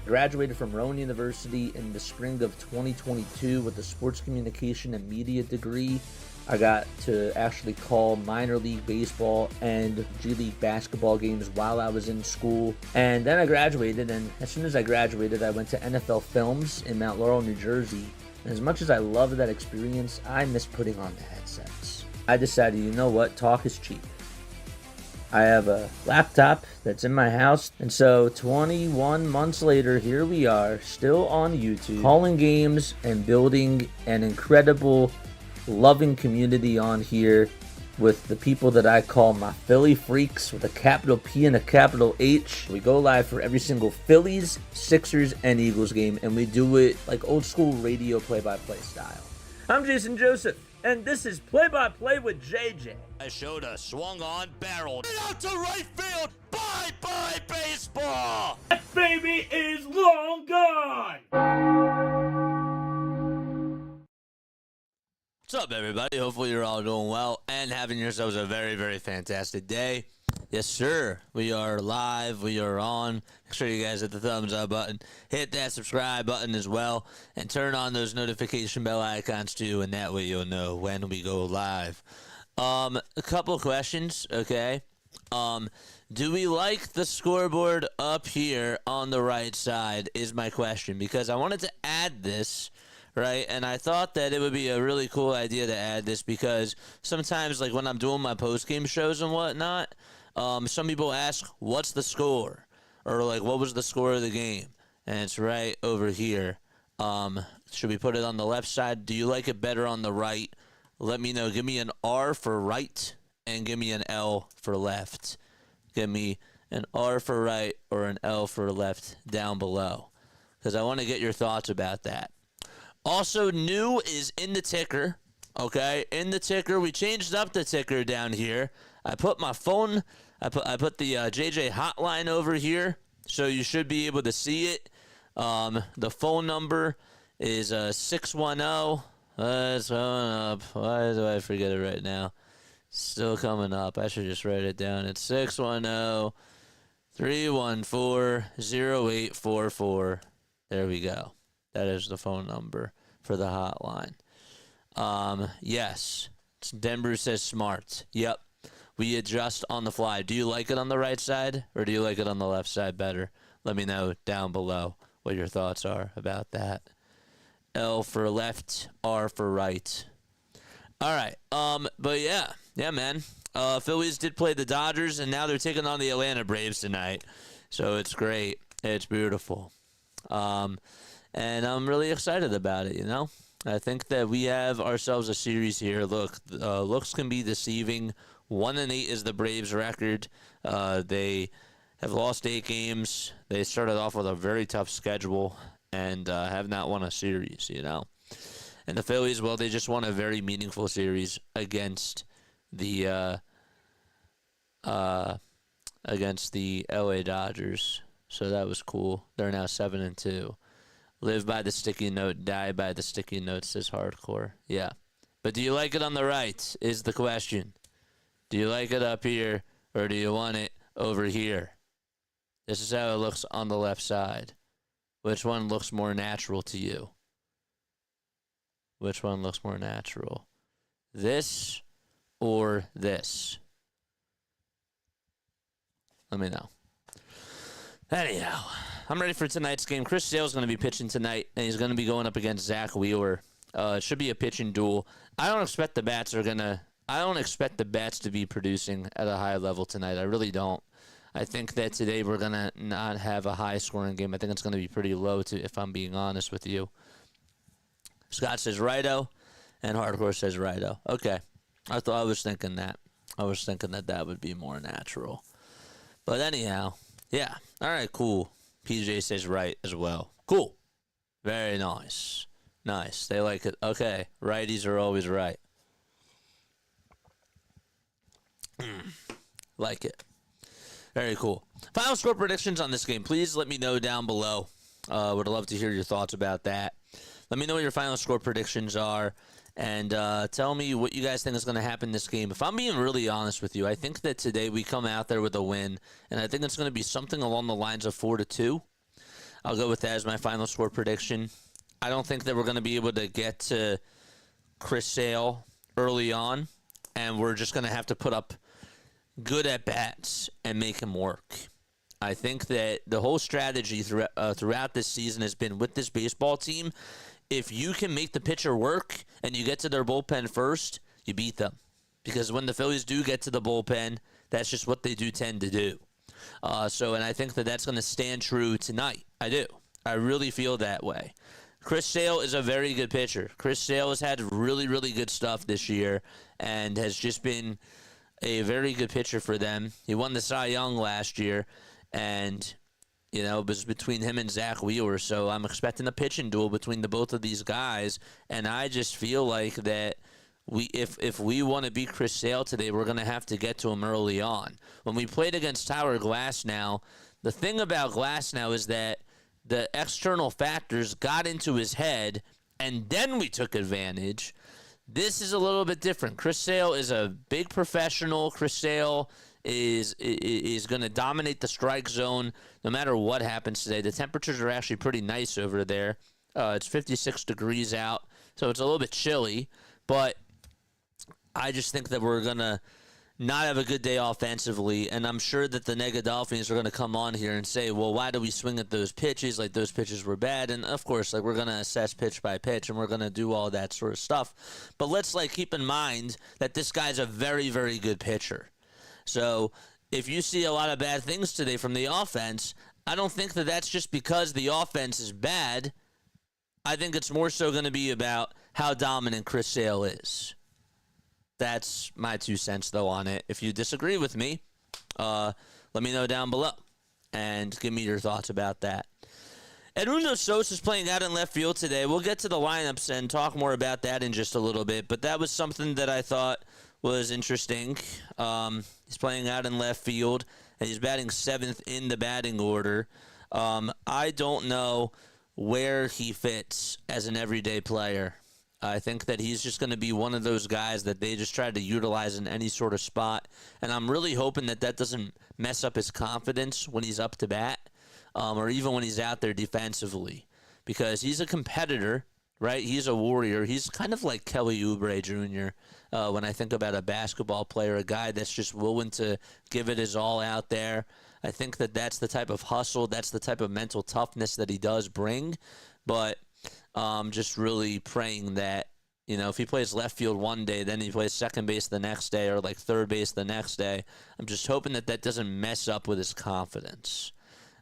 Graduated from Rowan University in the spring of 2022 with a sports communication and media degree. I got to actually call minor league baseball and G League basketball games while I was in school. And then I graduated, and as soon as I graduated, I went to NFL Films in Mount Laurel, New Jersey. And as much as I loved that experience, I miss putting on the headsets. I decided, you know what, talk is cheap. I have a laptop that's in my house, and so 21 months later, here we are, still on YouTube, calling games and building an incredible, loving community on here with the people that I call my Philly freaks with a capital P and a capital H. We go live for every single Phillies, Sixers, and Eagles game, and we do it like old school radio play-by-play style. I'm Jason Joseph, and this is Play-by-Play with JJ. I showed a swung on barrel out to right field. Bye-bye baseball. That baby is long gone. What's up, everybody? Hopefully you're all doing well and having yourselves a very, very fantastic day. Yes, sir. We are live. We are on. Make sure you guys hit the thumbs up button. Hit that subscribe button as well. And turn on those notification bell icons too, and that way you'll know when we go live. A couple of questions, okay? Do we like the scoreboard up here on the right side is my question, because I wanted to add this, right? And I thought that it would be a really cool idea to add this because sometimes, like when I'm doing my post-game shows and whatnot, some people ask, what's the score? Or like, what was the score of the game? And it's right over here. Should we put it on the left side? Do you like it better on the right? Let me know. Give me an R for right and give me an L for left. Give me an R for right or an L for left down below, because I want to get your thoughts about that. Also, new is in the ticker, okay? In the ticker, we changed up the ticker down here. I put my phone, I put the JJ hotline over here, so you should be able to see it. The phone number is 610. It's coming up. Why do I forget it right now? Still coming up. I should just write it down. It's 610-314-0844. There we go. That is the phone number for the hotline. Yes. Denver says smart. Yep. We adjust on the fly. Do you like it on the right side or do you like it on the left side better? Let me know down below what your thoughts are about that. L for left, R for right. All right. But yeah, man. Phillies did play the Dodgers, and now they're taking on the Atlanta Braves tonight. So it's great. It's beautiful. And I'm really excited about it, you know? I think that we have ourselves a series here. Look, looks can be deceiving. 1-8 is the Braves' record. They have lost 8 games. They started off with a very tough schedule and have not won a series, you know. And the Phillies, well, they just won a very meaningful series against the LA Dodgers. So that was cool. They're now 7-2. Live by the sticky note, die by the sticky note, says Hardcore. Yeah. But do you like it on the right is the question. Do you like it up here or do you want it over here? This is how it looks on the left side. Which one looks more natural to you? Which one looks more natural? This or this? Let me know. Anyhow, I'm ready for tonight's game. Chris Sale's going to be pitching tonight, and he's going to be going up against Zach Wheeler. It should be a pitching duel. I don't expect the bats to be producing at a high level tonight. I really don't. I think that today we're going to not have a high-scoring game. I think it's going to be pretty low, if I'm being honest with you. Scott says righto, and Hardcore says righto. Okay. I was thinking that. I was thinking that would be more natural. But anyhow, yeah. All right, cool. PJ says right as well. Cool. Very nice. Nice. They like it. Okay. Righties are always right. Like it. Very cool. Final score predictions on this game. Please let me know down below. Would love to hear your thoughts about that. Let me know what your final score predictions are. And tell me what you guys think is going to happen in this game. If I'm being really honest with you, I think that today we come out there with a win. And I think it's going to be something along the lines of 4-2. I'll go with that as my final score prediction. I don't think that we're going to be able to get to Chris Sale early on, and we're just going to have to put up good at-bats and make him work. I think that the whole strategy throughout this season has been with this baseball team, if you can make the pitcher work and you get to their bullpen first, you beat them. Because when the Phillies do get to the bullpen, that's just what they do tend to do. And I think that that's going to stand true tonight. I do. I really feel that way. Chris Sale is a very good pitcher. Chris Sale has had really, really good stuff this year and has just been a very good pitcher for them. He won the Cy Young last year, and it was between him and Zach Wheeler. So I'm expecting a pitching duel between the both of these guys, and I just feel like that if we want to beat Chris Sale today, we're going to have to get to him early on. When we played against Tyler Glasnow, the thing about Glasnow is that the external factors got into his head, and then we took advantage. This is a little bit different. Chris Sale is a big professional. Chris Sale is going to dominate the strike zone no matter what happens today. The temperatures are actually pretty nice over there. It's 56 degrees out, so it's a little bit chilly. But I just think that we're going to not have a good day offensively, and I'm sure that the Negadolphins are going to come on here and say, well, why do we swing at those pitches? Like, those pitches were bad. And, of course, we're going to assess pitch by pitch, and we're going to do all that sort of stuff. But let's, keep in mind that this guy's a very, very good pitcher. So if you see a lot of bad things today from the offense, I don't think that that's just because the offense is bad. I think it's more so going to be about how dominant Chris Sale is. That's my 2 cents, though, on it. If you disagree with me, let me know down below and give me your thoughts about that. Edmundo Sosa is playing out in left field today. We'll get to the lineups and talk more about that in just a little bit, but that was something that I thought was interesting. He's playing out in left field, and he's batting 7th in the batting order. I don't know where he fits as an everyday player. I think that he's just going to be one of those guys that they just try to utilize in any sort of spot. And I'm really hoping that that doesn't mess up his confidence when he's up to bat or even when he's out there defensively. Because he's a competitor, right? He's a warrior. He's kind of like Kelly Oubre Jr. When I think about a basketball player, a guy that's just willing to give it his all out there. I think that that's the type of hustle, that's the type of mental toughness that he does bring. But just really praying that, if he plays left field one day, then he plays second base the next day or third base the next day. I'm just hoping that that doesn't mess up with his confidence.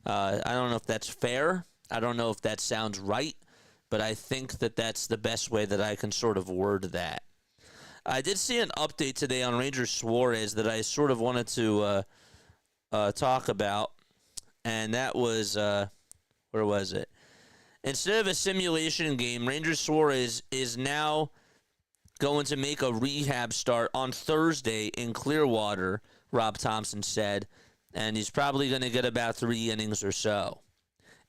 I don't know if that's fair. I don't know if that sounds right, but I think that that's the best way that I can sort of word that. I did see an update today on Ranger Suarez that I sort of wanted to talk about, and that was, where was it? Instead of a simulation game, Ranger Suarez is now going to make a rehab start on Thursday in Clearwater, Rob Thompson said, and he's probably going to get about 3 innings or so.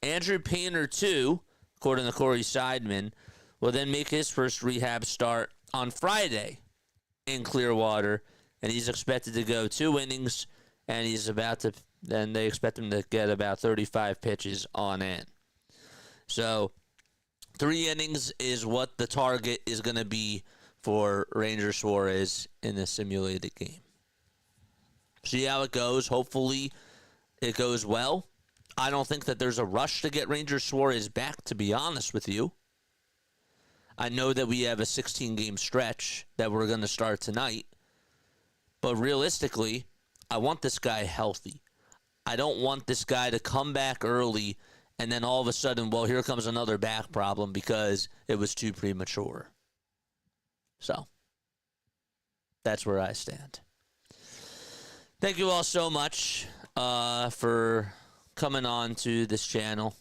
Andrew Painter, too, according to Corey Seidman, will then make his first rehab start on Friday in Clearwater, and he's expected to go 2 innings, and then they expect him to get about 35 pitches on end. So 3 innings is what the target is going to be for Ranger Suarez in the simulated game. See how it goes. Hopefully it goes well. I don't think that there's a rush to get Ranger Suarez back, to be honest with you. I know that we have a 16-game stretch that we're going to start tonight. But realistically, I want this guy healthy. I don't want this guy to come back early and then all of a sudden, well, here comes another back problem because it was too premature. So, that's where I stand. Thank you all so much for coming on to this channel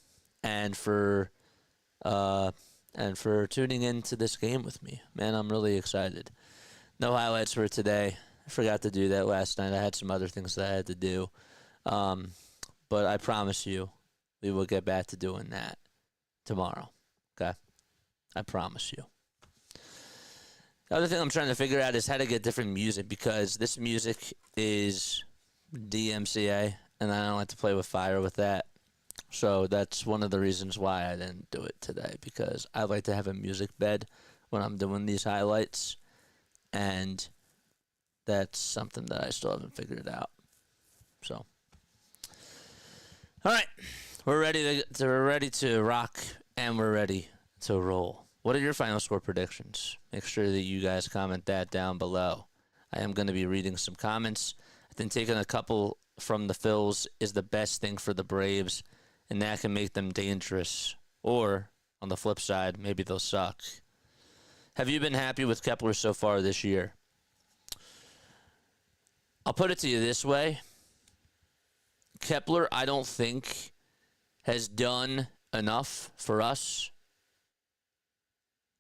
and for tuning into this game with me. Man, I'm really excited. No highlights for today. I forgot to do that last night. I had some other things that I had to do. But I promise you, we will get back to doing that tomorrow. Okay? I promise you. The other thing I'm trying to figure out is how to get different music, because this music is DMCA, and I don't like to play with fire with that. So that's one of the reasons why I didn't do it today, because I like to have a music bed when I'm doing these highlights, and that's something that I still haven't figured out. So, all right, we're ready to rock, and we're ready to roll. What are your final score predictions? Make sure that you guys comment that down below. I am going to be reading some comments. I think taking a couple from the Phils is the best thing for the Braves, and that can make them dangerous. Or, on the flip side, maybe they'll suck. Have you been happy with Kepler so far this year? I'll put it to you this way. Kepler, I don't think, has done enough for us.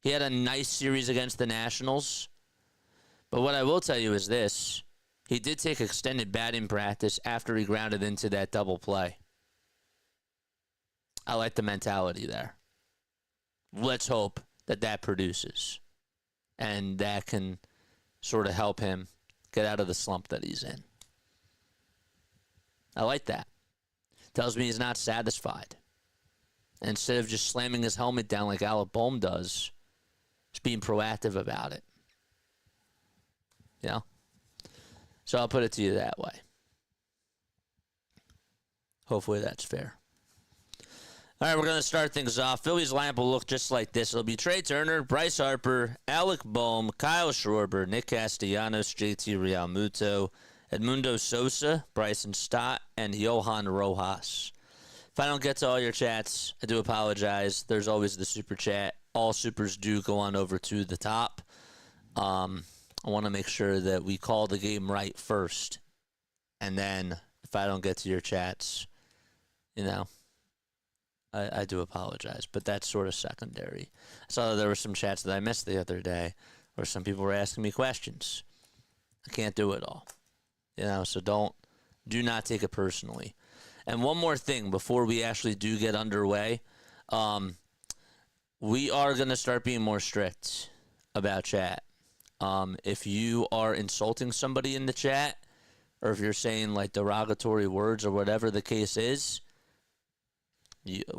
He had a nice series against the Nationals. But what I will tell you is this. He did take extended batting practice after he grounded into that double play. I like the mentality there. Let's hope that that produces. And that can sort of help him get out of the slump that he's in. I like that. Tells me he's not satisfied. And instead of just slamming his helmet down like Alec Bohm does, just being proactive about it. You know? So I'll put it to you that way. Hopefully that's fair. All right, we're going to start things off. Phillies lineup will look just like this. It'll be Trey Turner, Bryce Harper, Alec Bohm, Kyle Schwarber, Nick Castellanos, JT Realmuto, Edmundo Sosa, Bryson Stott, and Johan Rojas. If I don't get to all your chats, I do apologize. There's always the super chat. All supers do go on over to the top. I want to make sure that we call the game right first. And then if I don't get to your chats, you know, I do apologize. But that's sort of secondary. I saw that there were some chats that I missed the other day where some people were asking me questions. I can't do it all. You know, so do not take it personally. And one more thing before we actually do get underway. We are going to start being more strict about chat. If you are insulting somebody in the chat, or if you're saying like derogatory words or whatever the case is,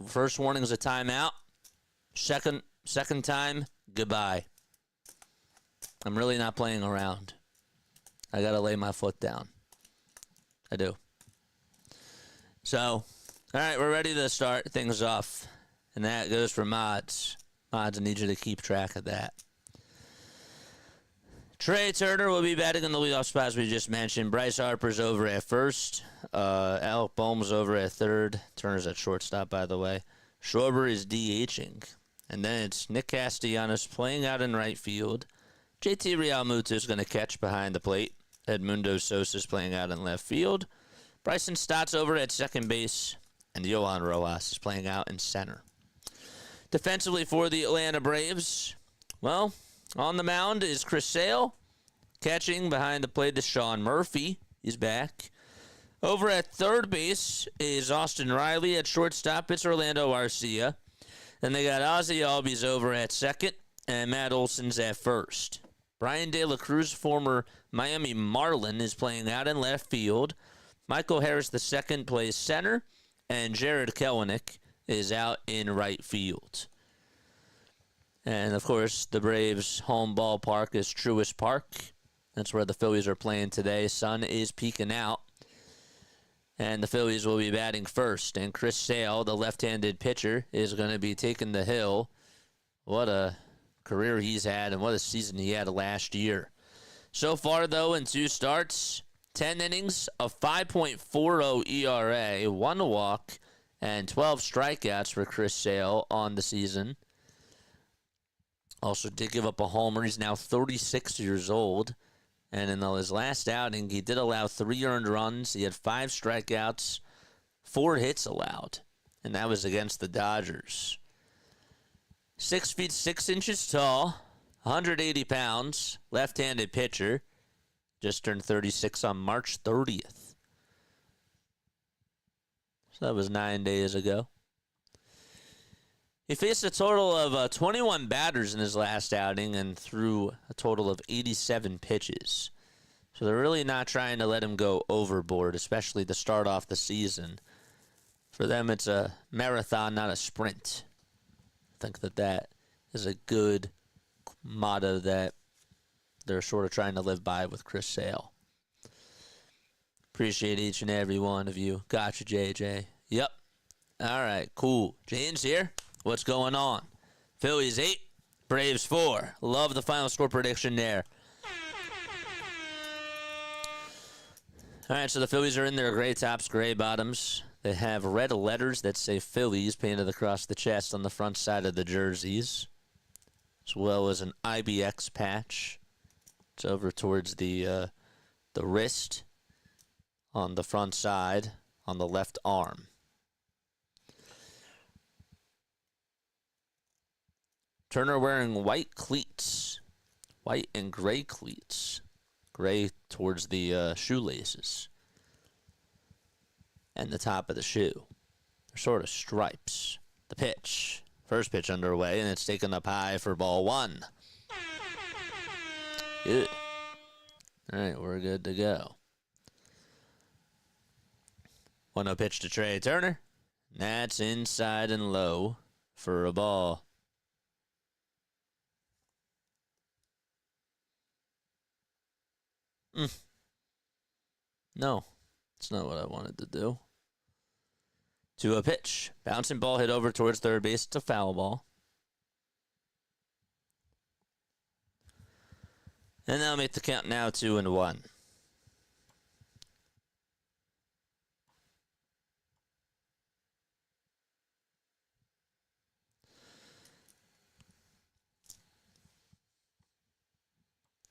first warning is a timeout. Second time, goodbye. I'm really not playing around. I got to lay my foot down. I do. So, all right, we're ready to start things off. And that goes for Mods. Mods, I need you to keep track of that. Trey Turner will be batting in the leadoff spot, as we just mentioned. Bryce Harper's over at first. Alec Bohm's over at third. Turner's at shortstop, by the way. Schwarber is DHing. And then it's Nick Castellanos playing out in right field. JT Realmuto is going to catch behind the plate. Edmundo Sosa is playing out in left field. Bryson Stott's over at second base. And Johan Rojas is playing out in center. Defensively for the Atlanta Braves, well, on the mound is Chris Sale. Catching behind the plate is Sean Murphy. He's back. Over at third base is Austin Riley. At shortstop, it's Orlando Arcia. Then they got Ozzie Albies over at second, and Matt Olson's at first. Brian De La Cruz, former Miami Marlin, is playing out in left field. Michael Harris II plays center, and Jared Kelenic is out in right field. And, of course, the Braves' home ballpark is Truist Park. That's where the Phillies are playing today. Sun is peeking out. And the Phillies will be batting first. And Chris Sale, the left-handed pitcher, is going to be taking the hill. What a career he's had and what a season he had last year. So far, though, in 2 starts, 10 innings, a 5.40 ERA, 1 walk, and 12 strikeouts for Chris Sale on the season. Also did give up a homer. He's now 36 years old. And in his last outing, he did allow 3 earned runs. He had 5 strikeouts, 4 hits allowed. And that was against the Dodgers. 6 feet 6 inches tall, 180 pounds, left-handed pitcher. Just turned 36 on March 30th. So that was 9 days ago. He faced a total of 21 batters in his last outing and threw a total of 87 pitches. So they're really not trying to let him go overboard, especially to start off the season. For them, it's a marathon, not a sprint. I think that is a good motto that they're sort of trying to live by with Chris Sale. Appreciate each and every one of you. Gotcha, JJ. Yep. All right, cool. James here. What's going on? Phillies 8, Braves 4. Love the final score prediction there. All right, so the Phillies are in their gray tops, gray bottoms. They have red letters that say Phillies painted across the chest on the front side of the jerseys, as well as an IBX patch. It's over towards the wrist on the front side on the left arm. Turner wearing white cleats, white and gray cleats, gray towards the shoelaces and the top of the shoe. They're sort of stripes. The pitch. First pitch underway, and it's taken up high for ball 1. Good. All right, we're good to go. 1-0 pitch to Trey Turner. That's inside and low for a ball. No, that's not what I wanted to do. 2-0 pitch. Bouncing ball hit over towards third base. It's a foul ball. And that'll make the count now 2-1.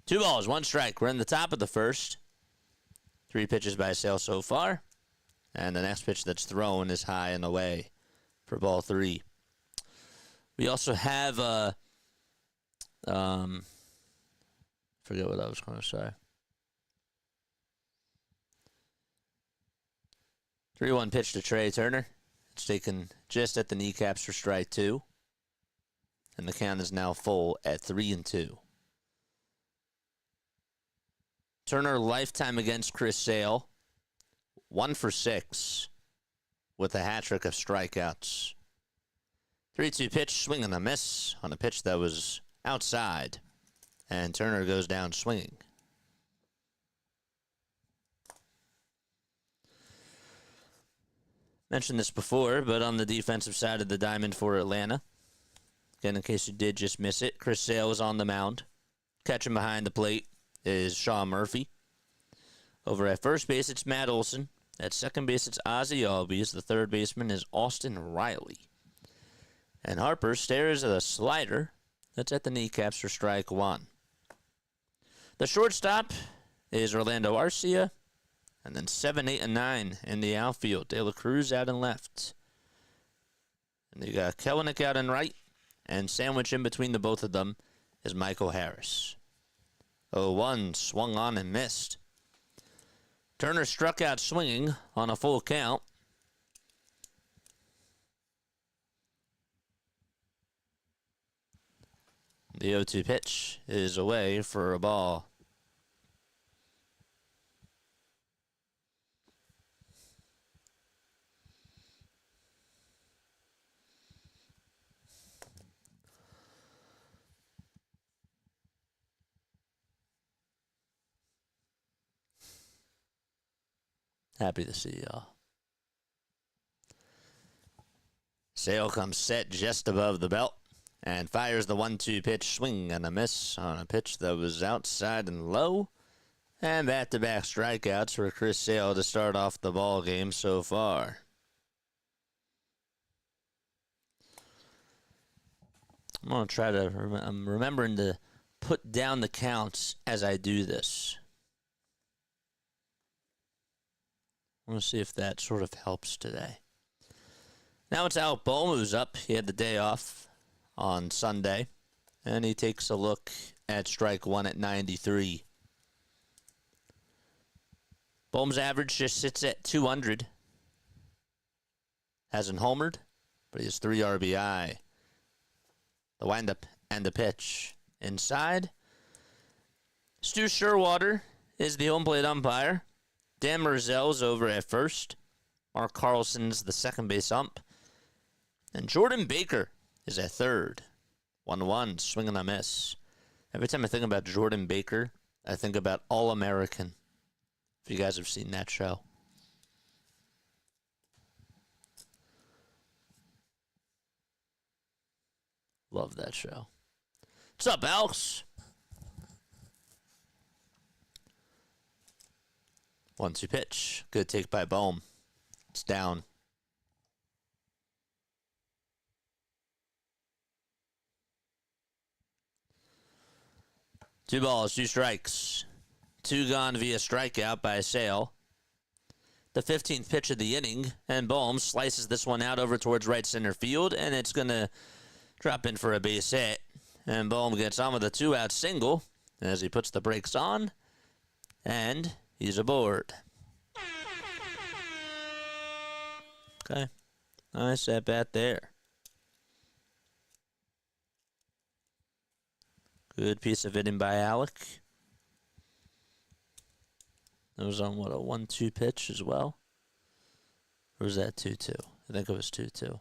Two balls, one strike. We're in the top of the first. 3 pitches by Sale so far. And the next pitch that's thrown is high and away for ball 3. We also have forget what I was going to say. 3-1 pitch to Trey Turner. It's taken just at the kneecaps for strike 2. And the count is now full at 3-2. Turner lifetime against Chris Sale. 1 for 6 with a hat trick of strikeouts. 3-2 pitch, swing and a miss on a pitch that was outside. And Turner goes down swinging. Mentioned this before, but on the defensive side of the diamond for Atlanta, again, in case you did just miss it, Chris Sale is on the mound. Catching behind the plate is Sean Murphy. Over at first base, it's Matt Olson. At second base, it's Ozzie Albies. The third baseman is Austin Riley. And Harper stares at a slider that's at the kneecaps for strike 1. The shortstop is Orlando Arcia. And then 7, 8, and 9 in the outfield. De La Cruz out and left. And you got Kelenic out and right. And sandwiched in between the both of them is Michael Harris. 0-1 swung on and missed. Turner struck out swinging on a full count. The 0-2 pitch is away for a ball. Happy to see y'all. Sale comes set just above the belt and fires the 1-2 pitch, swing and a miss on a pitch that was outside and low. And back-to-back strikeouts for Chris Sale to start off the ball game so far. I'm going to try to, I'm remembering to put down the counts as I do this. I want to see if that sort of helps today. Now it's Alec Bohm who's up. He had the day off on Sunday. And he takes a look at strike 1 at 93. Bohm's average just sits at 200. Hasn't homered, but he has 3 RBI. The windup and the pitch. Inside, Stu Sherwater is the home plate umpire. Dan Merzel's over at first. Mark Carlson's the second base ump. And Jordan Baker is at third. 1-1, swing and a miss. Every time I think about Jordan Baker, I think about All-American. If you guys have seen that show. Love that show. What's up, Alex? 1-2 pitch. Good take by Bohm. It's down. Two balls, 2 strikes. 2 gone via strikeout by Sale. The 15th pitch of the inning, and Bohm slices this one out over towards right center field, and it's going to drop in for a base hit. And Bohm gets on with a 2-out single as he puts the brakes on, and he's aboard. Okay, nice at bat there. Good piece of hitting by Alec. That was on, what, a 1-2 pitch as well? Or was that 2-2? I think it was 2-2.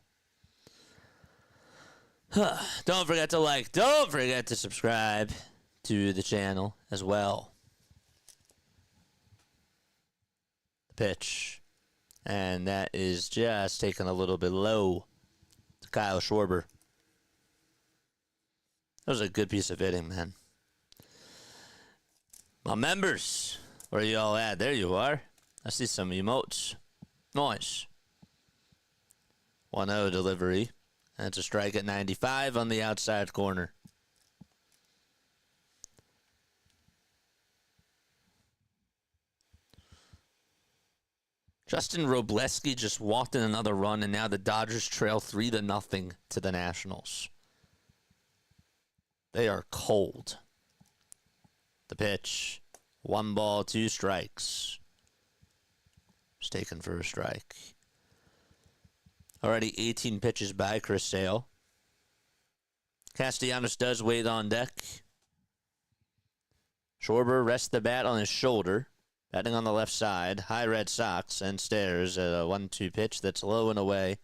Don't forget to like. Don't forget to subscribe to the channel as well. The pitch. And that is just taken a little bit low to Kyle Schwarber. That was a good piece of hitting, man. My members, where are you all at? There you are. I see some emotes. Nice. 1-0 delivery. That's a strike at 95 on the outside corner. Justin Robleski just walked in another run, and now the Dodgers trail 3-0 to the Nationals. They are cold. The pitch. 1 ball, 2 strikes. It's taken for a strike. Already 18 pitches by Chris Sale. Castellanos does wait on deck. Schwarber rests the bat on his shoulder. Batting on the left side. High Red Sox and stares at a 1-2 pitch that's low and away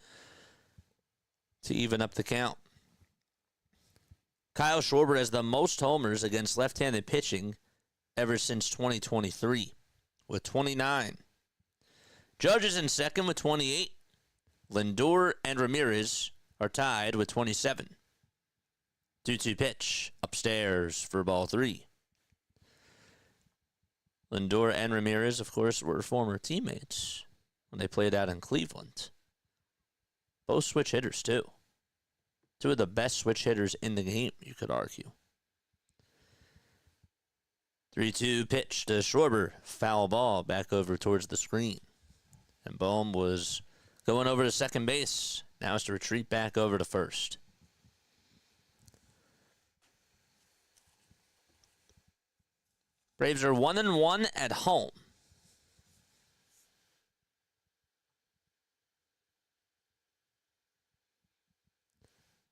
to even up the count. Kyle Schwarber has the most homers against left-handed pitching ever since 2023 with 29. Judge is in second with 28. Lindor and Ramirez are tied with 27. 2-2 pitch upstairs for ball 3. Lindor and Ramirez, of course, were former teammates when they played out in Cleveland. Both switch hitters, too. 2 of the best switch hitters in the game, you could argue. 3-2 pitch to Schwarber. Foul ball back over towards the screen. And Bohm was going over to second base. Now it's to retreat back over to first. Braves are 1-1 at home.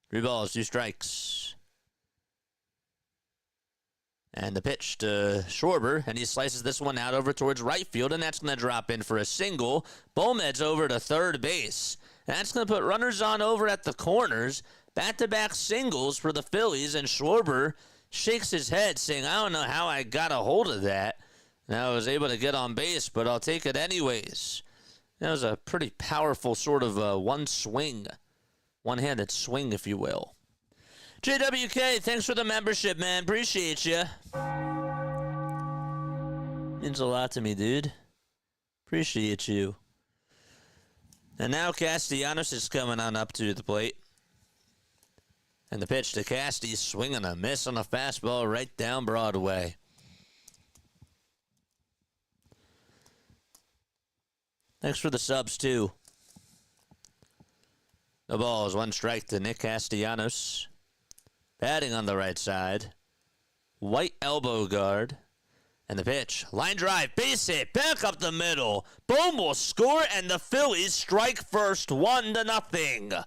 Three balls, 2 strikes. And the pitch to Schwarber, and he slices this one out over towards right field, and that's going to drop in for a single. Bohm heads over to third base. And that's going to put runners on over at the corners. Back-to-back singles for the Phillies, and Schwarber shakes his head, saying, I don't know how I got a hold of that. And I was able to get on base, but I'll take it anyways. That was a pretty powerful sort of one-handed swing, if you will. JWK, thanks for the membership, man. Appreciate you. Means a lot to me, dude. Appreciate you. And now Castellanos is coming on up to the plate. And the pitch to Casty, swinging a miss on a fastball right down Broadway. Thanks for the subs, too. The ball is 1 strike to Nick Castellanos. Batting on the right side. White elbow guard. And the pitch. Line drive. Base hit. Back up the middle. Boom will score, and the Phillies strike first 1-0.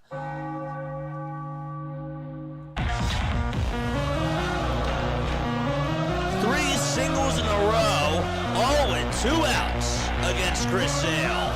3 singles in a row. All with 2 outs against Chris Sale.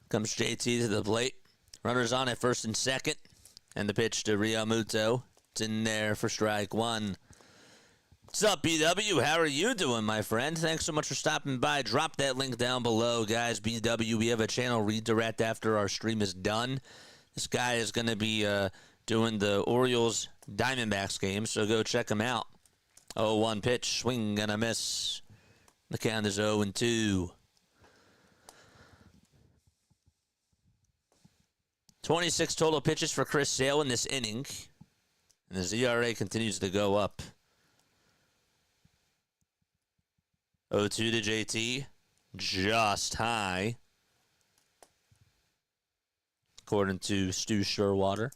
Comes JT to the plate. Runners on at first and second. And the pitch to Realmuto. It's in there for strike one. What's up, BW? How are you doing, my friend? Thanks so much for stopping by. Drop that link down below, guys. BW, we have a channel redirect after our stream is done. This guy is going to be doing the Orioles Diamondbacks game, so go check him out. 0-1 pitch, swing and a miss. The count is 0-2. 26 total pitches for Chris Sale in this inning. And his ERA continues to go up. 0-2 to JT. Just high. According to Stu Sherwater.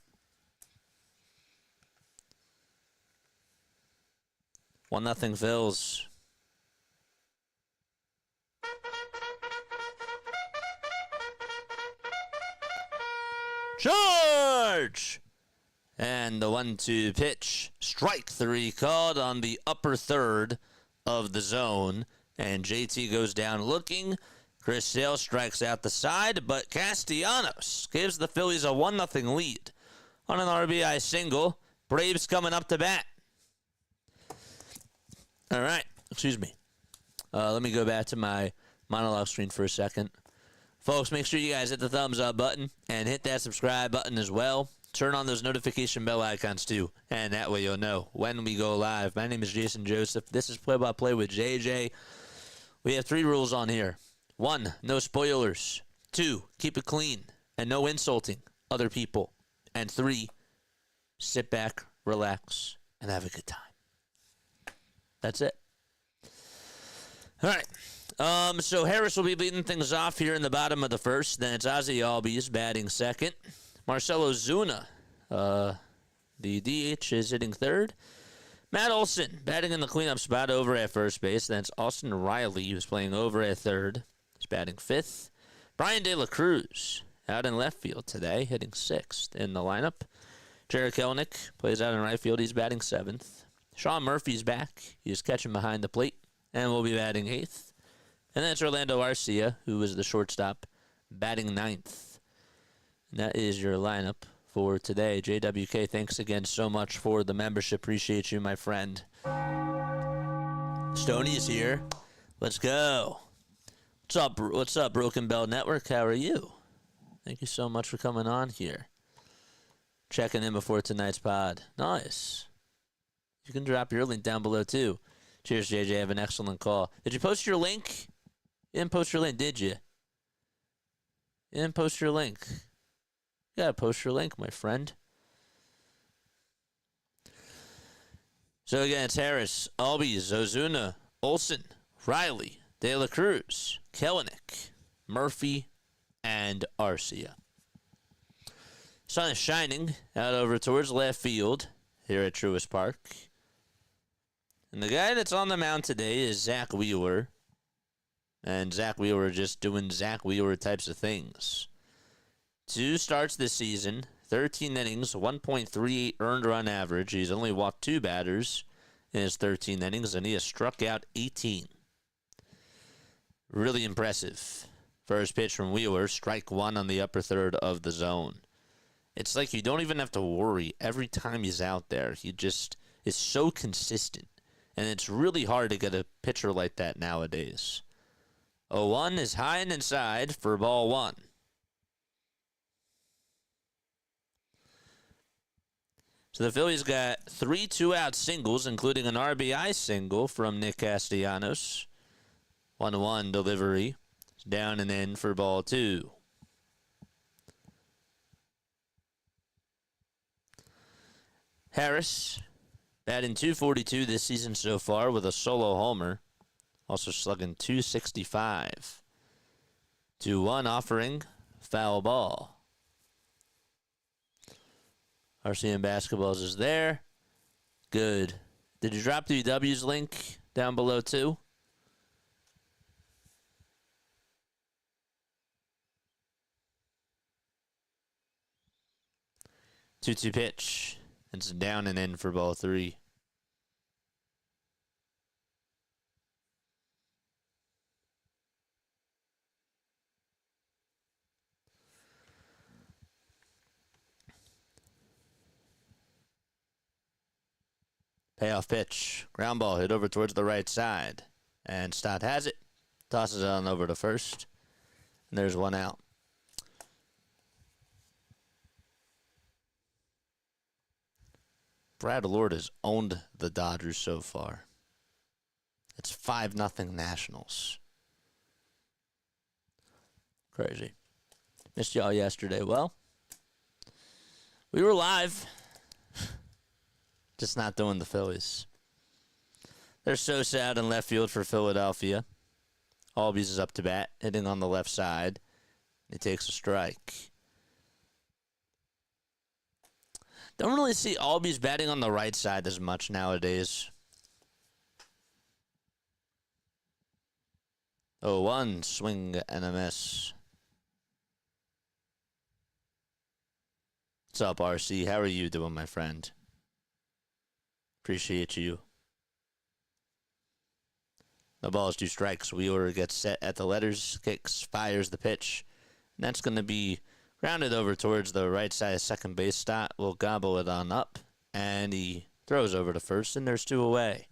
1-0 Phils. Charge! And the 1-2 pitch. Strike three called on the upper third of the zone. And JT goes down looking. Chris Sale strikes out the side, but Castellanos gives the Phillies a 1-0 lead on an RBI single. Braves coming up to bat. All right, excuse me. Let me go back to my monologue screen for a second. Folks, make sure you guys hit the thumbs up button and hit that subscribe button as well. Turn on those notification bell icons too, and that way you'll know when we go live. My name is Jason Joseph. This is Play-by-Play with JJ. We have 3 rules on here. 1, no spoilers. 2, keep it clean and no insulting other people. And 3, sit back, relax, and have a good time. That's it. All right. So Harris will be leading things off here in the bottom of the first. Then it's Ozzie Albies batting second. Marcelo Zuna, the DH, is hitting third. Matt Olson batting in the cleanup spot over at first base. Then it's Austin Riley, who's playing over at third. He's batting fifth. Brian De La Cruz out in left field today, hitting sixth in the lineup. Jared Kelenic plays out in right field. He's batting seventh. Sean Murphy's back. He's catching behind the plate and will be batting eighth. And then it's Orlando Arcia, who is the shortstop, batting ninth. And that is your lineup for today. JWK, thanks again so much for the membership. Appreciate you, my friend. Stoney is here. Let's go. What's up, Broken Bell Network? How are you? Thank you so much for coming on here. Checking in before tonight's pod. Nice. You can drop your link down below, too. Cheers, JJ. Have an excellent call. Did you post your link? You didn't post your link, did you? You didn't post your link. You gotta post your link, my friend. So again, it's Harris, Albies, Ozuna, Olson, Riley, De La Cruz, Kelenic, Murphy, and Arcia. Sun is shining out over towards left field here at Truist Park. And the guy that's on the mound today is Zach Wheeler. And Zach Wheeler just doing Zach Wheeler types of things. 2 starts this season, 13 innings, 1.38 earned run average. He's only walked 2 batters in his 13 innings, and he has struck out 18. Really impressive. First pitch from Wheeler, strike 1 on the upper third of the zone. It's like you don't even have to worry every time he's out there. He just is so consistent. And it's really hard to get a pitcher like that nowadays. 0-1 is high and inside for ball 1. So the Phillies got 3 2-out singles, including an RBI single from Nick Castellanos. 1-1 delivery. Down and in for ball 2. Harris batting .242 this season so far with a solo homer. Also slugging .265. 2-1 offering. Foul ball. RCM Basketballs is there. Good. Did you drop the W's link down below too? Two-two pitch. It's down and in for ball 3. Payoff pitch. Ground ball hit over towards the right side. And Stott has it. Tosses it on over to first. And there's one out. Brad Lord has owned the Dodgers so far. It's 5-0 Nationals. Crazy. Missed y'all yesterday. Well, we were live. Just not doing the Phillies. They're so sad in left field for Philadelphia. Albies is up to bat, hitting on the left side. He takes a strike. Don't really see Albies batting on the right side as much nowadays. 0-1, swing and a miss. What's up, RC? How are you doing, my friend? Appreciate you. The ball is 2 strikes. Wheeler gets set at the letters, kicks, fires the pitch. And that's going to be grounded over towards the right side of second base. Stott will gobble it on up, and he throws over to first, and there's 2 away.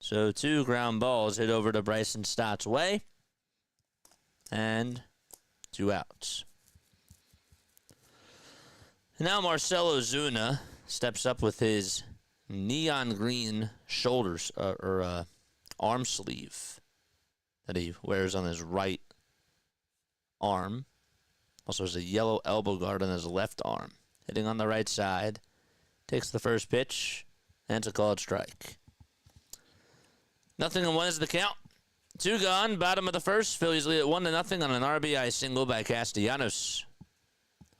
So 2 ground balls hit over to Bryson Stott's way, and 2 outs. Now Marcell Ozuna steps up with his neon green shoulders or arm sleeve that he wears on his right arm. Also has a yellow elbow guard on his left arm. Hitting on the right side. Takes the first pitch, and it's a called strike. 0-1 is the count. 2 gone, bottom of the first. Phillies lead at 1-0 on an RBI single by Castellanos.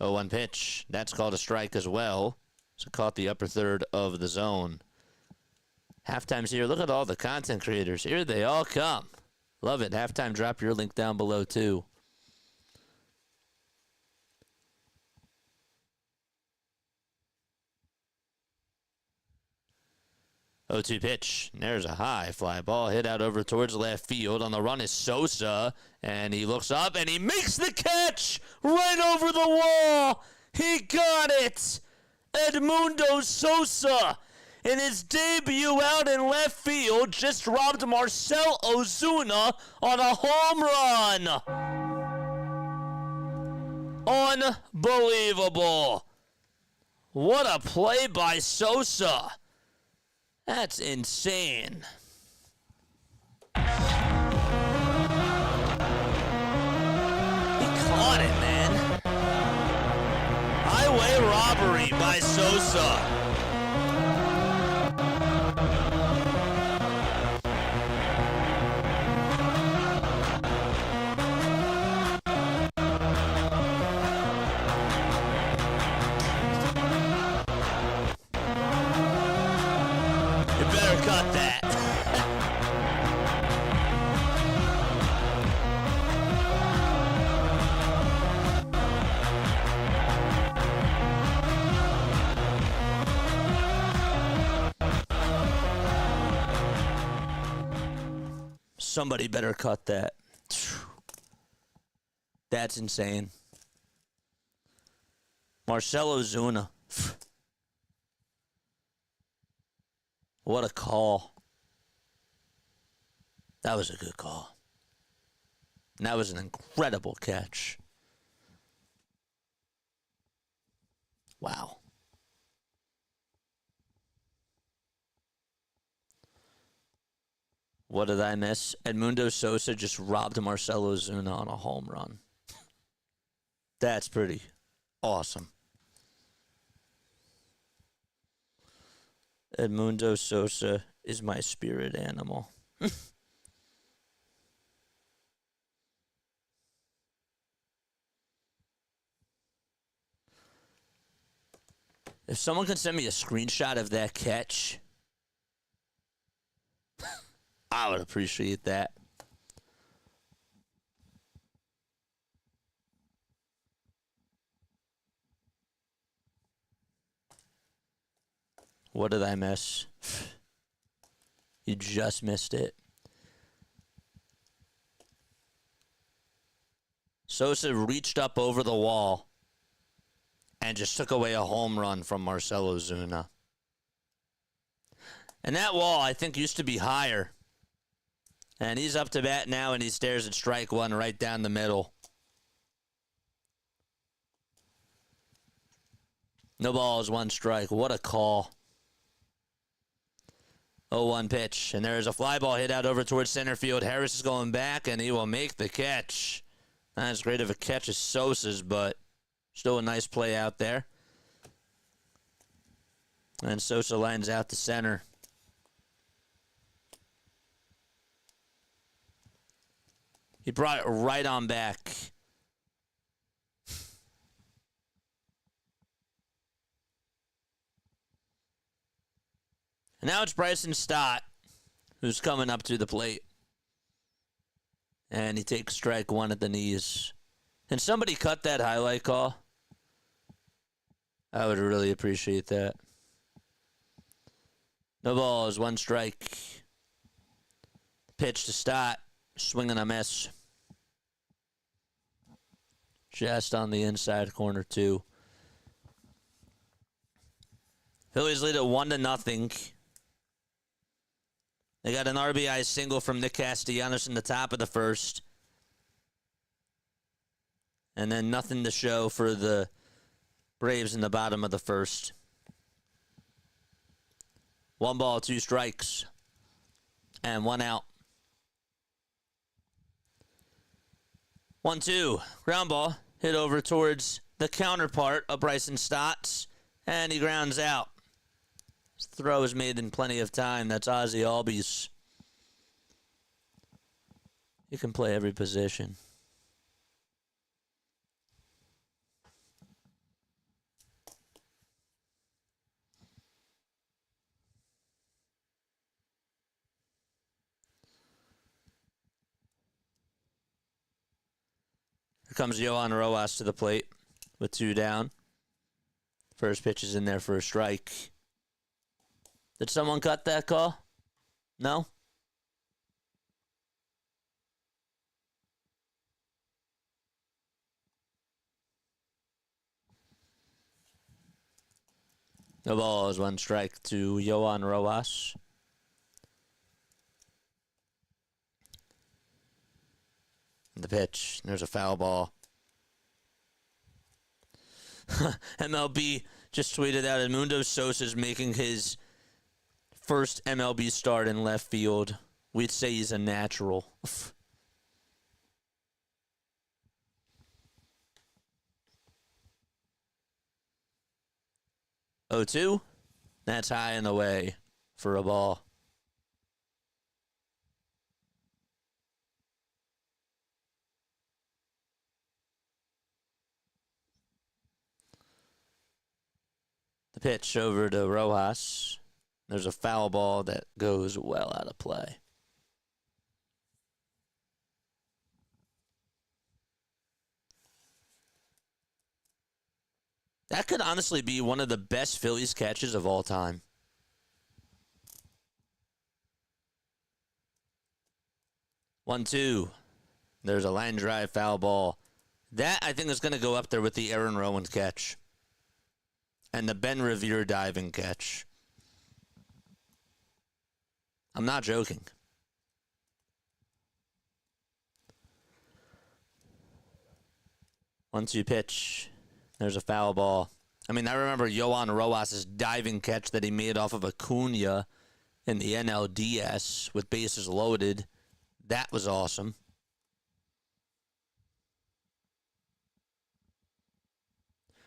0-1 pitch. That's called a strike as well. So caught the upper third of the zone. Halftime's here. Look at all the content creators. Here they all come. Love it. Halftime, drop your link down below too. Oh, 2 pitch. There's a high fly ball hit out over towards left field. On the run is Sosa, and he looks up and he makes the catch right over the wall. He got it. Edmundo Sosa, in his debut out in left field, just robbed Marcell Ozuna on a home run. Unbelievable. What a play by Sosa. That's insane. He caught it, man. Highway robbery by Sosa. You better cut that. Somebody better cut that. That's insane. Marcell Ozuna. What a call. That was a good call. And that was an incredible catch. Wow. What did I miss? Edmundo Sosa just robbed Marcell Ozuna on a home run. That's pretty awesome. Edmundo Sosa is my spirit animal. If someone can send me a screenshot of that catch, I would appreciate that. What did I miss? You just missed it. Sosa reached up over the wall and just took away a home run from Marcell Ozuna. And that wall, I think, used to be higher. And he's up to bat now, and he stares at strike one right down the middle. No balls, one strike. What a call. 0-1 pitch. And there's a fly ball hit out over towards center field. Harris is going back, and he will make the catch. Not as great of a catch as Sosa's, but still a nice play out there. And Sosa lines out to center. He brought it right on back. And now it's Bryson Stott who's coming up to the plate. And he takes strike one at the knees. Can somebody cut that highlight call? I would really appreciate that. No balls, one strike. Pitch to Stott. Swing and a miss. Just on the inside corner, too. Phillies lead it 1-0. They got an RBI single from Nick Castellanos in the top of the first. And then nothing to show for the Braves in the bottom of the first. 1 ball, 2 strikes. And 1 out. 1-2. Ground ball. Hit over towards the counterpart of Bryson Stott's. And he grounds out. His throw is made in plenty of time. That's Ozzie Albies. He can play every position. Here comes Yohan Rojas to the plate with 2 down. First pitch is in there for a strike. Did someone cut that call? No? No balls, 1 strike to Yohan Rojas. And the pitch, there's a foul ball. MLB just tweeted out Edmundo Sosa's making his first MLB start in left field. We'd say he's a natural. 0-2. That's high and away for a ball. The pitch over to Rojas. There's a foul ball that goes well out of play. That could honestly be one of the best Phillies catches of all time. One, two. There's a line drive foul ball. That, I think, is going to go up there with the Aaron Rowan catch. And the Ben Revere diving catch. I'm not joking. One-two pitch. There's a foul ball. I mean, I remember Yohan Rojas' diving catch that he made off of Acuna in the NLDS with bases loaded. That was awesome.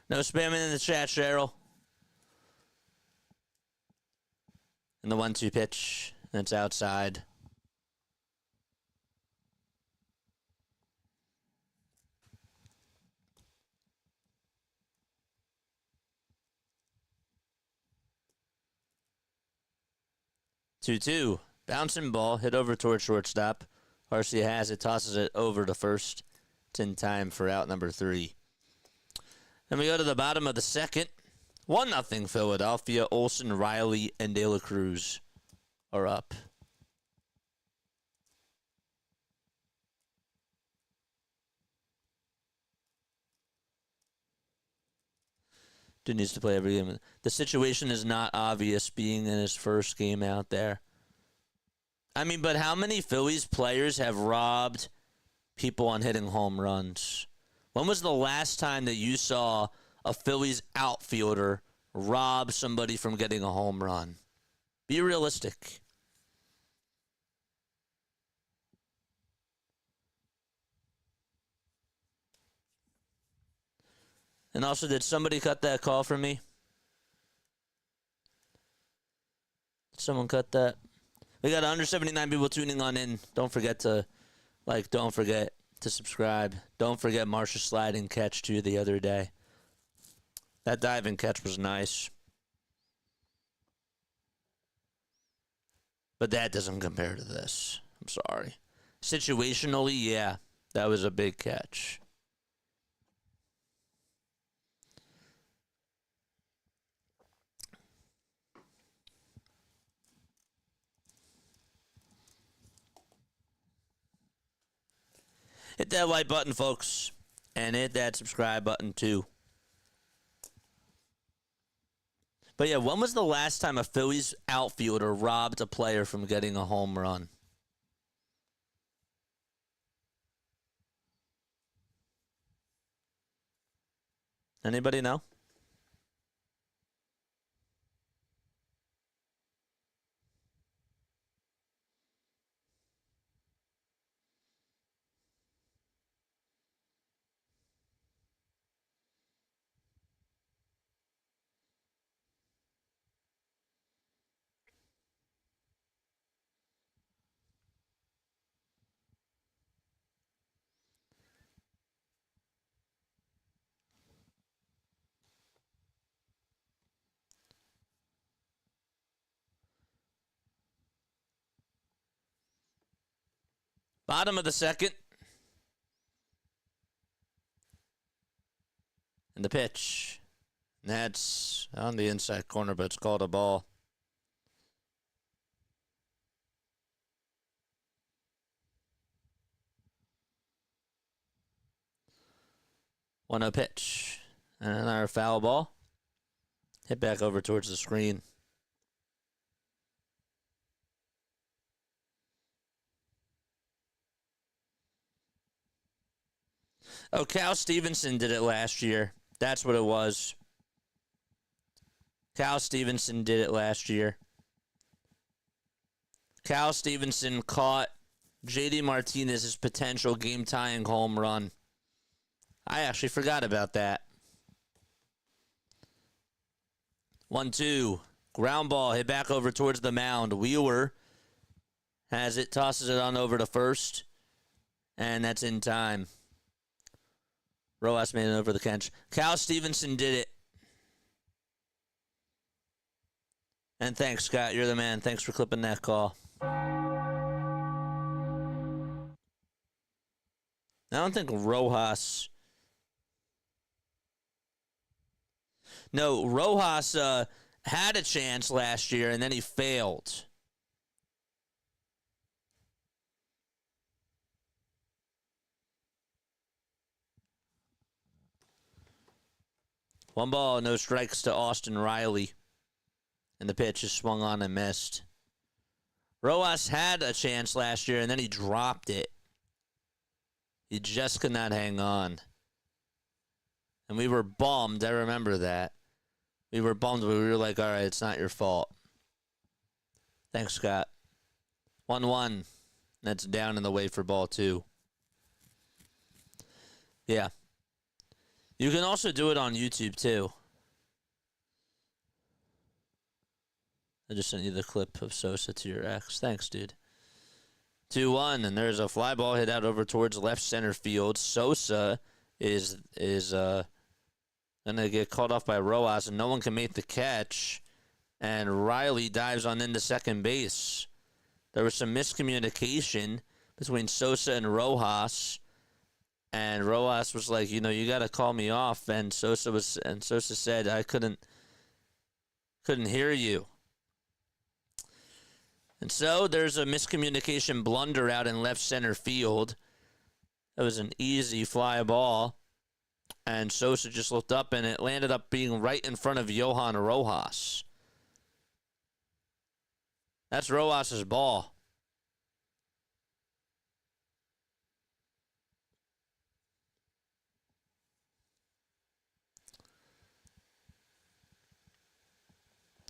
No spamming in the chat, Cheryl. And the 1-2 pitch. That's outside. Two-two. Bouncing ball. Hit over towards shortstop. Garcia has it. Tosses it over to first. It's in time for out number 3. Then we go to the bottom of the second. 1-0 Philadelphia. Olson, Riley, and De La Cruz are up. Dude needs to play every game. The situation is not obvious being in his first game out there. I mean, but how many Phillies players have robbed people on hitting home runs? When was the last time that you saw a Phillies outfielder rob somebody from getting a home run? Be realistic. And also, did somebody cut that call for me? Did someone cut that? We got 179 people tuning on in. Don't forget to don't forget to subscribe. Don't forget Marsha's sliding catch too the other day. That diving catch was nice. But that doesn't compare to this. I'm sorry. Situationally, yeah, that was a big catch. Hit that like button, folks, and hit that subscribe button, too. But yeah, when was the last time a Phillies outfielder robbed a player from getting a home run? Anybody know? Bottom of the second. And the pitch. That's on the inside corner, but it's called a ball. One 0 pitch. And another foul ball. Hit back over towards the screen. Oh, Cal Stevenson did it last year. That's what it was. Cal Stevenson did it last year. Cal Stevenson caught J.D. Martinez's potential game-tying home run. I actually forgot about that. 1-2. Ground ball hit back over towards the mound. Wheeler has it, tosses it on over to first, and that's in time. Rojas made it over the catch. Cal Stevenson did it. And thanks, Scott. You're the man. Thanks for clipping that call. I don't think Rojas... No, Rojas had a chance last year, and then he failed. One ball, no strikes to Austin Riley. And the pitch is swung on and missed. Rojas had a chance last year, and then he dropped it. He just could not hang on. And we were bummed. I remember that. We were bummed, but we were like, all right, it's not your fault. Thanks, Scott. 1-1. That's down in the way for ball 2. Yeah. You can also do it on YouTube, too. I just sent you the clip of Sosa to your ex. Thanks, dude. 2-1, and there's a fly ball hit out over towards left center field. Sosa is going to get called off by Rojas, and no one can make the catch. And Riley dives on into second base. There was some miscommunication between Sosa and Rojas. And Rojas was like, you got to call me off. And Sosa said, I couldn't hear you. And so there's a miscommunication blunder out in left center field. It was an easy fly ball And Sosa just looked up, and it landed up being right in front of Johan Rojas. That's Rojas' ball.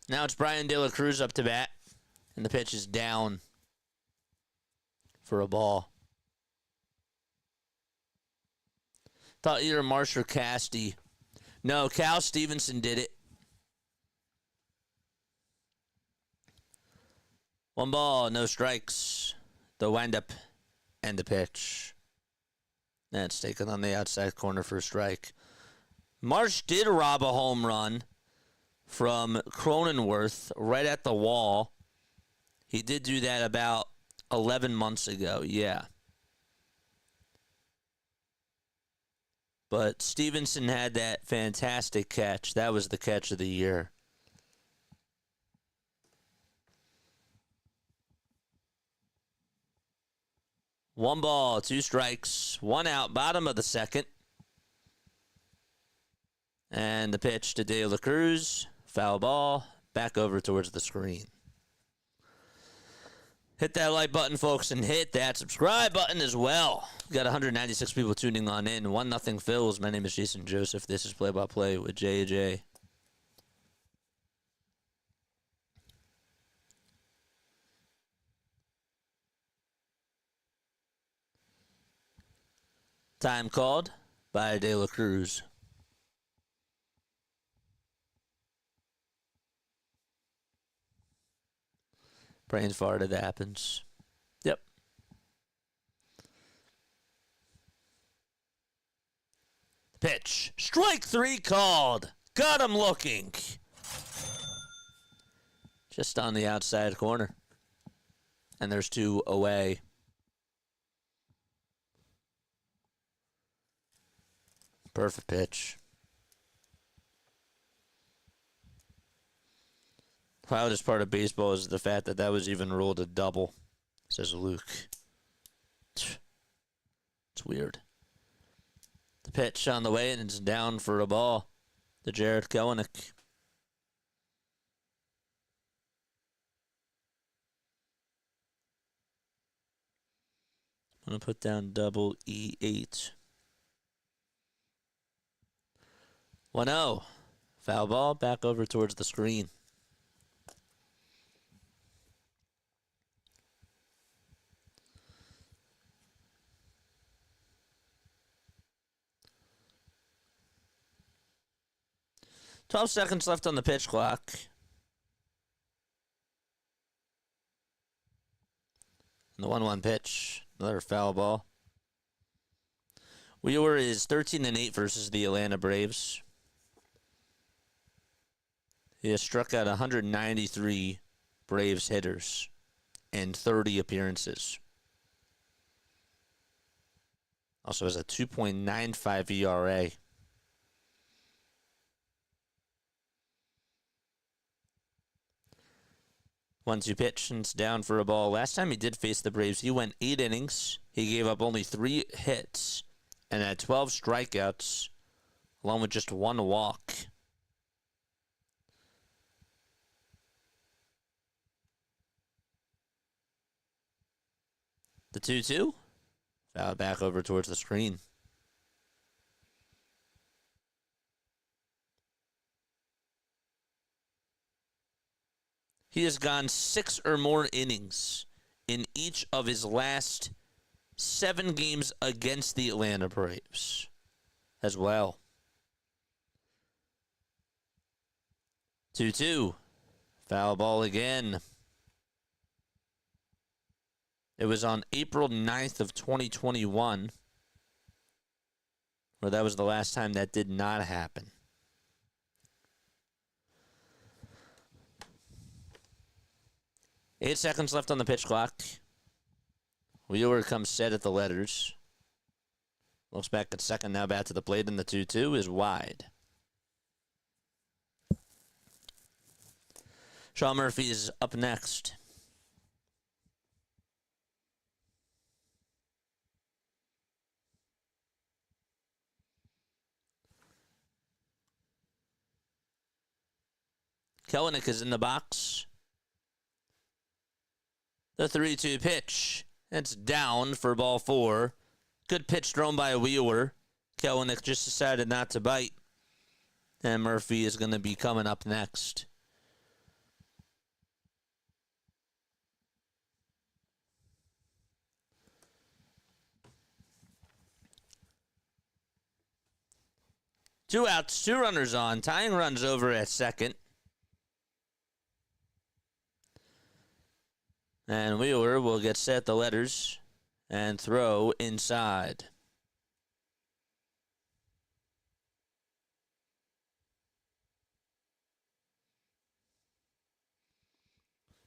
Now it's Brian De La Cruz up to bat, and the pitch is down for a ball. Thought either Marsh or Casty. No, Cal Stevenson did it. 1 ball, no strikes. The windup and the pitch. That's taken on the outside corner for a strike. Marsh did rob a home run from Cronenworth right at the wall. He did do that about 11 months ago, yeah. But Stevenson had that fantastic catch. That was the catch of the year. One ball, 2 strikes, 1 out, bottom of the second. And the pitch to De La Cruz. Foul ball. Back over towards the screen. Hit that like button, folks, and hit that subscribe button as well. We got 196 people tuning on in. 1-0 Phils. My name is Jason Joseph. This is Play by Play with JJ. Time called by De La Cruz. Brain fart, it happens. Yep. Pitch. Strike 3 called. Got him looking. Just on the outside corner. And there's 2 away. Perfect pitch. The wildest part of baseball is the fact that was even ruled a double, says Luke. It's weird. The pitch on the way, and it's down for a ball to Jared Kelenic. I'm going to put down double E8. 1-0. Foul ball, back over towards the screen. "12 seconds left on the pitch clock. And the 1-1 pitch. Another foul ball. Wheeler is 13-8 versus the Atlanta Braves. He has struck out 193 Braves hitters in 30 appearances. Also has a 2.95 ERA. One-two pitch, and it's down for a ball. Last time he did face the Braves, he went 8 innings. He gave up only 3 hits and had 12 strikeouts, along with just 1 walk. The 2-2. Foul back over towards the screen. He has gone 6 or more innings in each of his last 7 games against the Atlanta Braves as well. 2-2. Foul ball again. It was on April 9th of 2021, where that was the last time that did not happen. Eight seconds left on the pitch clock. Wheeler comes set at the letters. Looks back at second, now back to the plate, and the 2-2 is wide. Sean Murphy is up next. Kelenic is in the box. The 3-2 pitch. It's down for ball 4. Good pitch thrown by Wheeler. Kelenic just decided not to bite. And Murphy is going to be coming up next. Two outs, 2 runners on. Tying runs over at second. And Wheeler will get set the letters and throw inside.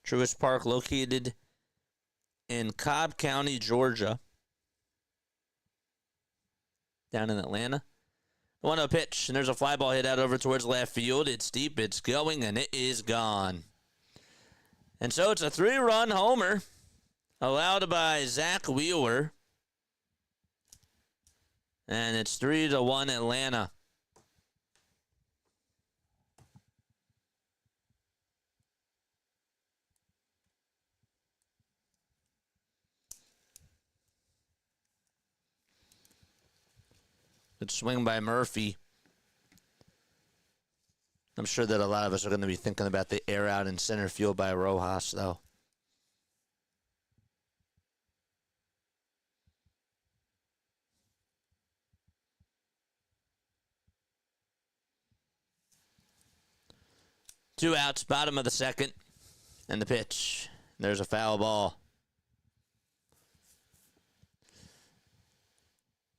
Truist Park located in Cobb County, Georgia. Down in Atlanta. 1-0 pitch, and there's a fly ball hit out over towards left field. It's deep, it's going, and it is gone. And so it's a 3-run homer allowed by Zach Wheeler. And it's 3-1 Atlanta. Good swing by Murphy. I'm sure that a lot of us are going to be thinking about the air out in center field by Rojas, though. Two outs, bottom of the second, and the pitch. There's a foul ball.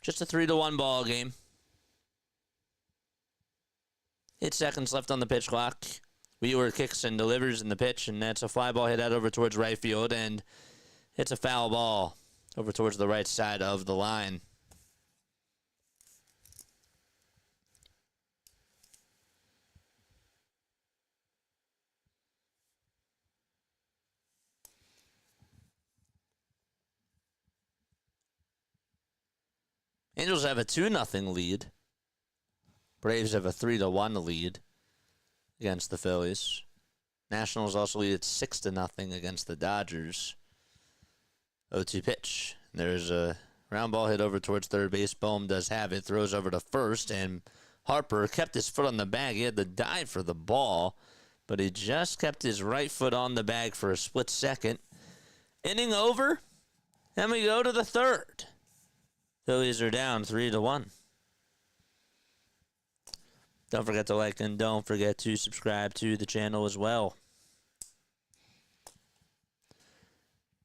Just a 3-1 ball game. 8 seconds left on the pitch clock. Wheeler kicks and delivers in the pitch, and that's a fly ball hit out over towards right field, and it's a foul ball over towards the right side of the line. Angels have a 2-0 lead. Braves have a 3-1 lead against the Phillies. Nationals also lead at 6-0 against the Dodgers. 0-2 pitch. There's a round ball hit over towards third base. Bohm does have it. Throws over to first, and Harper kept his foot on the bag. He had to dive for the ball, but he just kept his right foot on the bag for a split second. Inning over, and we go to the third. Phillies are down 3-1. Don't forget to like and don't forget to subscribe to the channel as well.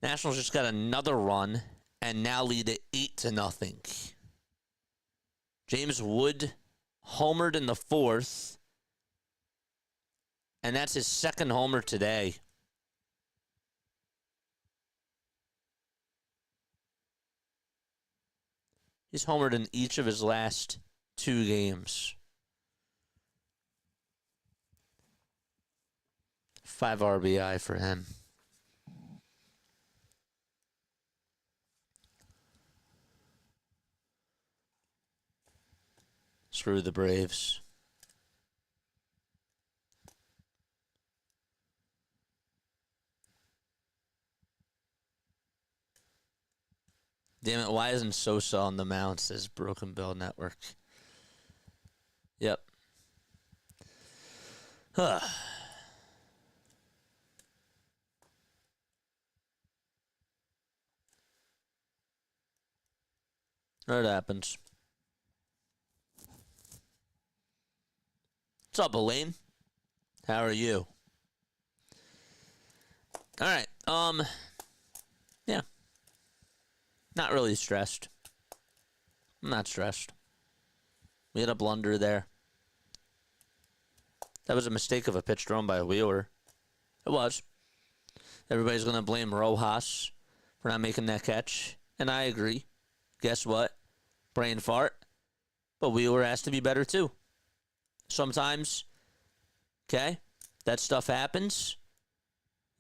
Nationals just got another run and now lead at 8-0. James Wood homered in the fourth, and that's his second homer today. He's homered in each of his last 2 games. 5 RBI for him. Screw the Braves. Damn it, why isn't Sosa on the mound, says Broken Bill Network. Yep. Huh. That happens. What's up, Elaine? How are you? All right. Yeah. Not really stressed. I'm not stressed. We had a blunder there. That was a mistake of a pitch thrown by a Wheeler. It was. Everybody's going to blame Rojas for not making that catch. And I agree. Guess what? Brain fart. But Wheeler has to be better too. Sometimes, okay, that stuff happens.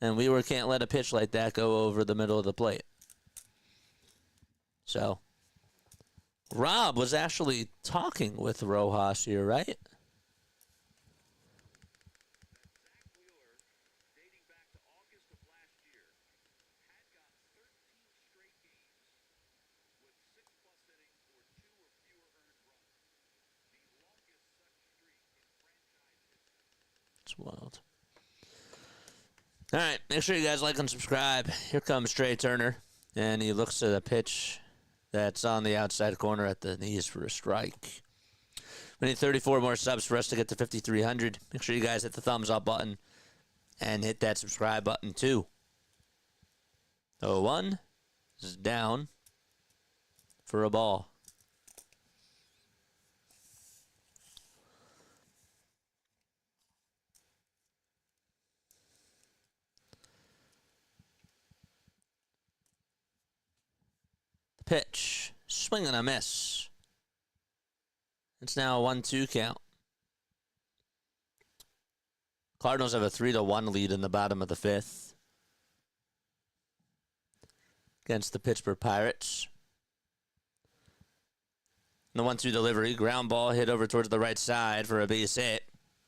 And Wheeler can't let a pitch like that go over the middle of the plate. So, Rob was actually talking with Rojas here, right? It's wild. All right, make sure you guys like and subscribe. Here comes Trey Turner, and he looks at a pitch that's on the outside corner at the knees for a strike. We need 34 more subs for us to get to 5,300. Make sure you guys hit the thumbs up button and hit that subscribe button too. 0-1 is down for a ball. Pitch. Swing and a miss. It's now a 1-2 count. Cardinals have a 3-1 lead in the bottom of the fifth against the Pittsburgh Pirates. The 1-2 delivery. Ground ball hit over towards the right side for a base hit.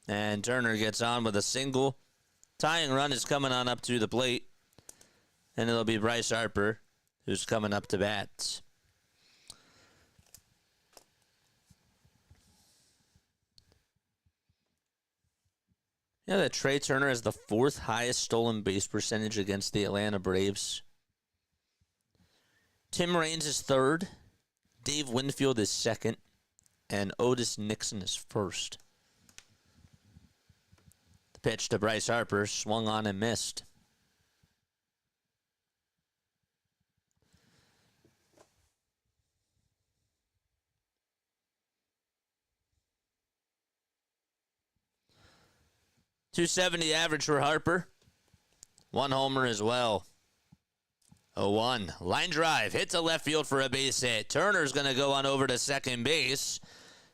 And Turner gets on with a single. Tying run is coming on up to the plate. And it'll be Bryce Harper who's coming up to bat. You know that Trey Turner has the fourth highest stolen base percentage against the Atlanta Braves. Tim Raines is third. Dave Winfield is second. And Otis Nixon is first. The pitch to Bryce Harper swung on and missed. .270 average for Harper. One homer as well. 0-1. Line drive. Hit to left field for a base hit. Turner's going to go on over to second base.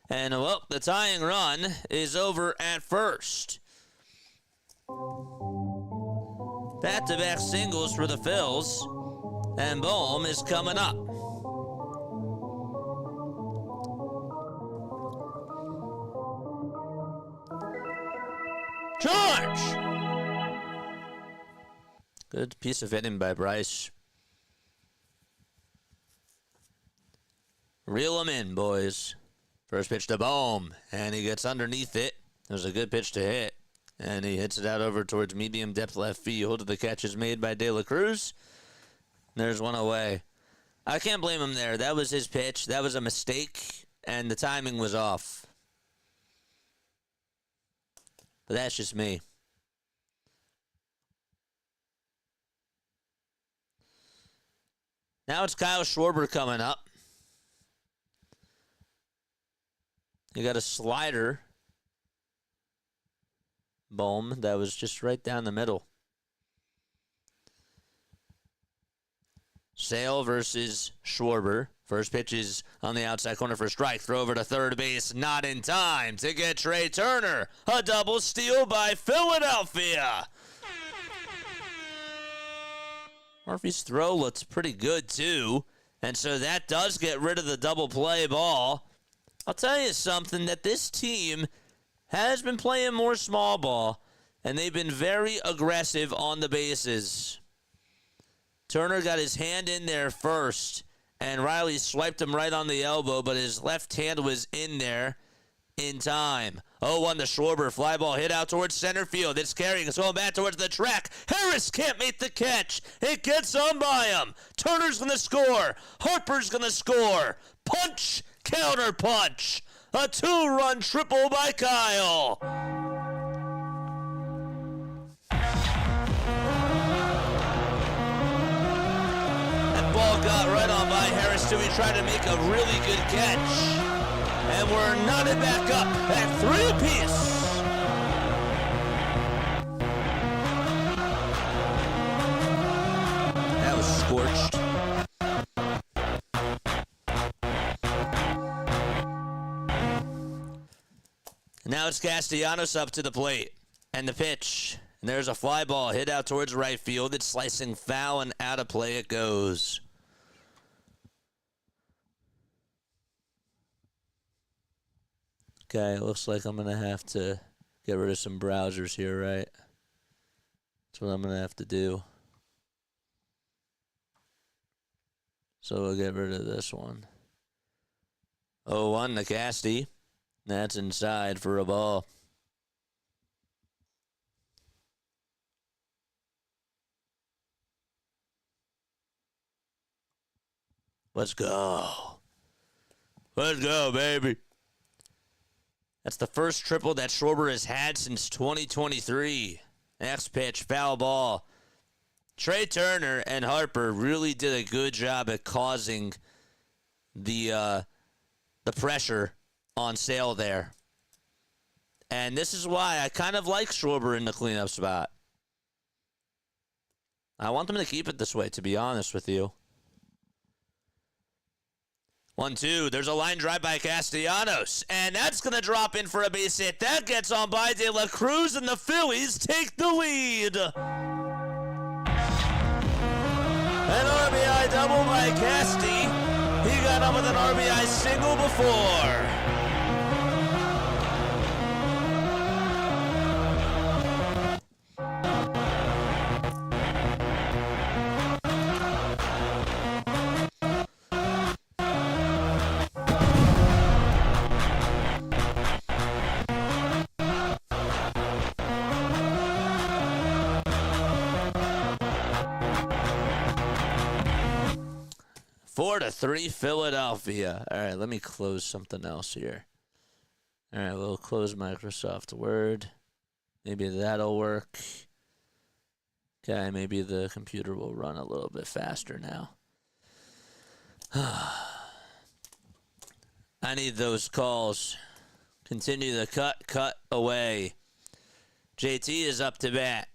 And, well, the tying run is over at first. Back-to-back singles for the Phils. And Bohm is coming up. George! Good piece of hitting by Bryce. Reel him in, boys. First pitch to Bohm, and he gets underneath it. It was a good pitch to hit, and he hits it out over towards medium depth left field. The catch is made by De La Cruz. There's one away. I can't blame him there. That was his pitch. That was a mistake, and the timing was off. But that's just me. Now it's Kyle Schwarber coming up. You got a slider. Bohm that was just right down the middle. Sale versus Schwarber. First pitch is on the outside corner for a strike. Throw over to third base. Not in time to get Trey Turner. A double steal by Philadelphia. Murphy's throw looks pretty good, too. And so that does get rid of the double play ball. I'll tell you something, that this team has been playing more small ball, and they've been very aggressive on the bases. Turner got his hand in there first, and Riley swiped him right on the elbow, but his left hand was in there in time. 0-1 to Schwarber. Fly ball hit out towards center field. It's carrying. It's going back towards the track. Harris can't make the catch. It gets on by him. Turner's going to score. Harper's going to score. Punch, counter punch. A 2-run triple by Kyle. Ball got right on by Harris too. He tried to make a really good catch. And we're knotted back up at 3 apiece. That was scorched. And now it's Castellanos up to the plate. And the pitch. And there's a fly ball hit out towards right field. It's slicing foul and out of play it goes. Okay, it looks like I'm going to have to get rid of some browsers here, right? That's what I'm going to have to do. So we'll get rid of this one. 0-1 to Casty. That's inside for a ball. Let's go. Let's go, baby. That's the first triple that Schwarber has had since 2023. Next pitch, foul ball. Trey Turner and Harper really did a good job at causing the pressure on Sale there. And this is why I kind of like Schwarber in the cleanup spot. I want them to keep it this way, to be honest with you. 1-2. There's a line drive by Castellanos, and that's going to drop in for a base hit. That gets on by De La Cruz, and the Phillies take the lead. An RBI double by Casty. He got on with an RBI single before. 4-3 Philadelphia. All right, let me close something else here. All right, we'll close Microsoft Word. Maybe that'll work. Okay, maybe the computer will run a little bit faster now. I need those calls. Continue the cut away. JT is up to bat.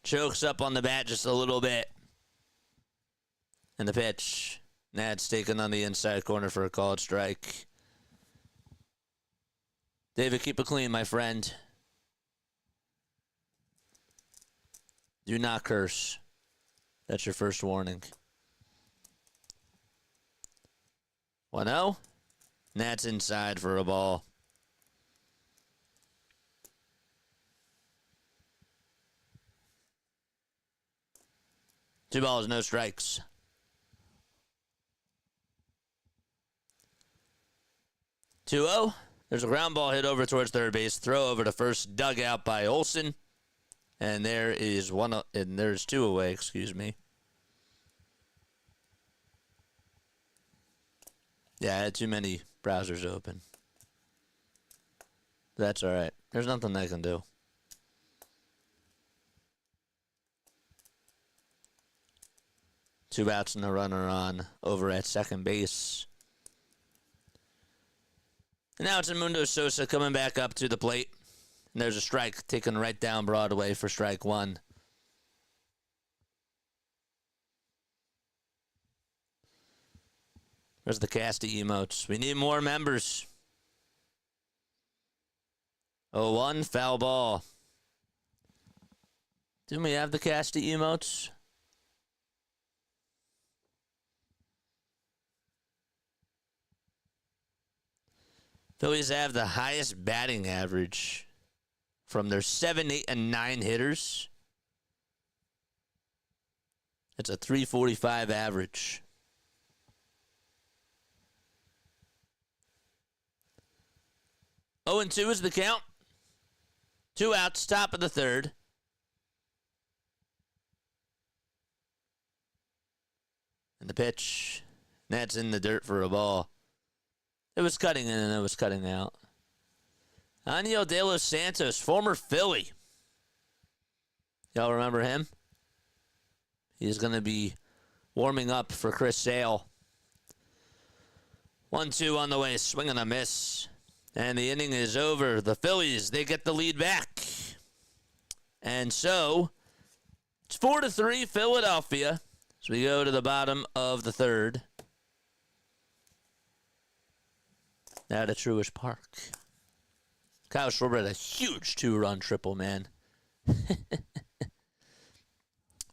Chokes up on the bat just a little bit. And the pitch. Nad's taken on the inside corner for a called strike. David, keep it clean, my friend. Do not curse. That's your first warning. 1-0. Nad's inside for a ball. Two balls, no strikes. 2-0. There's a ground ball hit over towards third base. Throw over to first, dug out by Olson. And there is one, and there's two away, excuse me. Yeah, I had too many browsers open. That's all right. There's nothing I can do. Two outs and a runner on over at second base. And now it's Edmundo Sosa coming back up to the plate. And there's a strike taken right down Broadway for strike one. There's the Casty emotes. We need more members. 0-1, foul ball. Didn't we have the Casty emotes? Phillies have the highest batting average from their 7, 8, and 9 hitters. It's a .345 average. Oh, 0-2 is the count. Two outs, top of the third. And the pitch. That's in the dirt for a ball. It was cutting in and it was cutting out. Aniel De Los Santos, former Philly. Y'all remember him? He's going to be warming up for Chris Sale. 1-2 on the way, swing and a miss. And the inning is over. The Phillies, they get the lead back. And so, it's 4-3 Philadelphia. As we go to the bottom of the third. Now to Truist Park. Kyle Schwarber had a huge 2-run triple, man.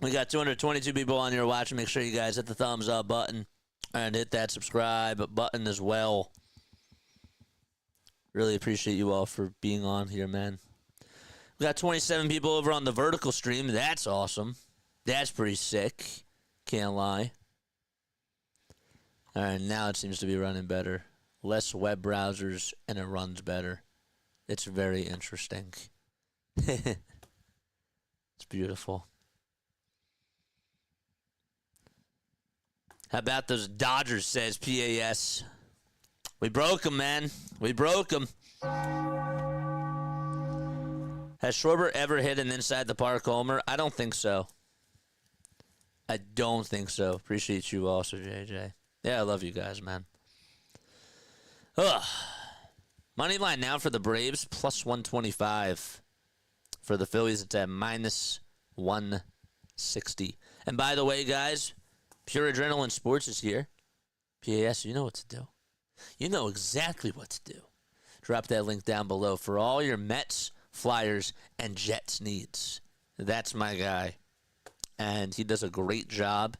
We got 222 people on here watching. Make sure you guys hit the thumbs up button and hit that subscribe button as well. Really appreciate you all for being on here, man. We got 27 people over on the vertical stream. That's awesome. That's pretty sick. Can't lie. All right, now it seems to be running better. Less web browsers, and it runs better. It's very interesting. It's beautiful. How about those Dodgers, says PAS. We broke them, man. We broke them. Has Schwarber ever hit an inside the park homer? I don't think so. I don't think so. Appreciate you also, JJ. Yeah, I love you guys, man. Ugh. Money line now for the Braves, plus 125. For the Phillies, it's at minus 160. And by the way, guys, Pure Adrenaline Sports is here. PAS, you know what to do. You know exactly what to do. Drop that link down below for all your Mets, Flyers, and Jets needs. That's my guy. And he does a great job.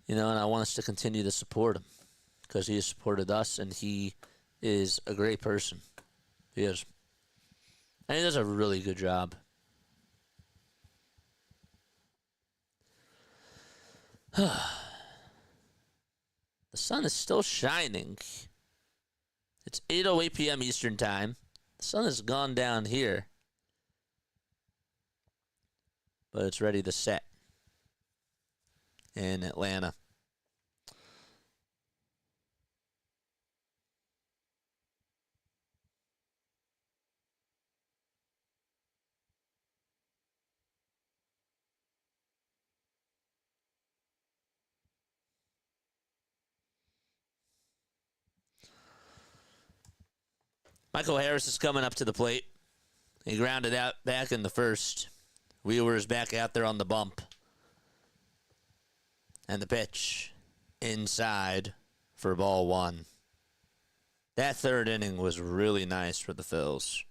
And I want us to continue to support him because he has supported us, and he is a great person. He is. And he does a really good job. The sun is still shining. It's 8:08 p.m. Eastern Time. The sun has gone down here. But it's ready to set in Atlanta. Michael Harris is coming up to the plate. He grounded out back in the first. Wheeler is back out there on the bump. And the pitch inside for ball one. That third inning was really nice for the Phils.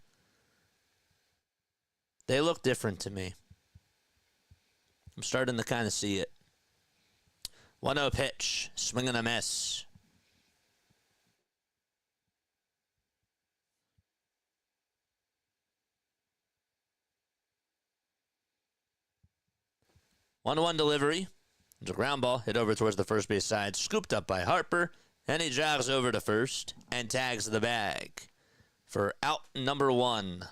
They look different to me. I'm starting to kind of see it. 1-0 pitch. Swing and a miss. One delivery. It's a ground ball hit over towards the first base side. Scooped up by Harper. And he jogs over to first and tags the bag for out number one.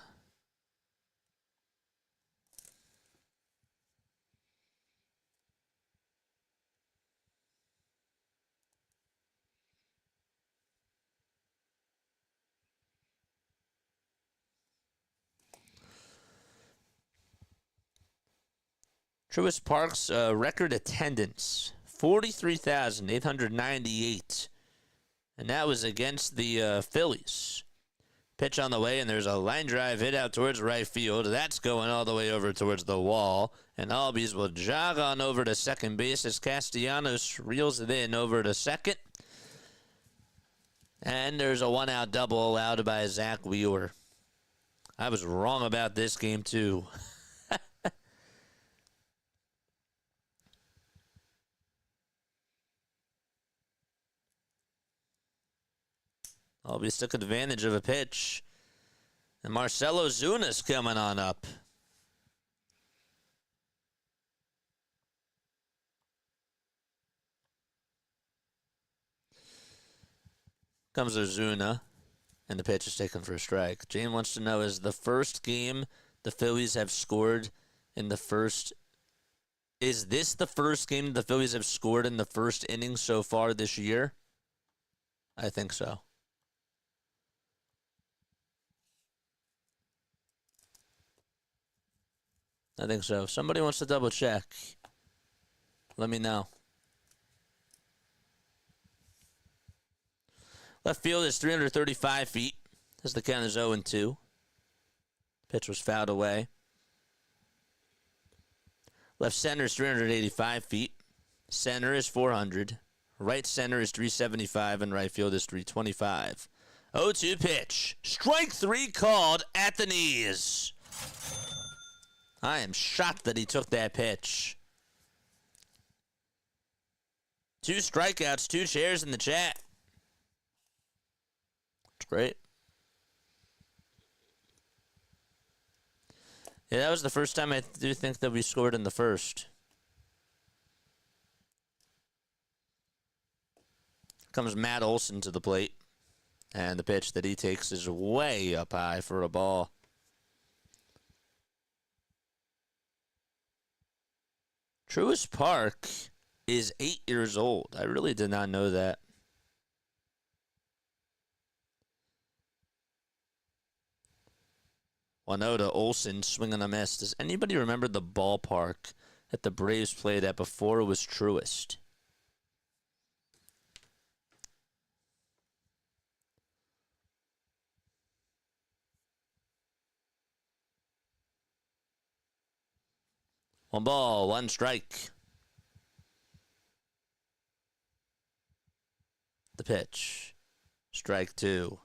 Truist Park's record attendance, 43,898. And that was against the Phillies. Pitch on the way, and there's a line drive hit out towards right field. That's going all the way over towards the wall. And Albies will jog on over to second base as Castellanos reels it in over to second. And there's a one-out double allowed by Zach Wheeler. I was wrong about this game, too. Albies took advantage of a pitch. And Marcelo Zuna's coming on up. Comes Ozuna, and the pitch is taken for a strike. Jane wants to know, is the first game the Phillies have scored in the first... Is this the first game the Phillies have scored in the first inning so far this year? I think so. I think so. If somebody wants to double check, let me know. Left field is 335 feet as the count is 0-2. Pitch was fouled away. Left center is 385 feet. Center is 400. Right center is 375, and right field is 325. 0-2 pitch. Strike three called at the knees. I am shocked that he took that pitch. 2 strikeouts, 2 shares in the chat. It's great. Yeah, that was the first time I do think that we scored in the first. Comes Matt Olson to the plate. And the pitch that he takes is way up high for a ball. Truist Park is 8 years old. I really did not know that. Wanoda, Olson, swing and a miss. Does anybody remember the ballpark that the Braves played at before it was Truist? One ball, one strike. The pitch. Strike two.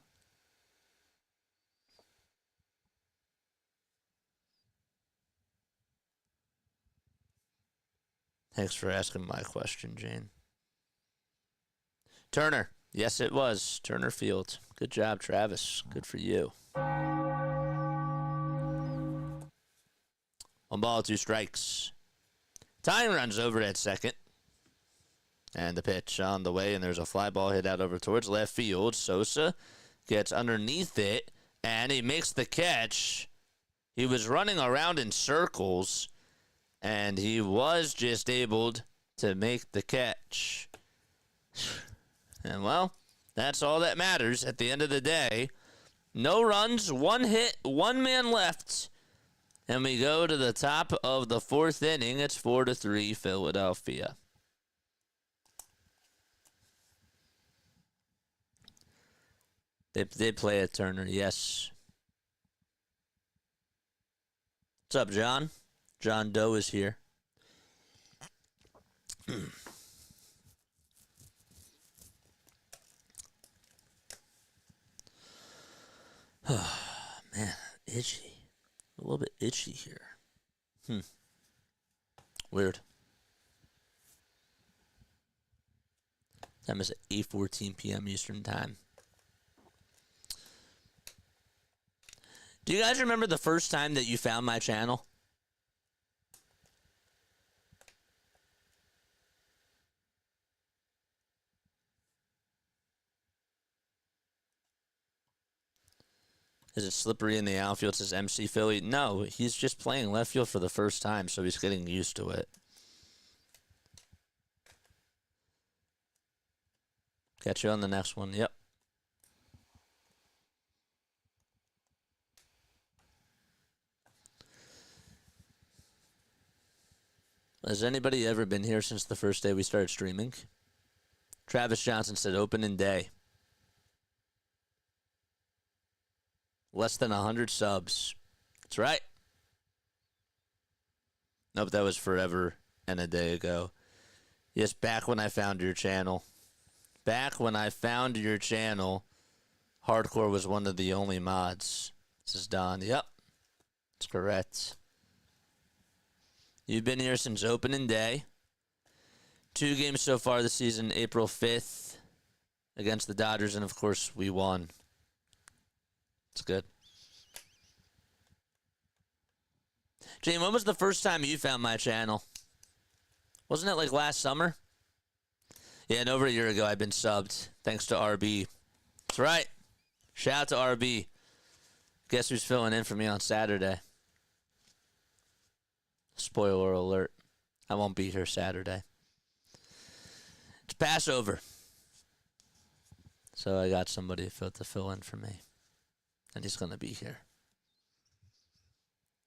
Thanks for asking my question, Jane. Turner. Yes, it was. Turner Field. Good job, Travis. Good for you. One ball, two strikes. Tyne runs over at second. And the pitch on the way, and there's a fly ball hit out over towards left field. Sosa gets underneath it, and he makes the catch. He was running around in circles, and he was just able to make the catch. And, well, that's all that matters at the end of the day. No runs, one hit, one man left. And we go to the top of the fourth inning. It's 4-3 Philadelphia. They did play at Turner, yes. What's up, John? John Doe is here. Man, itchy. A little bit itchy here. Weird. Time is at 8:14 p.m. Eastern Time. Do you guys remember the first time that you found my channel? Is it slippery in the outfield, says MC Philly? No, he's just playing left field for the first time, so he's getting used to it. Catch you on the next one. Yep. Has anybody ever been here since the first day we started streaming? Travis Johnson said opening day. Less than 100 subs. That's right. Nope, that was forever and a day ago. Yes, back when I found your channel. Back when I found your channel, Hardcore was one of the only mods. This is Don. Yep, that's correct. You've been here since opening day. 2 games so far this season, April 5th against the Dodgers, and of course we won. It's good. Jane, when was the first time you found my channel? Wasn't it like last summer? Yeah, and over a year ago I've been subbed, thanks to RB. That's right. Shout out to RB. Guess who's filling in for me on Saturday? Spoiler alert. I won't be here Saturday. It's Passover. So I got somebody to fill in for me. And he's going to be here.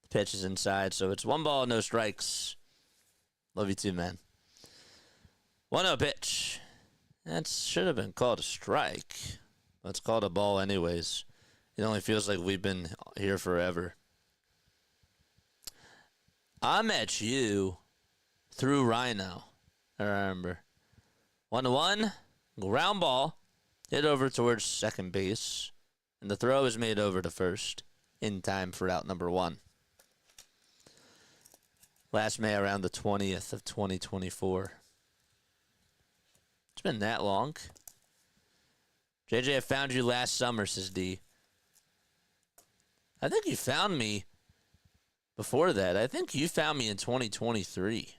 The pitch is inside, so it's 1 ball, no strikes. Love you too, man. 1-0 pitch. That should have been called a strike. It's called a ball anyways. It only feels like we've been here forever. I met you through Rhino. I remember. 1-1. Ground ball. Hit over towards second base. And the throw is made over to first. In time for out number 1. Last May around the 20th of 2024. It's been that long. JJ, I found you last summer, says D. I think you found me before that. I think you found me in 2023.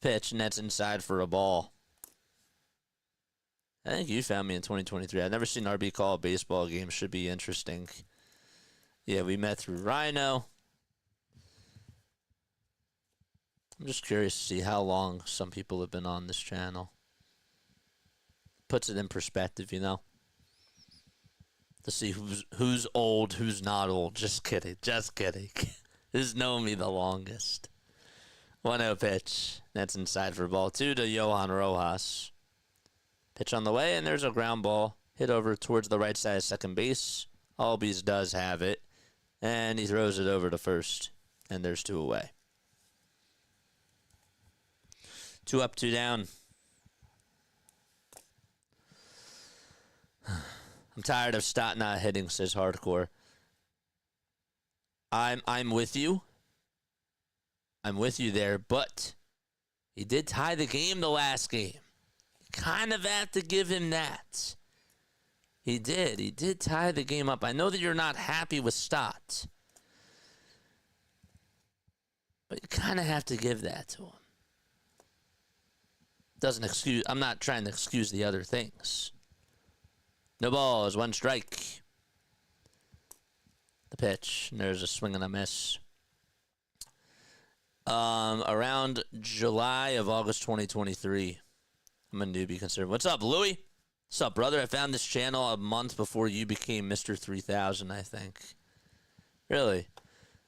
Pitch, and that's inside for a ball. I think you found me in 2023. I've never seen RB call a baseball game. Should be interesting. Yeah, we met through Rhino. I'm just curious to see how long some people have been on this channel. Puts it in perspective, you know? To see who's old, who's not old. Just kidding. Just kidding. Who's known me the longest. 1-0 pitch. That's inside for ball 2 to Johan Rojas. Pitch on the way, and there's a ground ball. Hit over towards the right side of second base. Albies does have it. And he throws it over to first. And there's 2 away. 2 up, 2 down. I'm tired of Stott not hitting, says Hardcore. I'm with you. I'm with you there, but he did tie the game the last game. You kind of have to give him that. He did. He did tie the game up. I know that you're not happy with Stott, but you kind of have to give that to him. Doesn't excuse. I'm not trying to excuse the other things. No balls, 1 strike. The pitch, and there's a swing and a miss. Around July of August 2023, I'm a newbie concerned. What's up, Louie? What's up, brother? I found this channel a month before you became Mr. 3000, I think. Really?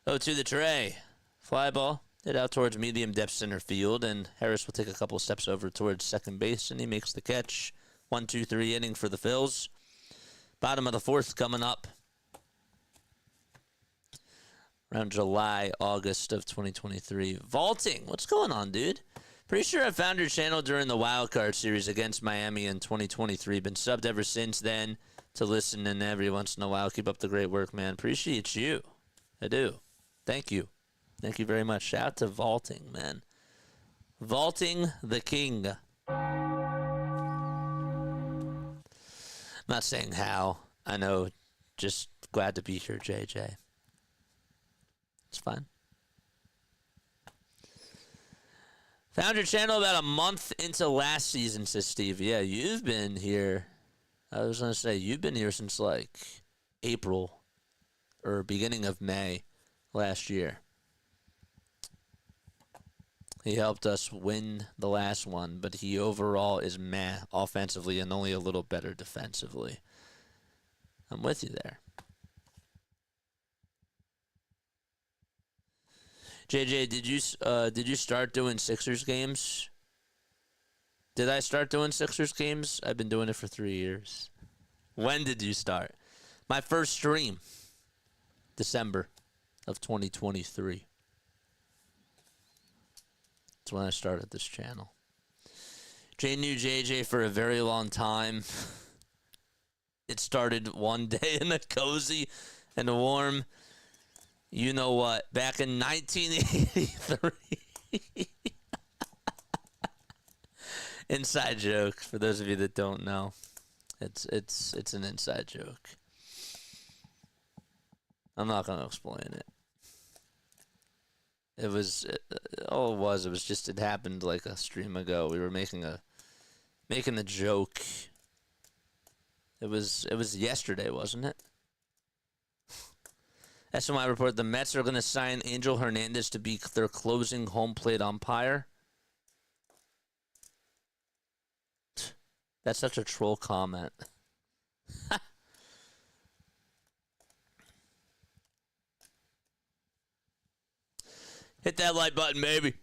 Oh, to the tray. Fly ball. Hit out towards medium depth center field, and Harris will take a couple steps over towards second base, and he makes the catch. 1-2-3 inning for the Phils. Bottom of the 4th coming up. Around July, August of 2023. Vaulting. What's going on, dude? Pretty sure I found your channel during the Wild Card series against Miami in 2023. Been subbed ever since then to listen in every once in a while. Keep up the great work, man. Appreciate you. I do. Thank you. Thank you very much. Shout out to Vaulting, man. Vaulting the King. Not saying how. I know. Just glad to be here, JJ. It's fine. Found your channel about a month into last season, says Steve. Yeah, you've been here. I was going to say, you've been here since like April or beginning of May last year. He helped us win the last one, but he overall is meh offensively and only a little better defensively. I'm with you there. JJ, did you start doing Sixers games? Did I start doing Sixers games? I've been doing it for 3 years. When did you start? My first stream, December of 2023. That's when I started this channel. Jay knew JJ for a very long time. It started one day in a cozy and warm, you know what, back in 1983. Inside joke for those of you that don't know. It's an inside joke. I'm not going to explain it. It was it happened like a stream ago. We were making the joke. It was yesterday, wasn't it? SMI report: the Mets are going to sign Angel Hernandez to be their closing home plate umpire. That's such a troll comment. Hit that like button, baby.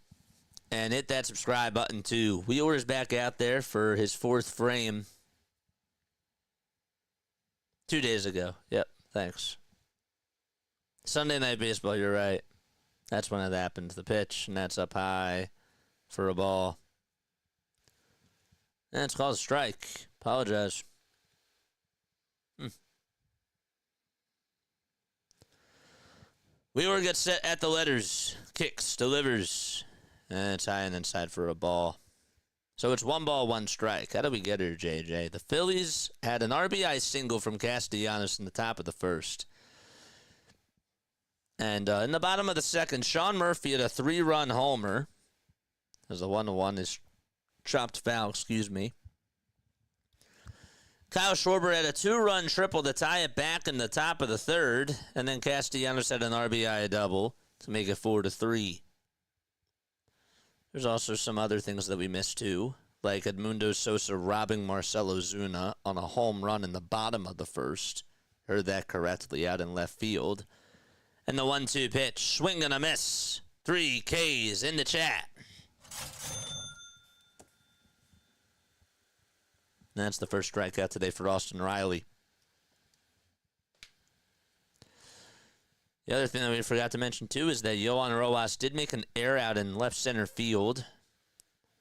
And hit that subscribe button, too. Wheeler's back out there for his 4th frame. 2 days ago. Yep, thanks. Sunday Night Baseball, you're right. That's when it happened. The pitch, and that's up high for a ball. And it's called a strike. Apologize. Wheeler gets set at the letters. Kicks, delivers. And it's high and inside for a ball. So it's 1 ball, 1 strike. How do we get here, JJ? The Phillies had an RBI single from Castellanos in the top of the 1st. And in the bottom of the 2nd, Sean Murphy had a 3-run homer. As the 1-1 is chopped foul, excuse me. Kyle Schwarber had a 2-run triple to tie it back in the top of the 3rd. And then Castellanos had an RBI double to make it 4-3. There's also some other things that we missed too, like Edmundo Sosa robbing Marcelo Zuna on a home run in the bottom of the first. Heard that correctly, out in left field. And the 1-2 pitch, swing and a miss. 3 Ks in the chat. And that's the first strikeout today for Austin Riley. The other thing that we forgot to mention, too, is that Yohan Rojas did make an error out in left center field.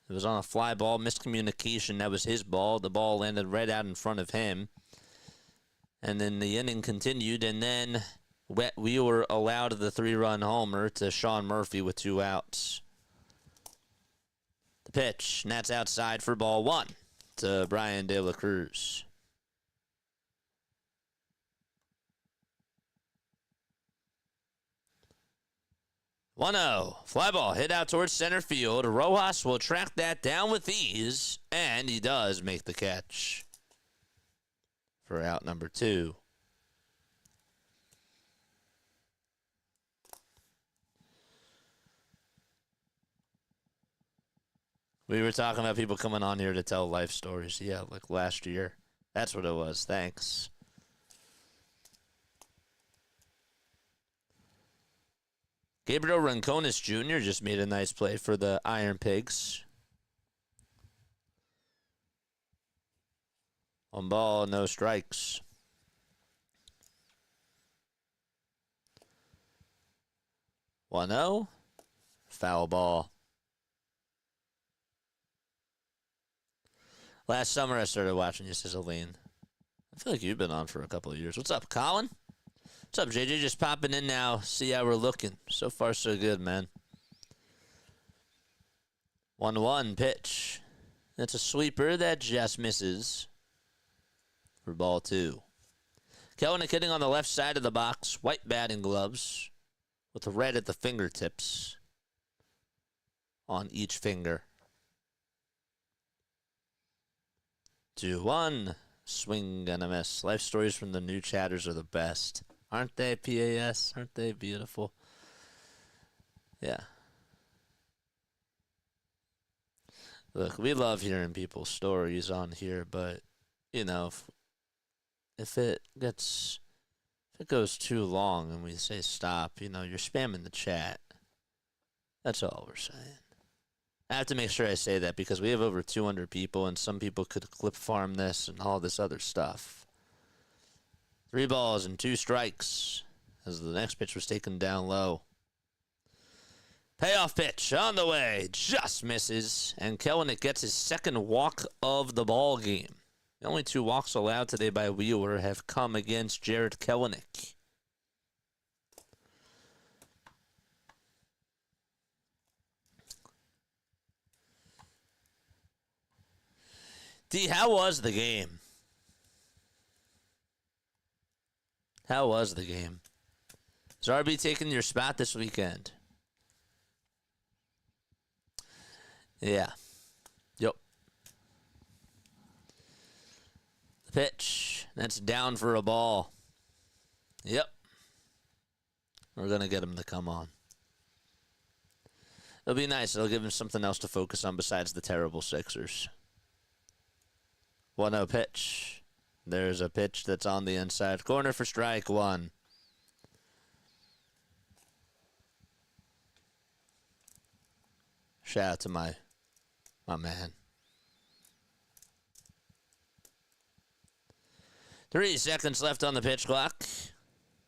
It was on a fly ball, miscommunication. That was his ball. The ball landed right out in front of him. And then the inning continued, and then we were allowed the 3-run homer to Sean Murphy with 2 outs. The pitch, and that's outside for ball 1 to Brian De La Cruz. 1-0. Fly ball hit out towards center field. Rojas will track that down with ease, and he does make the catch for out number 2. We were talking about people coming on here to tell life stories. Yeah, like last year. That's what it was. Thanks. Gabriel Rincones Jr. just made a nice play for the Iron Pigs. 1 ball, no strikes. 1-0. Foul ball. Last summer I started watching you, Cicelyne. I feel like you've been on for a couple of years. What's up, Colin? What's up, JJ? Just popping in now. See how we're looking. So far, so good, man. 1-1 pitch. That's a sweeper that just misses for ball 2. Kelenic hitting on the left side of the box. White batting gloves with red at the fingertips on each finger. 2-1. Swing and a miss. Life stories from the new chatters are the best. Aren't they, PAS? Aren't they beautiful? Yeah. Look, we love hearing people's stories on here, but, you know, if it goes too long and we say stop, you know, you're spamming the chat. That's all we're saying. I have to make sure I say that because we have over 200 people, and some people could clip farm this and all this other stuff. 3 balls and 2 strikes as the next pitch was taken down low. Payoff pitch on the way. Just misses. And Kelenic gets his second walk of the ball game. The only 2 walks allowed today by Wheeler have come against Jared Kelenic. D, how was the game? How was the game? Is RB taking your spot this weekend? Yeah. Yep. The pitch. That's down for a ball. Yep. We're going to get him to come on. It'll be nice. It'll give him something else to focus on besides the terrible Sixers. 1-0 pitch. There's a pitch that's on the inside corner for strike 1. Shout out to my man. 3 seconds left on the pitch clock.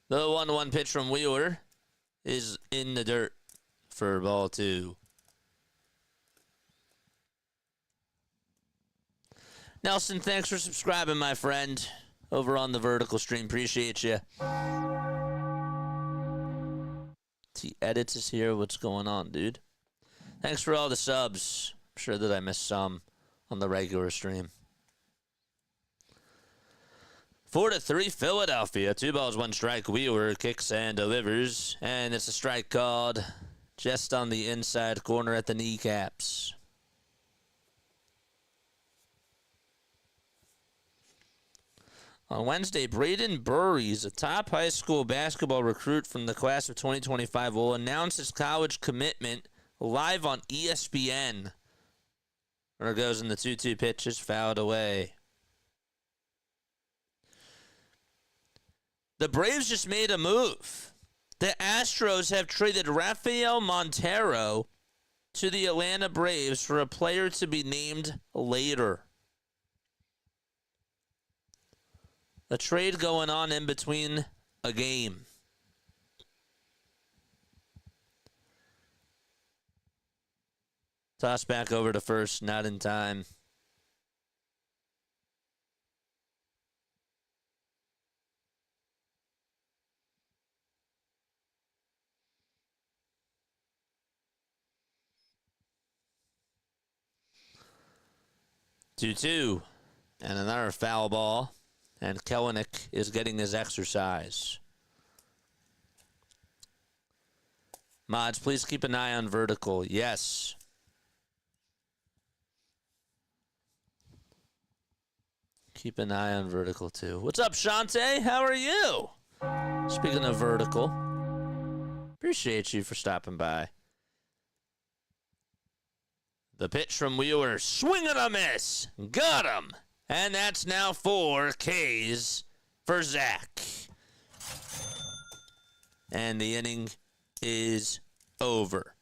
The 1-1 pitch from Wheeler is in the dirt for ball 2. Nelson, thanks for subscribing, my friend, over on the vertical stream. Appreciate you. T Edits is here. What's going on, dude? Thanks for all the subs. I'm sure that I missed some on the regular stream. 4-3 Philadelphia. 2 balls, 1 strike. Wheeler kicks and delivers. And it's a strike called just on the inside corner at the kneecaps. On Wednesday, Braden Burries, a top high school basketball recruit from the class of 2025, will announce his college commitment live on ESPN. Runner goes in the 2-2 pitch, is fouled away. The Braves just made a move. The Astros have traded Rafael Montero to the Atlanta Braves for a player to be named later. A trade going on in between a game. Toss back over to first, not in time. Two, and another foul ball, and Kelenic is getting his exercise. Mods, please keep an eye on vertical. Yes. Keep an eye on vertical, too. What's up, Shante? How are you? Speaking of vertical, appreciate you for stopping by. The pitch from Wheeler, swing and a miss. Got him. And that's now 4 Ks for Zach. And the inning is over.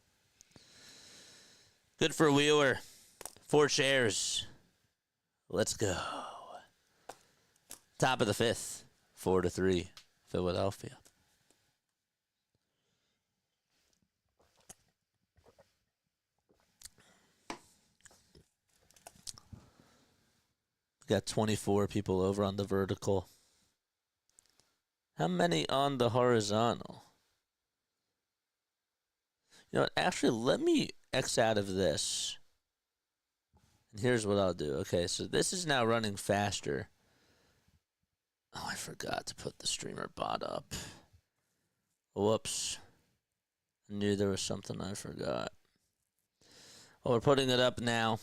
Good for Wheeler. 4 shares. Let's go. Top of the 5th. 4-3, Philadelphia. Got 24 people over on the vertical. How many on the horizontal? You know what? Actually, let me X out of this. And here's what I'll do. Okay, so this is now running faster. Oh, I forgot to put the streamer bot up. Whoops. I knew there was something I forgot. Well, we're putting it up now.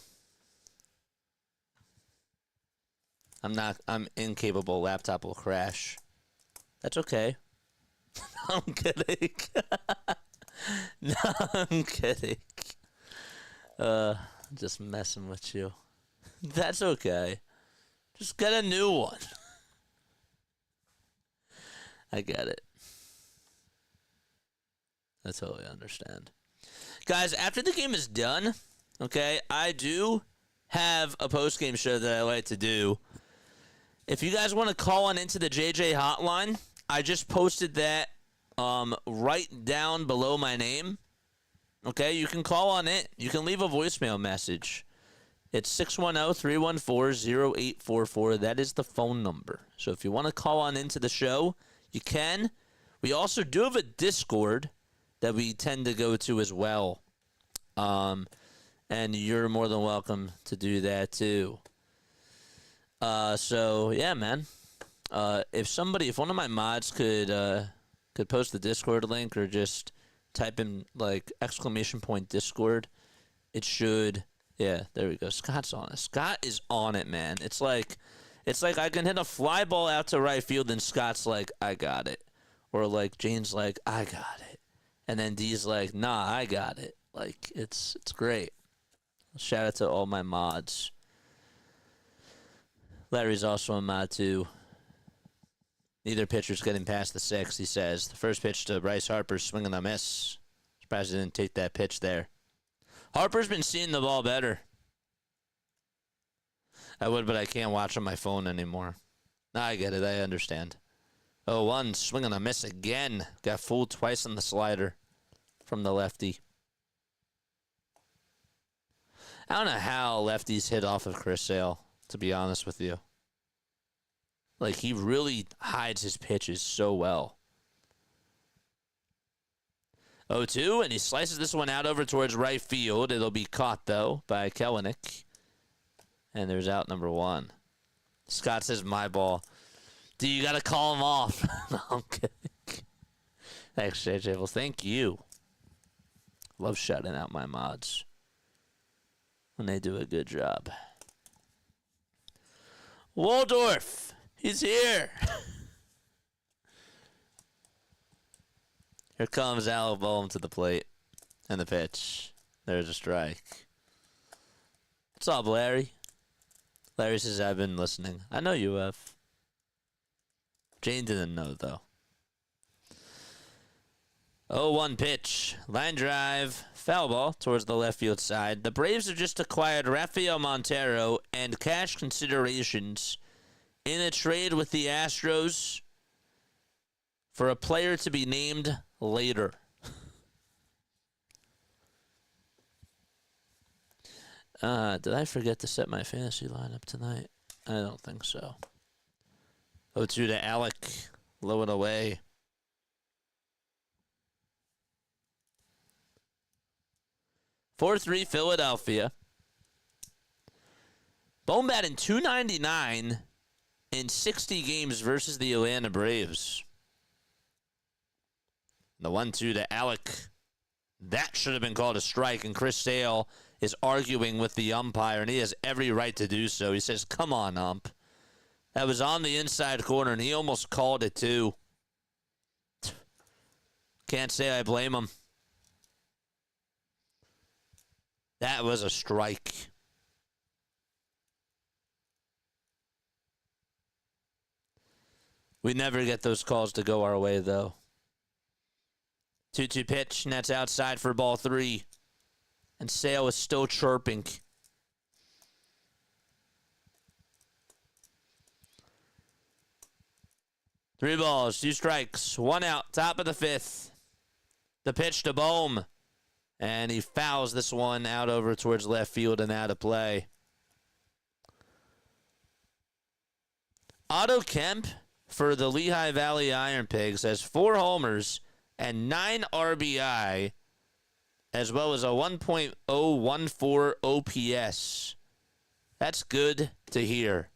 I'm incapable. Laptop will crash. That's okay. I'm kidding. No, I'm kidding. Just messing with you. That's okay. Just get a new one. I get it. I totally understand. Guys, after the game is done, okay, I do have a post-game show that I like to do. If you guys want to call on into the JJ hotline, I just posted that right down below my name. Okay, you can call on it. You can leave a voicemail message. It's 610-314-0844. That is the phone number. So if you want to call on into the show, you can. We also do have a Discord that we tend to go to as well. And you're more than welcome to do that too. So yeah, man. If one of my mods could post the Discord link or just type in like !Discord, it should. Yeah, there we go. Scott's on it. Scott is on it, man. It's like I can hit a fly ball out to right field and Scott's like, I got it. Or like Jane's like, I got it. And then D's like, nah, I got it. Like it's great. Shout out to all my mods. Larry's also a mod too. Neither pitcher's getting past the 6th, he says. The first pitch to Bryce Harper, swing and a miss. Surprised he didn't take that pitch there. Harper's been seeing the ball better. I would, but I can't watch on my phone anymore. Nah, I get it. I understand. 0-1, swing and a miss again. Got fooled twice on the slider from the lefty. I don't know how lefties hit off of Chris Sale, to be honest with you. Like, he really hides his pitches so well. 0-2, and he slices this one out over towards right field. It'll be caught, though, by Kelenic. And there's out number 1. Scott says, my ball. Dude, you got to call him off. No, I'm kidding. Thanks, JJ. Well, thank you. Love shouting out my mods when they do a good job. Waldorf, he's here. Here comes Al Bohm to the plate and the pitch. There's a strike. What's up, Larry? Larry says, I've been listening. I know you have. Jane didn't know, though. 0-1 pitch. Line drive. Foul ball towards the left field side. The Braves have just acquired Rafael Montero and cash considerations in a trade with the Astros for a player to be named later. Did I forget to set my fantasy lineup tonight? I don't think so. 0-2 to Alec. Low and away. (4-3) Philadelphia. Bone batting .299 in 60 games versus the Atlanta Braves. The 1-2 to Alec. That should have been called a strike, and Chris Sale is arguing with the umpire, and he has every right to do so. He says, come on, ump. That was on the inside corner, and he almost called it, too. Can't say I blame him. That was a strike. We never get those calls to go our way, though. 2-2 pitch, and that's outside for ball 3. And Sale is still chirping. Three balls, 2 strikes, 1 out, top of the 5th. The pitch to Bohm. And he fouls this one out over towards left field and out of play. Otto Kemp for the Lehigh Valley Iron Pigs has 4 homers and 9 RBI, as well as a 1.014 OPS. That's good to hear.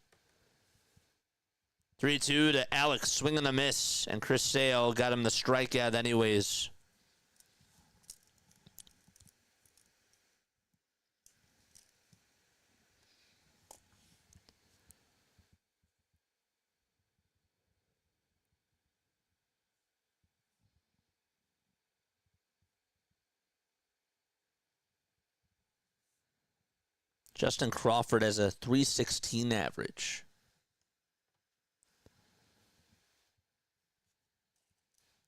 3-2 to Alex, swing and a miss, and Chris Sale got him the strikeout anyways. Justin Crawford has a .316 average.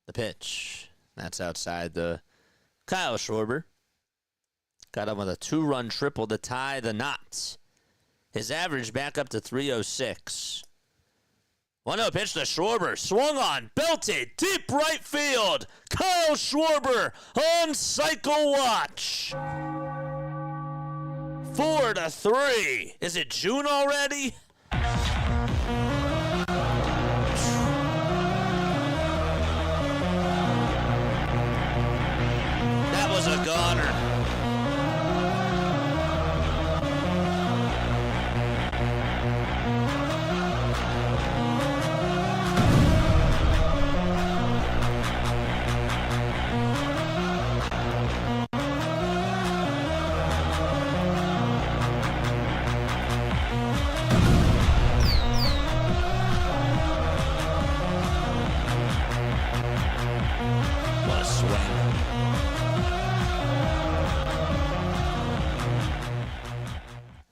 The pitch. That's outside the Kyle Schwarber. Got him with a 2-run triple to tie the knot. His average back up to .306. 1-0 pitch to Schwarber. Swung on. Belted. Deep right field. Kyle Schwarber on cycle watch. 4-3. Is it June already? That was a goner.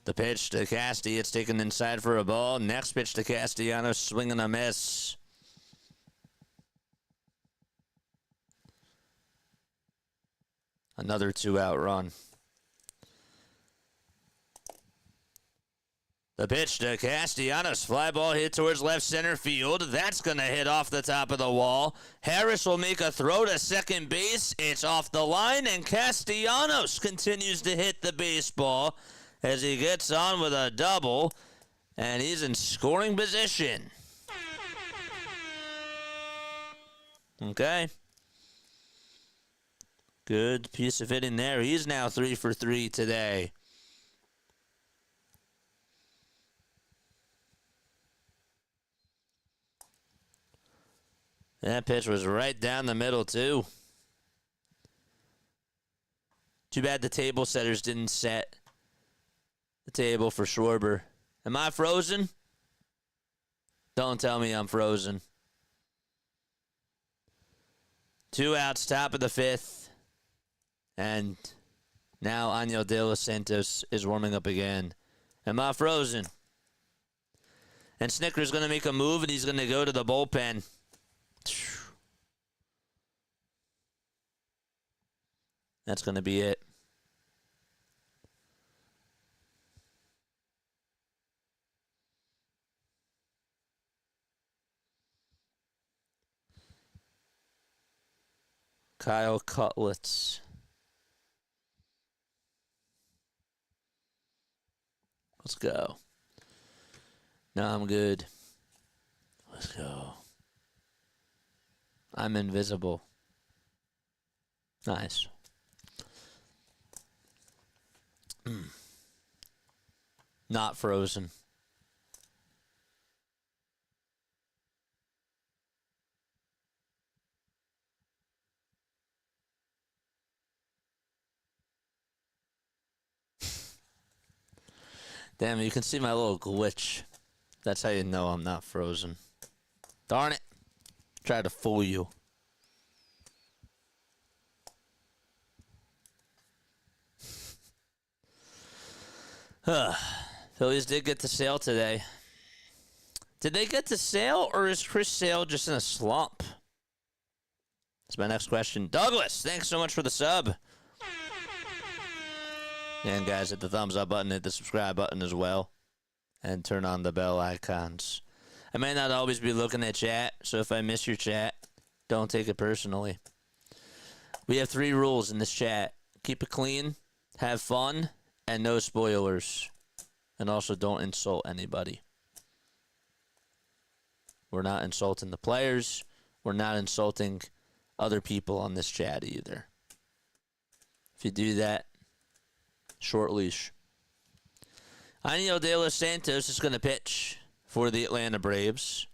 The pitch to Casty. It's taken inside for a ball. Next pitch to Castellanos. Swing and a miss. Another 2-out run. The pitch to Castellanos. Fly ball hit towards left center field. That's going to hit off the top of the wall. Harris will make a throw to second base. It's off the line, and Castellanos continues to hit the baseball as he gets on with a double, and he's in scoring position. Okay. Good piece of hitting there. He's now 3 for 3 today. That pitch was right down the middle, too. Too bad the table setters didn't set the table for Schwarber. Am I frozen? Don't tell me I'm frozen. 2 outs, top of the 5th. And Now Aniel De Los Santos is warming up again. Am I frozen? And Snicker's going to make a move, and he's going to go to the bullpen. That's going to be it. Kyle Cutlets. Let's go. No, I'm good. Let's go. I'm invisible. Nice. Not frozen. Damn, you can see my little glitch. That's how you know I'm not frozen. Darn it. Try to fool you. Phillies did get to Sale today. Did they get to Sale, or is Chris Sale just in a slump? That's my next question. Douglas, thanks so much for the sub. And guys, hit the thumbs up button, hit the subscribe button as well, and turn on the bell icons. I may not always be looking at chat, so if I miss your chat, don't take it personally. We have 3 rules in this chat. Keep it clean, have fun, and no spoilers. And also don't insult anybody. We're not insulting the players. We're not insulting other people on this chat either. If you do that, short leash. Aniel De Los Santos is going to pitch for the Atlanta Braves.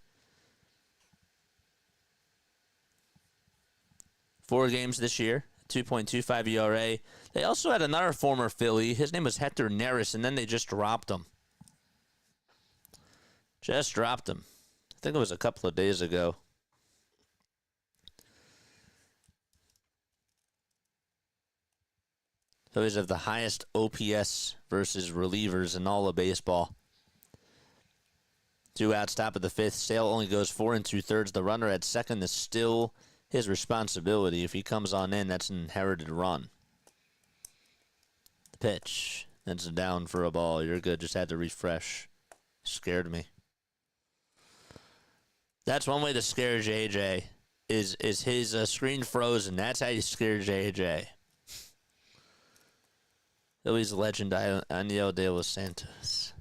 4 games this year, 2.25 ERA. They also had another former Philly. His name was Hector Neris, and then they just dropped him. Just dropped him. I think it was a couple of days ago. Phillies have the highest OPS versus relievers in all of baseball. 2 outs, top of the 5th. Sale only goes 4 2/3. The runner at second is still his responsibility. If he comes on in, that's an inherited run. The pitch. That's down for a ball. You're good. Just had to refresh. Scared me. That's one way to scare JJ. Is his screen frozen? That's how you scare JJ. Phillies legend Aniel De Los Santos.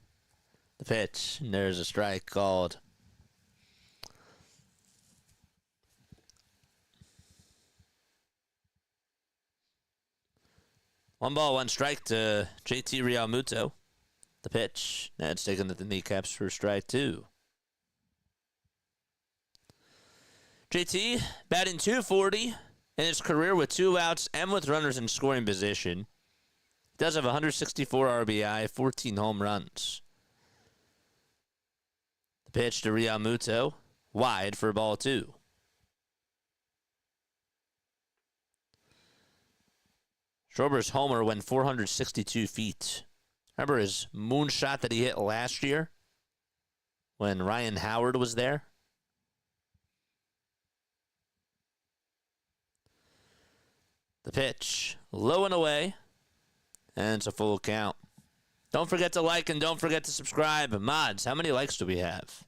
The pitch, and there's a strike called. One ball, one strike to JT Realmuto. The pitch, that's taken to the kneecaps for strike 2. JT batting .240 in his career with 2 outs and with runners in scoring position. Does have 164 RBI, 14 home runs. The pitch to Realmuto, wide for ball 2. Schwarber's homer went 462 feet. Remember his moonshot that he hit last year when Ryan Howard was there? The pitch, low and away. And it's a full count. Don't forget to like and don't forget to subscribe. Mods, how many likes do we have?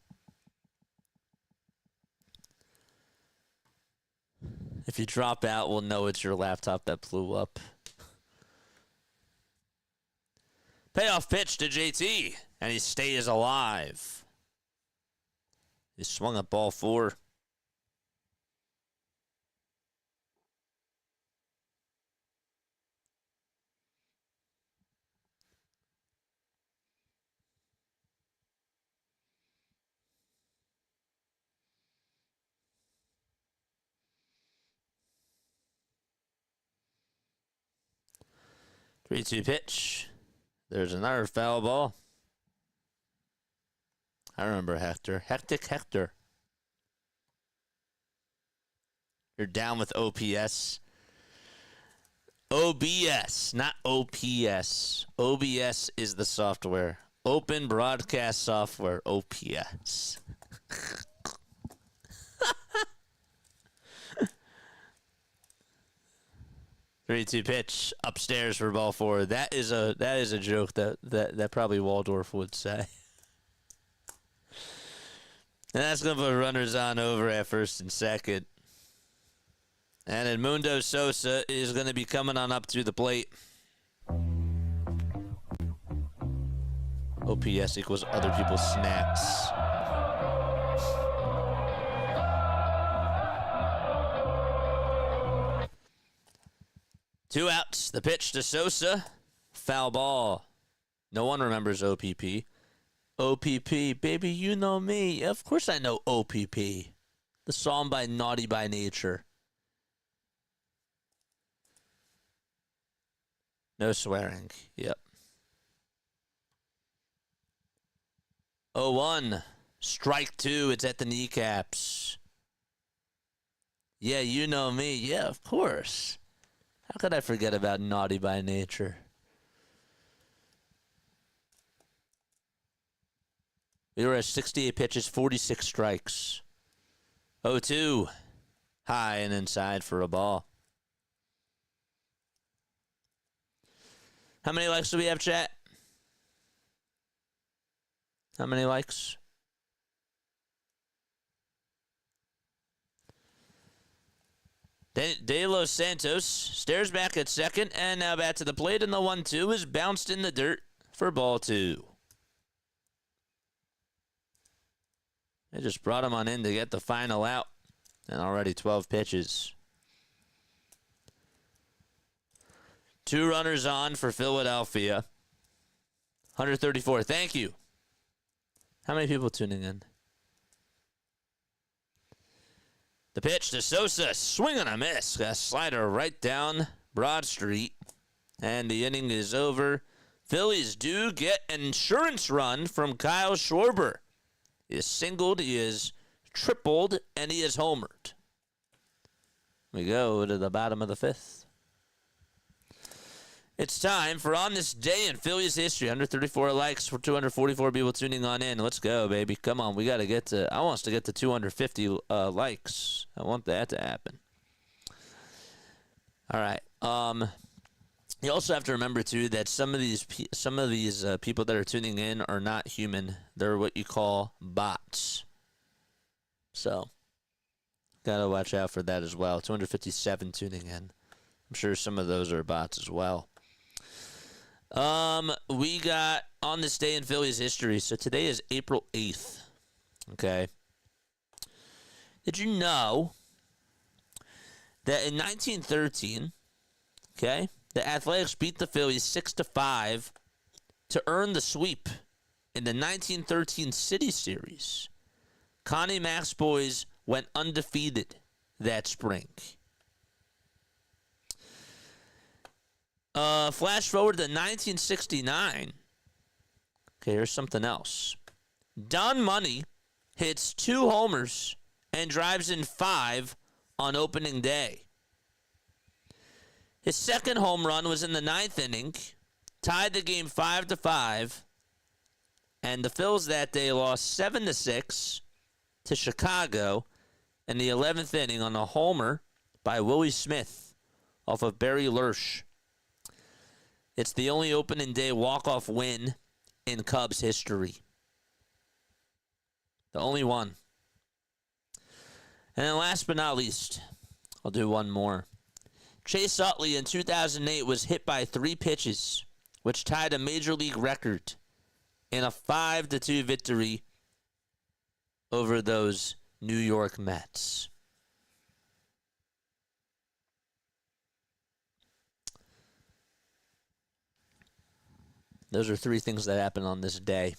If you drop out, we'll know it's your laptop that blew up. Payoff pitch to JT, and he stays alive. He swung at ball 4. 3-2 pitch. There's another foul ball. I remember Hector. Hectic Hector. You're down with OPS. OBS, not OPS. OBS is the software. Open Broadcast Software, OPS. 3-2 pitch upstairs for ball four. That is a joke that probably Waldorf would say. And that's going to put runners on over at first and second. And Edmundo Sosa is going to be coming on up to the plate. OPS equals other people's snacks. Two outs. The pitch to Sosa. Foul ball. No one remembers OPP. OPP, baby, you know me. Of course I know OPP. The song by Naughty by Nature. No swearing. Yep. 0-1. Strike two. It's at the kneecaps. Yeah, you know me. Yeah, of course. How could I forget about Naughty by Nature? We were at 68 pitches, 46 strikes. 0-2. High and inside for a ball. How many likes do we have, chat? How many likes? De Los Santos stares back at second, and now back to the plate, and the 1-2 is bounced in the dirt for ball two. They just brought him on in to get the final out, and already 12 pitches. 2 runners on for Philadelphia. 134. Thank you. How many people tuning in? The pitch to Sosa. Swing and a miss. A slider right down Broad Street. And the inning is over. Phillies do get an insurance run from Kyle Schwarber. He is singled, he is tripled, and he is homered. We go to the bottom of the 5th. It's time for On This Day in Phillies History. 134 likes for 244 people tuning on in. Let's go, baby. Come on, we got to get to, I want us to get to 250 likes. I want that to happen. All right. You also have to remember, too, that some of these people that are tuning in are not human. They're what you call bots. So, got to watch out for that as well. 257 tuning in. I'm sure some of those are bots as well. We got On This Day in Phillies History. So today is April 8th. Okay. Did you know that in 1913, okay, the Athletics beat the Phillies 6-5 to earn the sweep in the 1913 City Series? Connie Mack's boys went undefeated that spring. Flash forward to 1969. Okay, here's something else. Don Money hits 2 homers and drives in 5 on opening day. His second home run was in the 9th inning, tied the game 5-5, and the Phils that day lost 7-6 to Chicago in the 11th inning on a homer by Willie Smith off of Barry Lurch. It's the only opening day walk-off win in Cubs history. The only one. And then last but not least, I'll do one more. Chase Utley in 2008 was hit by 3 pitches, which tied a major league record in a 5-2 victory over those New York Mets. Those are 3 things that happened on this day.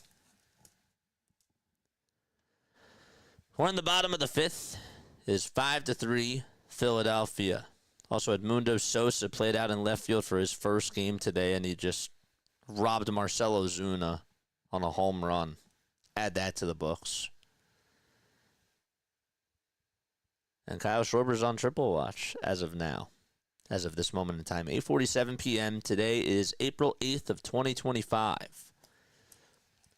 We're in the bottom of the 5th. It is 5-3 Philadelphia. Also, Edmundo Sosa played out in left field for his first game today, and he just robbed Marcell Ozuna on a home run. Add that to the books. And Kyle Schwarber's on triple watch as of now. as of this moment in time. 8:47 p.m. Today is April 8th of 2025.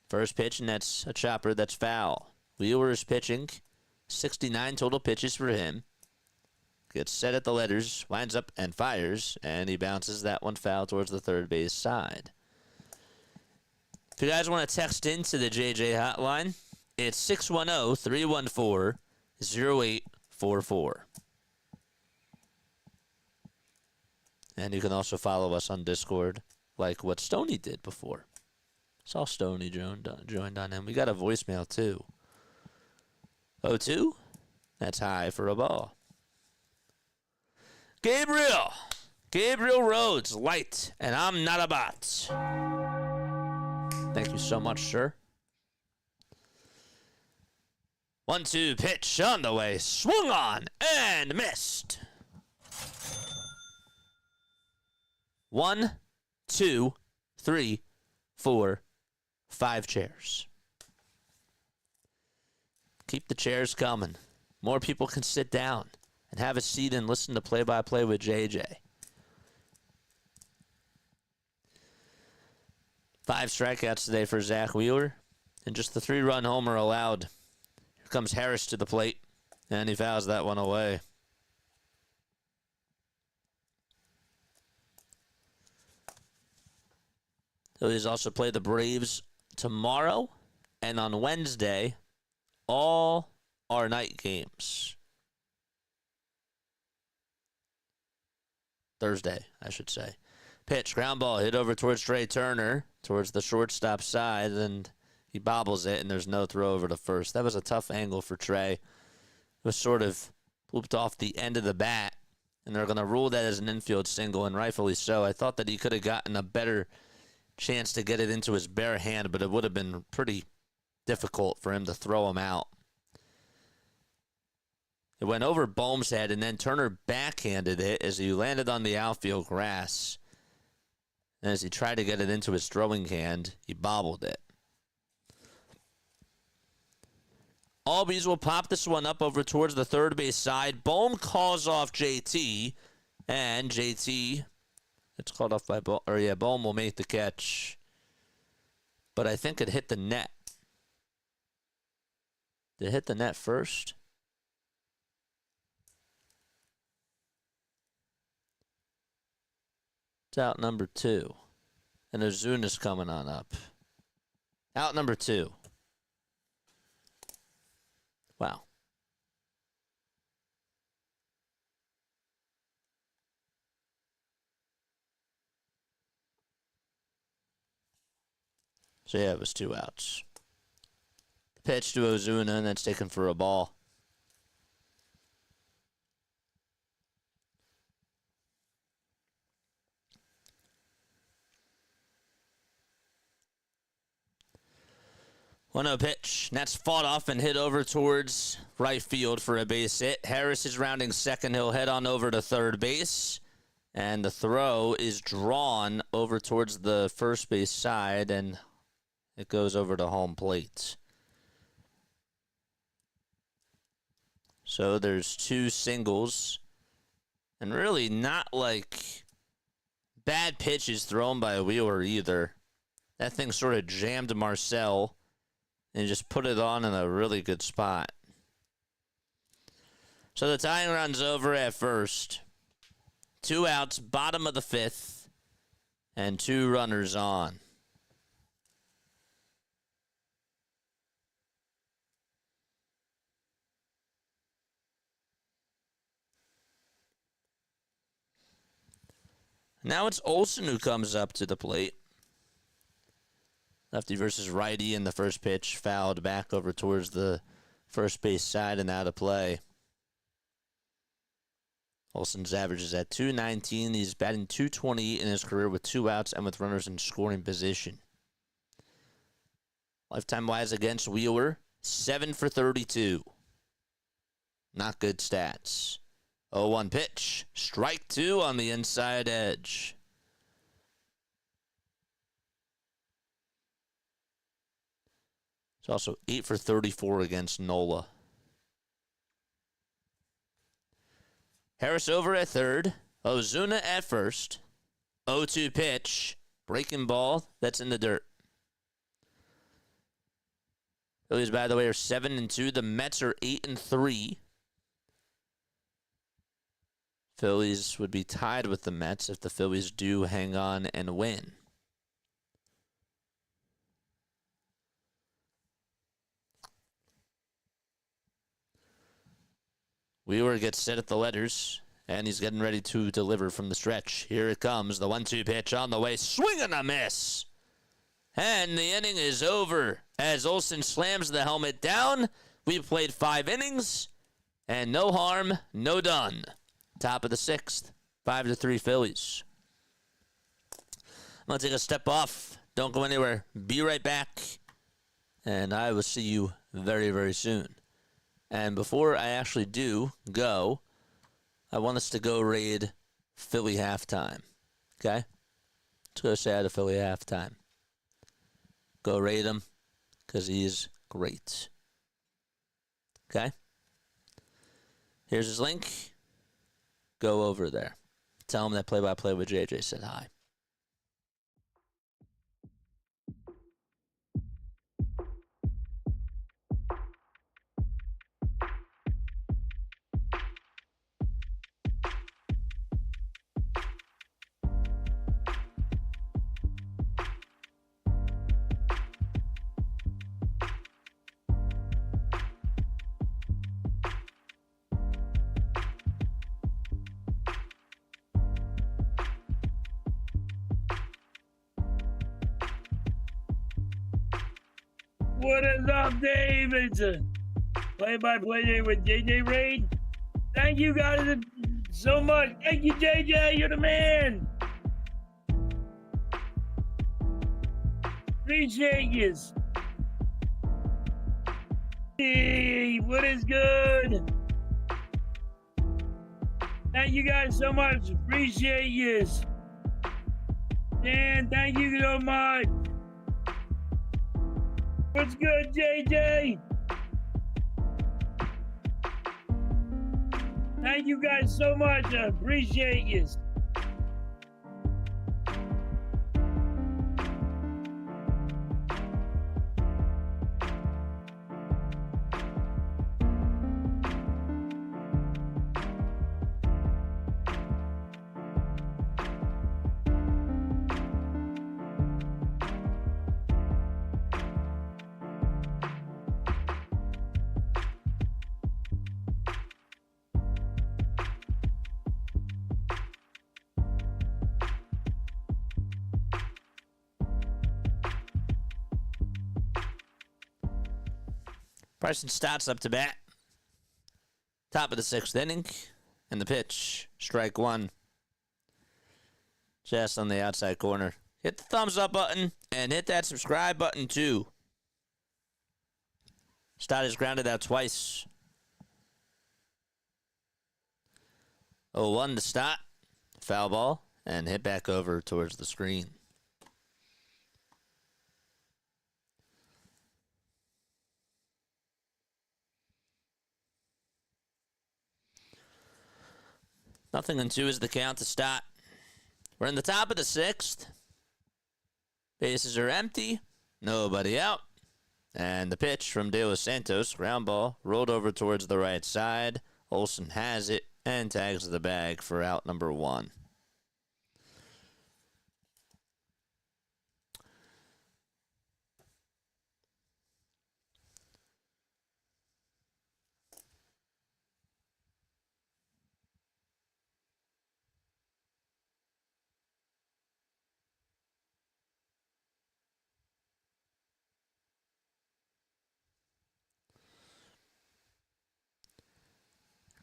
First pitch, and that's a chopper. That's foul. Wheeler is pitching. 69 total pitches for him. Gets set at the letters, winds up and fires, and he bounces that one foul towards the third base side. If you guys want to text into the JJ hotline, it's 610-314-0844. And you can also follow us on Discord, like what Stoney did before. Saw Stoney joined on him. We got a voicemail, too. 02? That's high for a ball. Gabriel Rhodes, light, and I'm not a bot. Thank you so much, sir. 1-2 pitch on the way. Swung on and missed. 1, 2, 3, 4, 5 chairs. Keep the chairs coming. More people can sit down and have a seat and listen to play-by-play with JJ. 5 strikeouts today for Zach Wheeler, and just the 3-run homer allowed. Here comes Harris to the plate, and he fouls that one away. Phillies also play the Braves tomorrow, and on Wednesday, all are night games. Thursday, I should say. Pitch, ground ball, hit over towards Trey Turner, towards the shortstop side, and he bobbles it, and there's no throw over to first. That was a tough angle for Trey. It was sort of looped off the end of the bat, and they're going to rule that as an infield single, and rightfully so. I thought that he could have gotten a better chance to get it into his bare hand, but it would have been pretty difficult for him to throw him out. It went over Bohm's head, and then Turner backhanded it as he landed on the outfield grass. And as he tried to get it into his throwing hand, he bobbled it. Albies will pop this one up over towards the third base side. Bohm calls off JT, and JT, it's called off by Bohm. Bohm will make the catch. But I think it hit the net. Did it hit the net first? It's out number 2. And Ozuna's coming on up. Out number 2. Wow. So yeah, it was 2 outs. Pitch to Ozuna, and that's taken for a ball. One 0 pitch. And that's fought off and hit over towards right field for a base hit. Harris is rounding second. He'll head on over to third base. And the throw is drawn over towards the first base side, and it goes over to home plate. So there's 2 singles. And really not like bad pitches thrown by Wheeler either. That thing sort of jammed Marcel and just put it on in a really good spot. So the tying run's over at first. 2 outs, bottom of the 5th, and 2 runners on. Now it's Olson who comes up to the plate. Lefty versus righty in the first pitch, fouled back over towards the first base side and out of play. Olson's average is at .219. He's batting .228 in his career with 2 outs and with runners in scoring position. Lifetime-wise against Wheeler, 7 for 32. Not good stats. 0-1 pitch. Strike 2 on the inside edge. It's also 8 for 34 against Nola. Harris over at third. Ozuna at first. 0-2 pitch. Breaking ball. That's in the dirt. Phillies, by the way, are 7-2. The Mets are 8-3. Phillies would be tied with the Mets if the Phillies do hang on and win. Wheeler gets set at the letters, and he's getting ready to deliver from the stretch. Here it comes, the 1-2 pitch on the way. Swing and a miss. And the inning is over as Olson slams the helmet down. We've played 5 innings, and no harm, no done. Top of the 6th, 5-3 Phillies. I'm going to take a step off. Don't go anywhere. Be right back. And I will see you very, very soon. And before I actually do go, I want us to go raid Philly halftime. Okay? Let's go say hi to Philly halftime. Go raid him because he's great. Okay? Here's his link. Go over there. Tell him that play-by-play with JJ said hi. What is up, Dave? It's a play-by-play with JJ Raid. Thank you guys so much. Thank you, JJ. You're the man. Appreciate you. Hey, what is good? Thank you guys so much. Appreciate you. Dan, thank you so much. What's good, JJ? Thank you guys so much. I appreciate you. Bryson Stott's up to bat. Top of the 6th inning. And the pitch. Strike 1. Just on the outside corner. Hit the thumbs up button and hit that subscribe button too. Stott is grounded out twice. 0-1 to Stott. Foul ball and hit back over towards the screen. Nothing in 2 is the count to Stott. We're in the top of the 6th. Bases are empty. Nobody out. And the pitch from De Los Santos, ground ball, rolled over towards the right side. Olson has it and tags the bag for out number 1.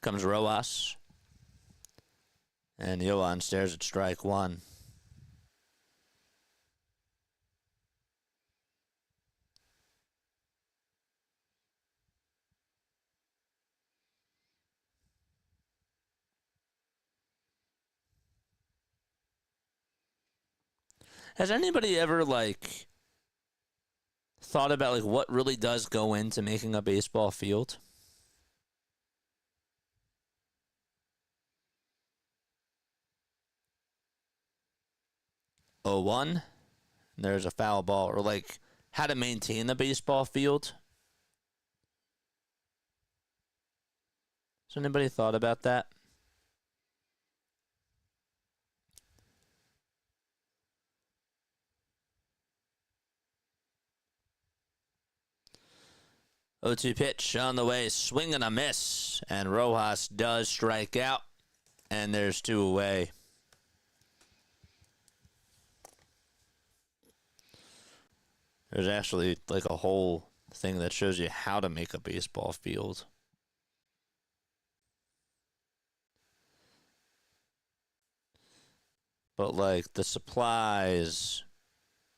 Comes Rojas. And Yohan stares at strike 1. Has anybody ever, thought about, what really does go into making a baseball field? 0-1. And there's a foul ball, or like how to maintain a baseball field. Has anybody thought about that? O2 pitch on the way, swing and a miss, and Rojas does strike out, and there's 2 away. There's actually like a whole thing that shows you how to make a baseball field. But like the supplies,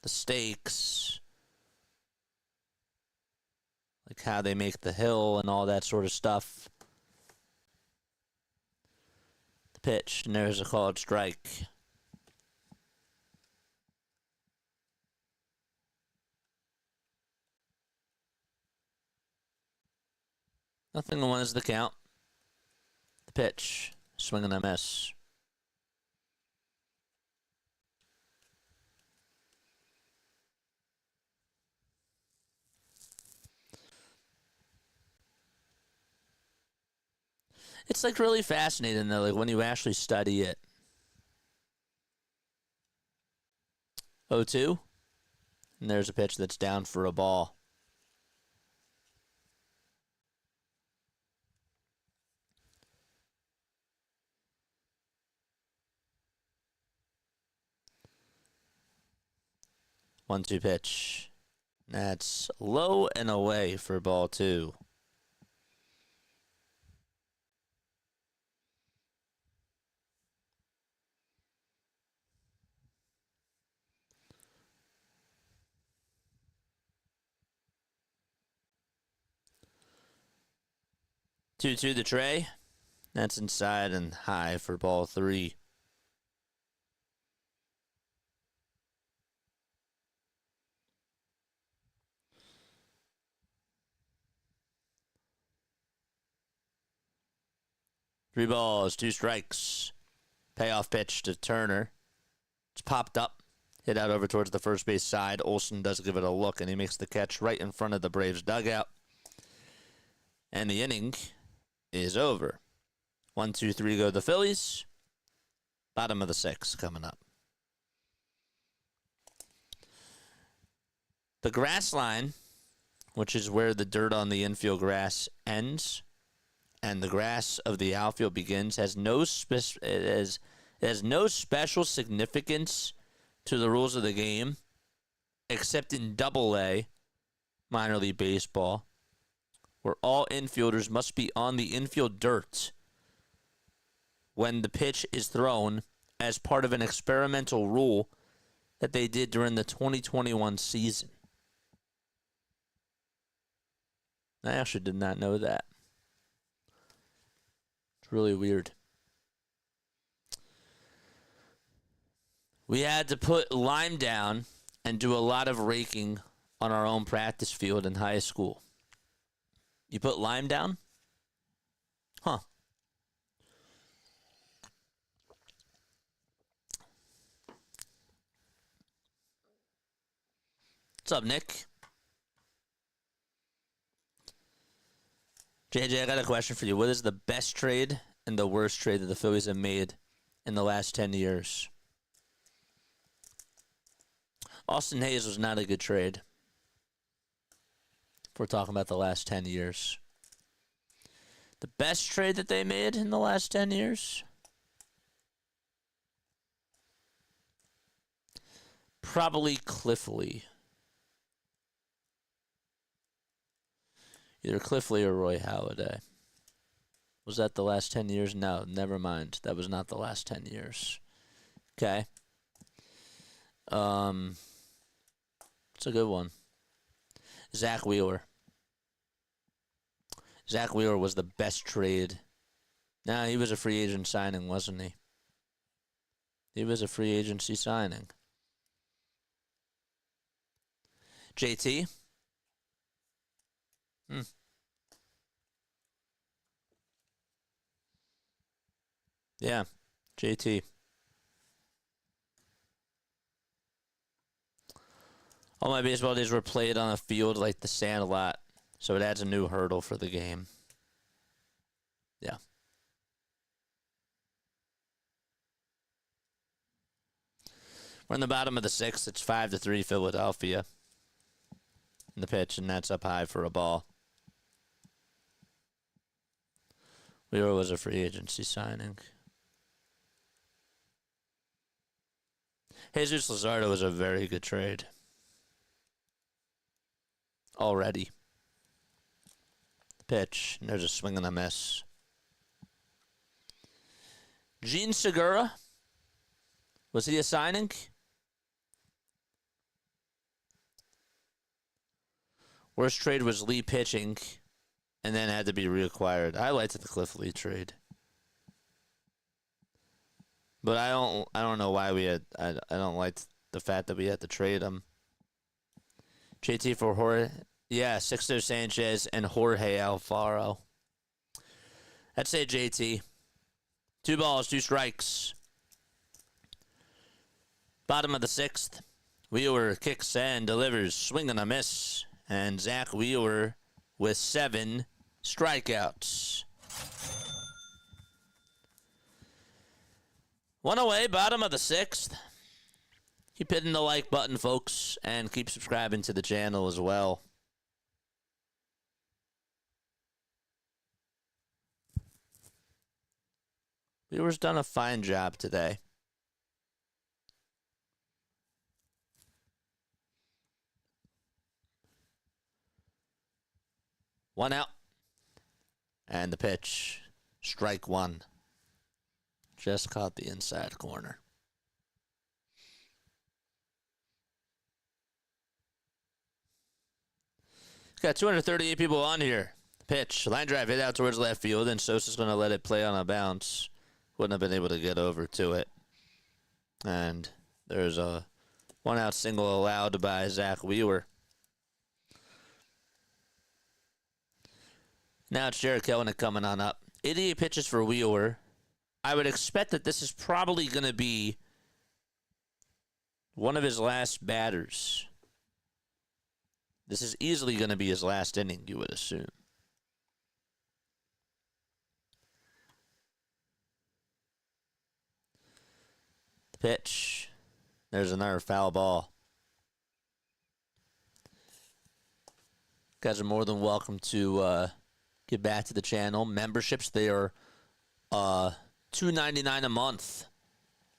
the stakes, like how they make the hill and all that sort of stuff. The pitch, and there's a called strike. Nothing to 1 is the count. The pitch, swing and a miss. It's like really fascinating though, like when you actually study it. 0-2. And there's a pitch that's down for a ball. One-two pitch. That's low and away for ball 2. Two the tray. That's inside and high for ball 3. Three balls, 2 strikes. Payoff pitch to Turner. It's popped up. Hit out over towards the first base side. Olson does give it a look, and he makes the catch right in front of the Braves dugout. And the inning is over. 1, 2, 3 go the Phillies. Bottom of the 6th coming up. The grass line, which is where the dirt on the infield grass ends and the grass of the outfield begins, has no special significance to the rules of the game, except in Double-A minor league baseball, where all infielders must be on the infield dirt when the pitch is thrown as part of an experimental rule that they did during the 2021 season. I actually did not know that. It's really weird. We had to put lime down and do a lot of raking on our own practice field in high school. You put lime down? Huh. What's up, Nick? JJ, I got a question for you. What is the best trade and the worst trade that the Phillies have made in the last 10 years? Austin Hayes was not a good trade. If we're talking about the last 10 years. The best trade that they made in the last 10 years? Probably Cliff Lee. Either Cliff Lee or Roy Halladay. Was that the last 10 years? No, never mind. That was not the last 10 years. Okay. It's a good one. Zach Wheeler. Zach Wheeler was the best trade. Nah, he was a free agent signing, wasn't he? He was a free agency signing. JT? Yeah, JT. All my baseball days were played on a field like the Sandlot, so it adds a new hurdle for the game. Yeah. We're in the bottom of the sixth. It's 5-3 Philadelphia. In the pitch, and that's up high for a ball. Wheeler was a free agency signing. Jesus Luzardo was a very good trade. Already. Pitch, and there's a swing and a miss. Gene Segura. Was he a signing? Worst trade was Lee pitching, and then had to be reacquired. I liked the Cliff Lee trade, but I don't know why we had. I don't like the fact that we had to trade him. JT for Jorge, yeah, Sixto Sanchez and Jorge Alfaro. I'd say JT. 2 balls, 2 strikes. Bottom of the sixth. Wheeler kicks and delivers, swing and a miss. And Zach Wheeler with 7 strikeouts. 1 away, bottom of the sixth. Keep hitting the like button, folks, and keep subscribing to the channel as well. Wheeler's done a fine job today. One out. And the pitch. Strike 1. Just caught the inside corner. Got 238 people on here. Pitch. Line drive hit out towards left field, and Sosa's going to let it play on a bounce. Wouldn't have been able to get over to it. And there's a 1-out single allowed by Zach Wheeler. Now it's Jared Kelenic coming on up. 88 pitches for Wheeler. I would expect that this is probably going to be one of his last batters. This is easily going to be his last inning, you would assume. Pitch. There's another foul ball. Guys are more than welcome to get back to the channel. Memberships, they are $2.99 a month.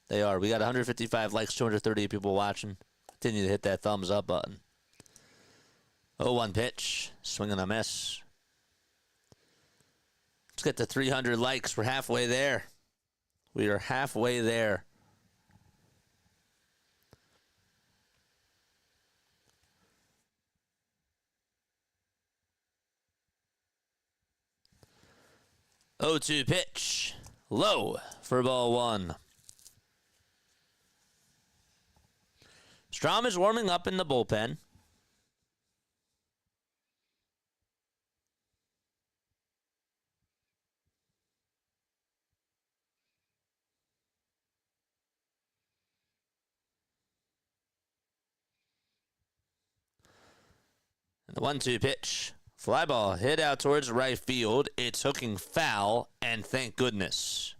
They are. We got 155 likes, 238 people watching. Continue to hit that thumbs up button. 0-1 pitch. Swing and a miss. Let's get to 300 likes. We're halfway there. We are halfway there. Oh, 2 pitch. Low for ball 1. Strom is warming up in the bullpen. And the 1-2 pitch. Fly ball hit out towards right field. It's hooking foul, and thank goodness.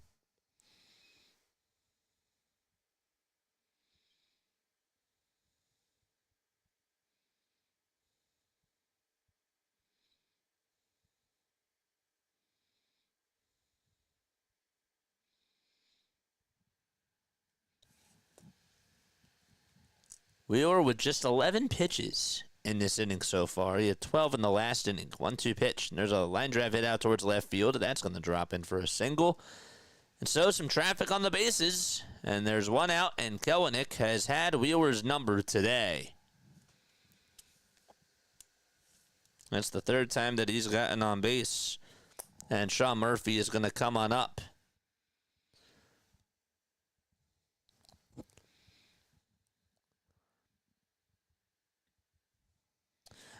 Wheeler with just 11 pitches in this inning so far. He had 12 in the last inning. 1-2 pitch. And there's a line drive hit out towards left field. That's going to drop in for a single. And so some traffic on the bases. And there's 1 out, and Kelenic has had Wheeler's number today. That's the 3rd time that he's gotten on base. And Sean Murphy is going to come on up.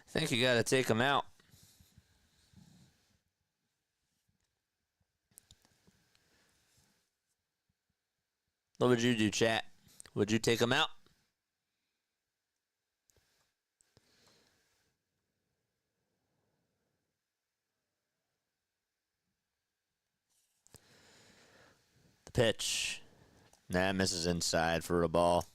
I think you got to take him out. What would you do, chat? Would you take him out? pitch. That misses inside for a ball.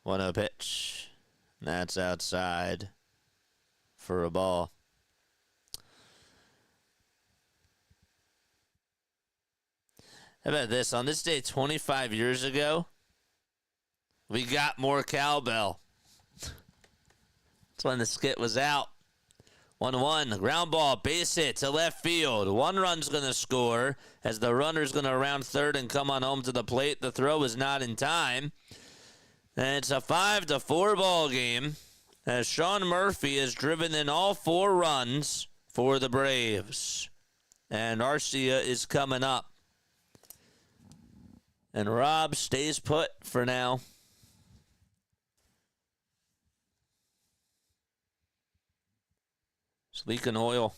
One 0 pitch. That's outside for a ball. How about this? On this day 25 years ago, we got more cowbell. That's when the skit was out. 1-1, ground ball, base hit to left field. One run's going to score as the runner's going to round third and come on home to the plate. The throw is not in time. And it's a 5-4 ball game as Sean Murphy has driven in all 4 runs for the Braves. And Arcia is coming up. And Rob stays put for now. It's leaking oil.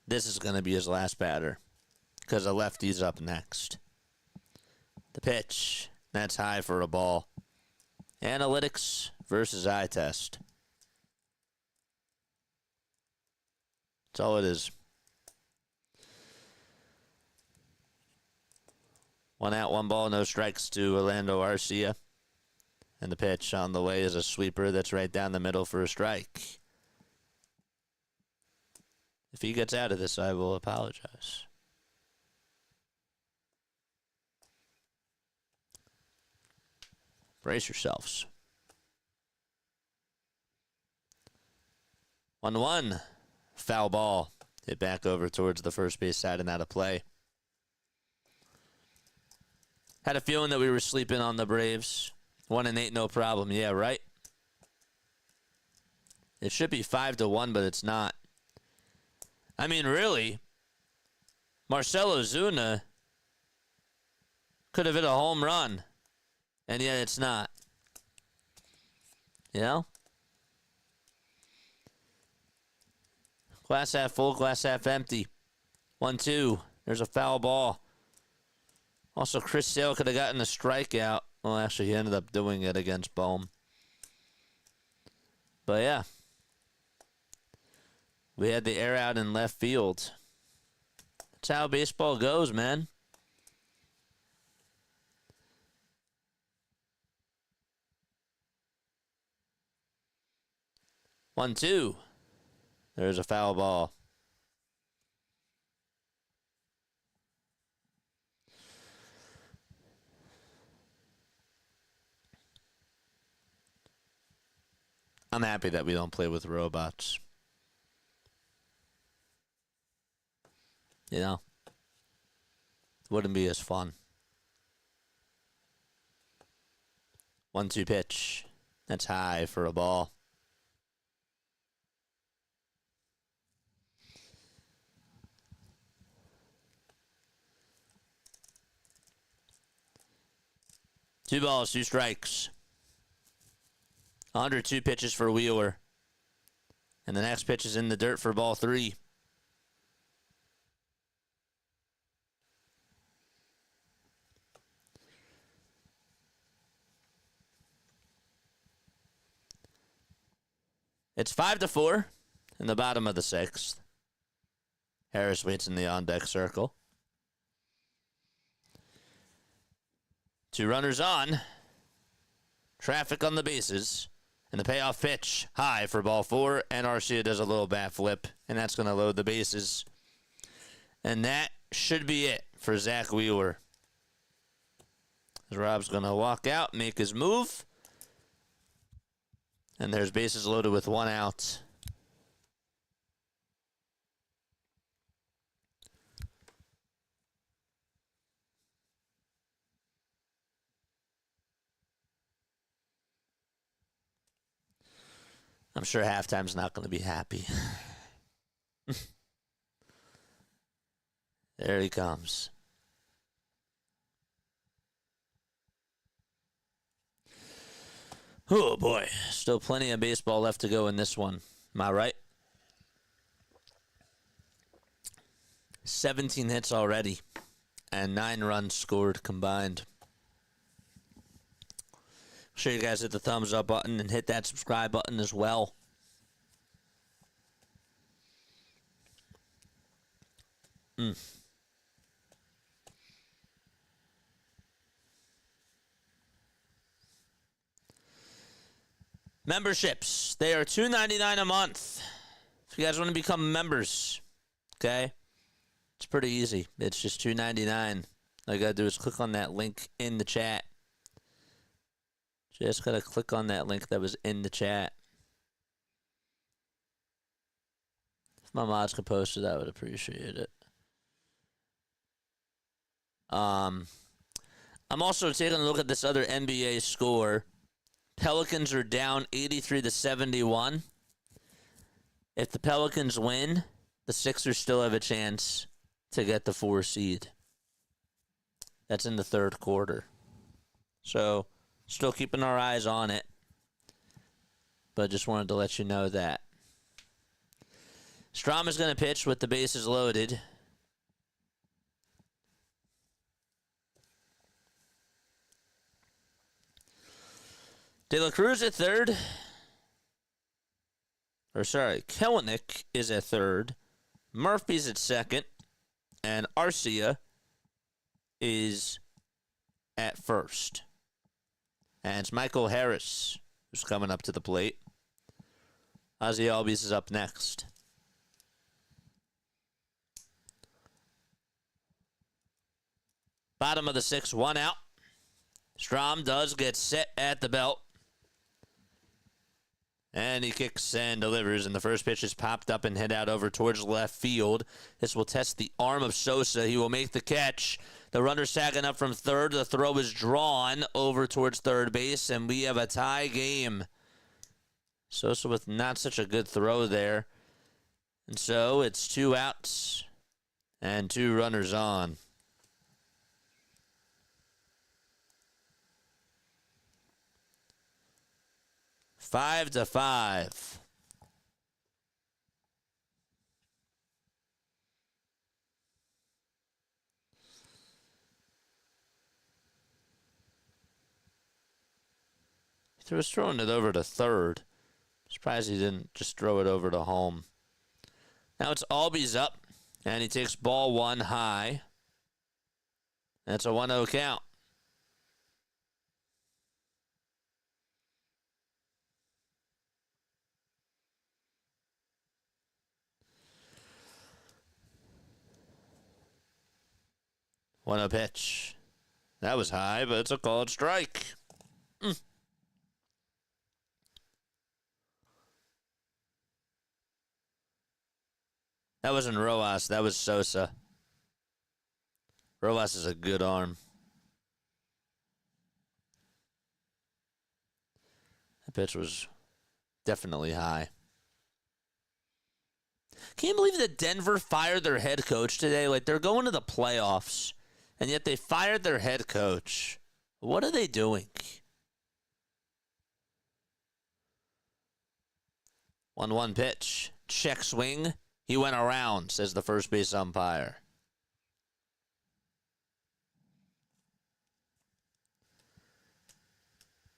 This is going to be his last batter because the lefty's up next. The pitch. That's high for a ball. Analytics versus eye test. That's all it is. 1 out, 1 ball, no strikes to Orlando Arcia. And the pitch on the way is a sweeper that's right down the middle for a strike. If he gets out of this, I will apologize. Brace yourselves. 1-1. Foul ball. Hit back over towards the first base side and out of play. Had a feeling that we were sleeping on the Braves. 1-8, no problem. Yeah, right? It should be 5-1, but it's not. I mean, really, Marcell Ozuna could have hit a home run, and yet it's not. You know? Glass half full, glass half empty. 1-2. There's a foul ball. Also, Chris Sale could have gotten a strikeout. Well, actually, he ended up doing it against Bohm. But, yeah. We had the air out in left field. That's how baseball goes, man. One, two. There's a foul ball. I'm happy that we don't play with robots. You know? Wouldn't be as fun. 1-2 pitch. That's high for a ball. Two balls, 2 strikes. 102 pitches for Wheeler. And the next pitch is in the dirt for ball 3. It's 5-4 in the bottom of the 6th. Harris waits in the on-deck circle. 2 runners on. Traffic on the bases. And the payoff pitch high for ball 4. And Arcia does a little bat flip. And that's going to load the bases. And that should be it for Zach Wheeler. As Rob's going to walk out, make his move. And there's bases loaded with 1 out. I'm sure halftime's not going to be happy. There he comes. Oh, boy. Still plenty of baseball left to go in this one. Am I right? 17 hits already and 9 runs scored combined. Make sure you guys hit the thumbs up button and hit that subscribe button as well. Memberships. They are $2.99 a month. If you guys want to become members, okay? It's pretty easy. It's just $2.99. All you got to do is click on that link in the chat. Just got to click on that link that was in the chat. If my mods could post it, I would appreciate it. I'm also taking a look at this other NBA score. Pelicans are down 83-71. If the Pelicans win, the Sixers still have a chance to get the 4 seed. That's in the third quarter. So, still keeping our eyes on it. But just wanted to let you know that. Strom is going to pitch with the bases loaded. De La Cruz at third. Kelenic is at third. Murphy's at second. And Arcia is at first. And it's Michael Harris who's coming up to the plate. Ozzie Albies is up next. Bottom of the 6th, 1 out. Strom does get set at the belt. And he kicks and delivers, and the first pitch is popped up and hit out over towards left field. This will test the arm of Sosa. He will make the catch. The runner sagging up from third. The throw is drawn over towards third base, and we have a tie game. Sosa with not such a good throw there. And so it's 2 outs and 2 runners on. Five to 5. He was throwing it over to third. Surprised he didn't just throw it over to home. Now it's Albies up, and he takes ball 1 high. That's a 1-0 count. One a pitch. That was high, but it's a called strike. That wasn't Rojas. That was Sosa. Rojas is a good arm. That pitch was definitely high. Can you believe that Denver fired their head coach today? Like, they're going to the playoffs, and yet they fired their head coach. What are they doing? 1-1 pitch. Check swing. He went around, says the first base umpire.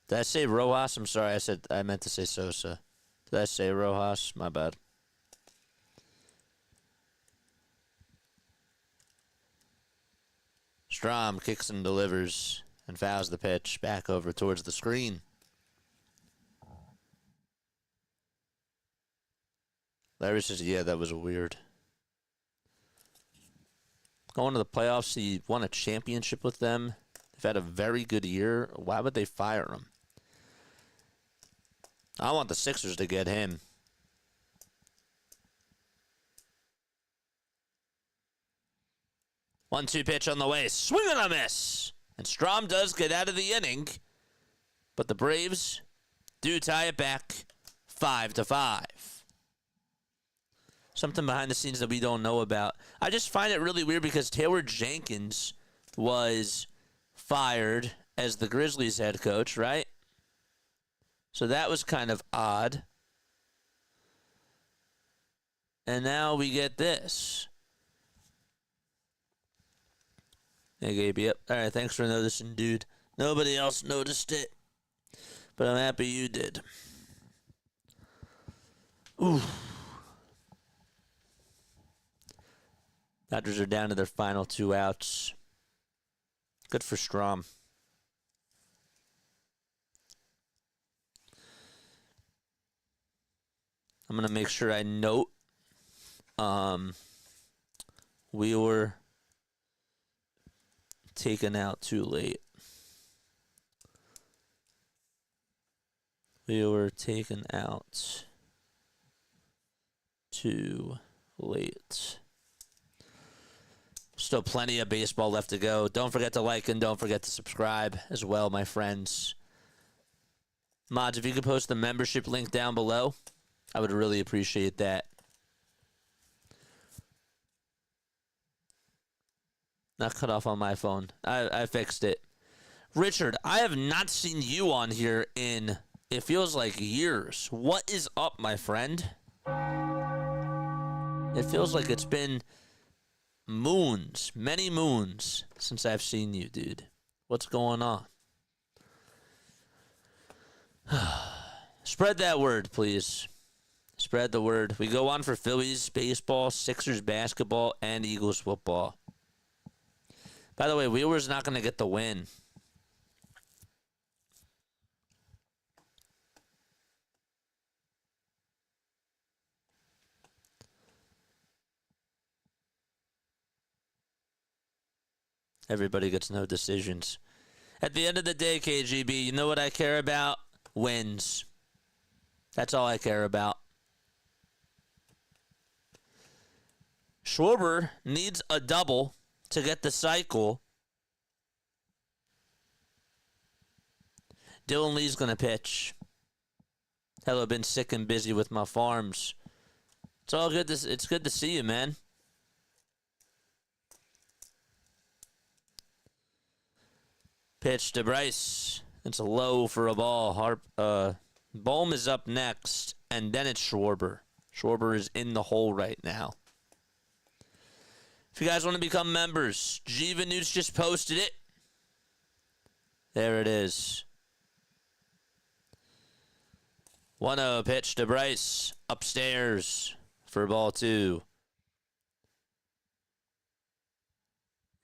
Did I say Rojas? I'm sorry. I meant to say Sosa. Did I say Rojas? My bad. Strom kicks and delivers and fouls the pitch back over towards the screen. Larry says, yeah, that was weird. Going to the playoffs, he won a championship with them. They've had a very good year. Why would they fire him? I want the Sixers to get him. One-two pitch on the way. Swing and a miss. And Strom does get out of the inning. But the Braves do tie it back 5-5. Something behind the scenes that we don't know about. I just find it really weird because Taylor Jenkins was fired as the Grizzlies head coach, right? So that was kind of odd. And now we get this. Hey, Gabe, yep. All right, thanks for noticing, dude. Nobody else noticed it, but I'm happy you did. Ooh. Dodgers are down to their final 2 outs. Good for Strom. I'm going to make sure I note we were taken out too late. We were taken out too late. Still plenty of baseball left to go. Don't forget to like and don't forget to subscribe as well, my friends. Mods, if you could post the membership link down below, I would really appreciate that. Not cut off on my phone. I fixed it. Richard, I have not seen you on here in, it feels like, years. What is up, my friend? It feels like it's been moons, many moons, since I've seen you, dude. What's going on? Spread that word, please. Spread the word. We go on for Phillies baseball, Sixers basketball, and Eagles football. By the way, Wheeler's not going to get the win. Everybody gets no decisions. At the end of the day, KGB, you know what I care about? Wins. That's all I care about. Schwarber needs a double to get the cycle. Dylan Lee's going to pitch. Hell, I've been sick and busy with my farms. It's all good. It's good to see you, man. Pitch to Bryce. It's a low for a ball. Bohm is up next, and then it's Schwarber. Schwarber is in the hole right now. If you guys want to become members, Jiva News just posted it. There it is. 1-0 pitch to Bryce. Upstairs for ball 2.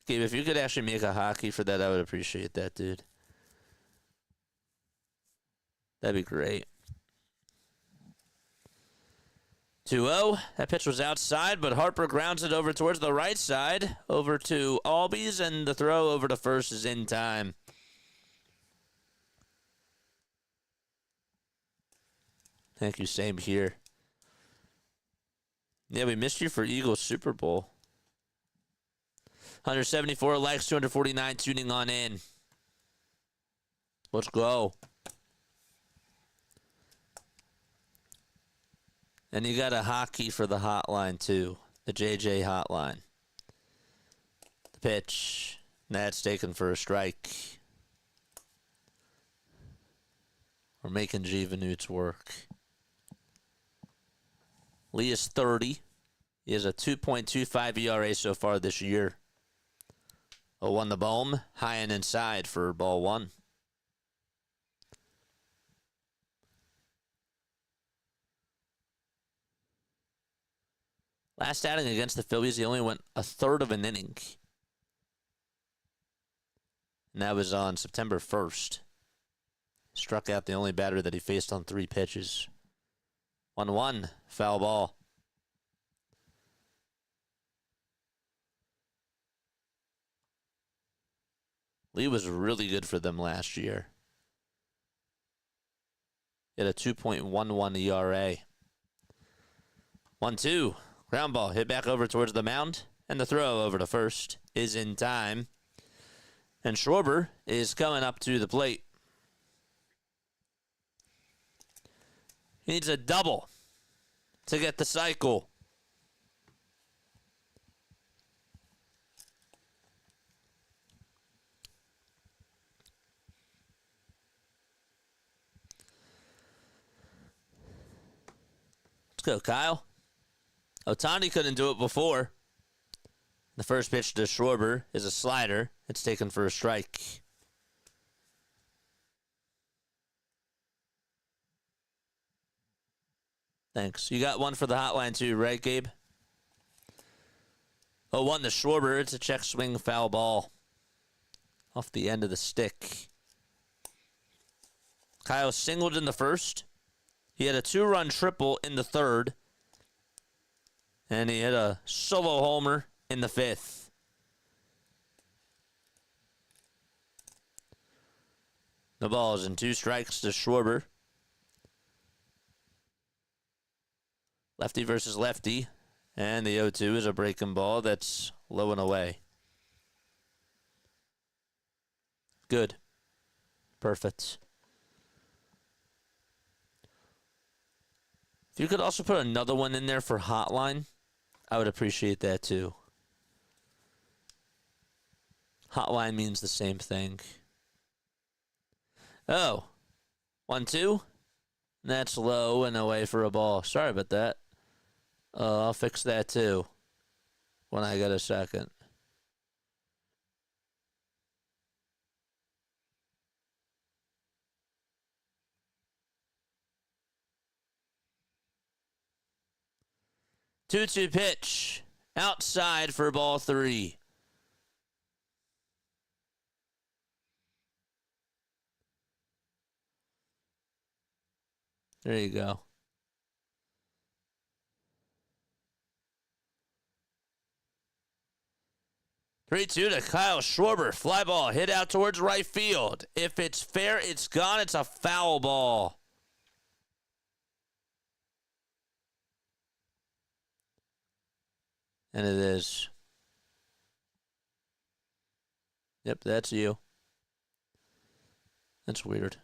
Gabe, if you could actually make a hockey for that, I would appreciate that, dude. That'd be great. 2-0. That pitch was outside, but Harper grounds it over towards the right side, over to Albies, and the throw over to first is in time. Thank you, same here. Yeah, we missed you for Eagles Super Bowl. 174 likes, 249 tuning on in. Let's go. And you got a hotkey for the hotline, too. The JJ hotline. The pitch. That's taken for a strike. We're making Jivanutes work. Lee is 30. He has a 2.25 ERA so far this year. 0-1 the Bohm. High and inside for ball 1. Last outing against the Phillies, he only went a third of an inning. And that was on September 1st. Struck out the only batter that he faced on 3 pitches. 1-1, foul ball. Lee was really good for them last year. He had a 2.11 ERA. 1-2. Ground ball hit back over towards the mound, and the throw over to first is in time. And Schwarber is coming up to the plate. He needs a double to get the cycle. go, Kyle. Ohtani couldn't do it before. The first pitch to Schwarber is a slider. It's taken for a strike. Thanks. You got one for the hotline too, right, Gabe? Oh, one to Schwarber. It's a check swing foul ball. Off the end of the stick. Kyle singled in the first. He had a 2-run triple in the third. And he hit a solo homer in the fifth. The ball is in 2 strikes to Schwarber. Lefty versus lefty. And the 0-2 is a breaking ball that's low and away. Good. Perfect. If you could also put another one in there for hotline, I would appreciate that too. Hotline means the same thing. Oh. 1-2. That's low and away for a ball. Sorry about that. I'll fix that too when I get a second. Two-two pitch. Outside for ball 3. There you go. 3-2 to Kyle Schwarber. Fly ball hit out towards right field. If it's fair, it's gone. It's a foul ball. And it is. Yep, that's you. That's weird.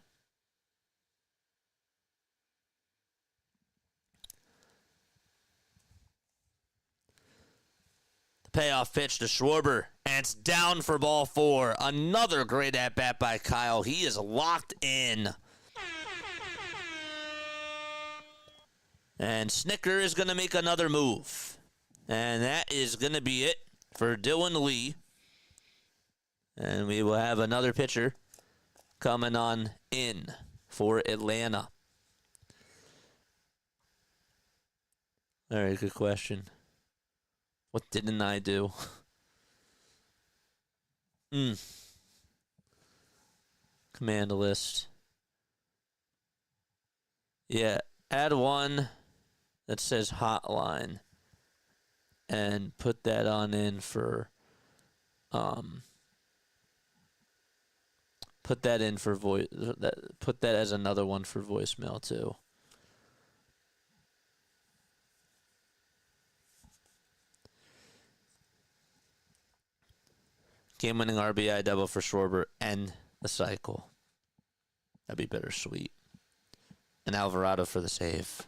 The payoff pitch to Schwarber. And it's down for ball 4. Another great at-bat by Kyle. He is locked in. And Snicker is going to make another move. And that is going to be it for Dylan Lee. And we will have another pitcher coming on in for Atlanta. Very good question. What didn't I do? Command list. Yeah, add one that says hotline. And put that on in for, put that in for voice. Put that as another one for voicemail too. Game-winning RBI double for Schwarber and the cycle. That'd be bittersweet. And Alvarado for the save.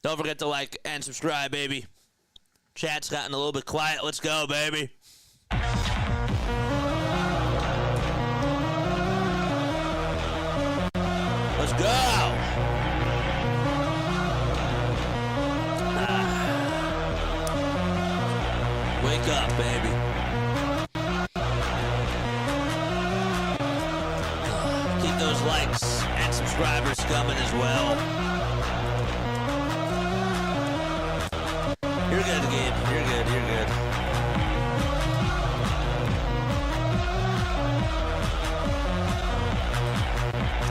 Don't forget to like and subscribe, baby. Chat's gotten a little bit quiet. Let's go, baby. Let's go. Wake up, baby. Keep those likes and subscribers coming as well. You're good, Gabe. You're good. You're good.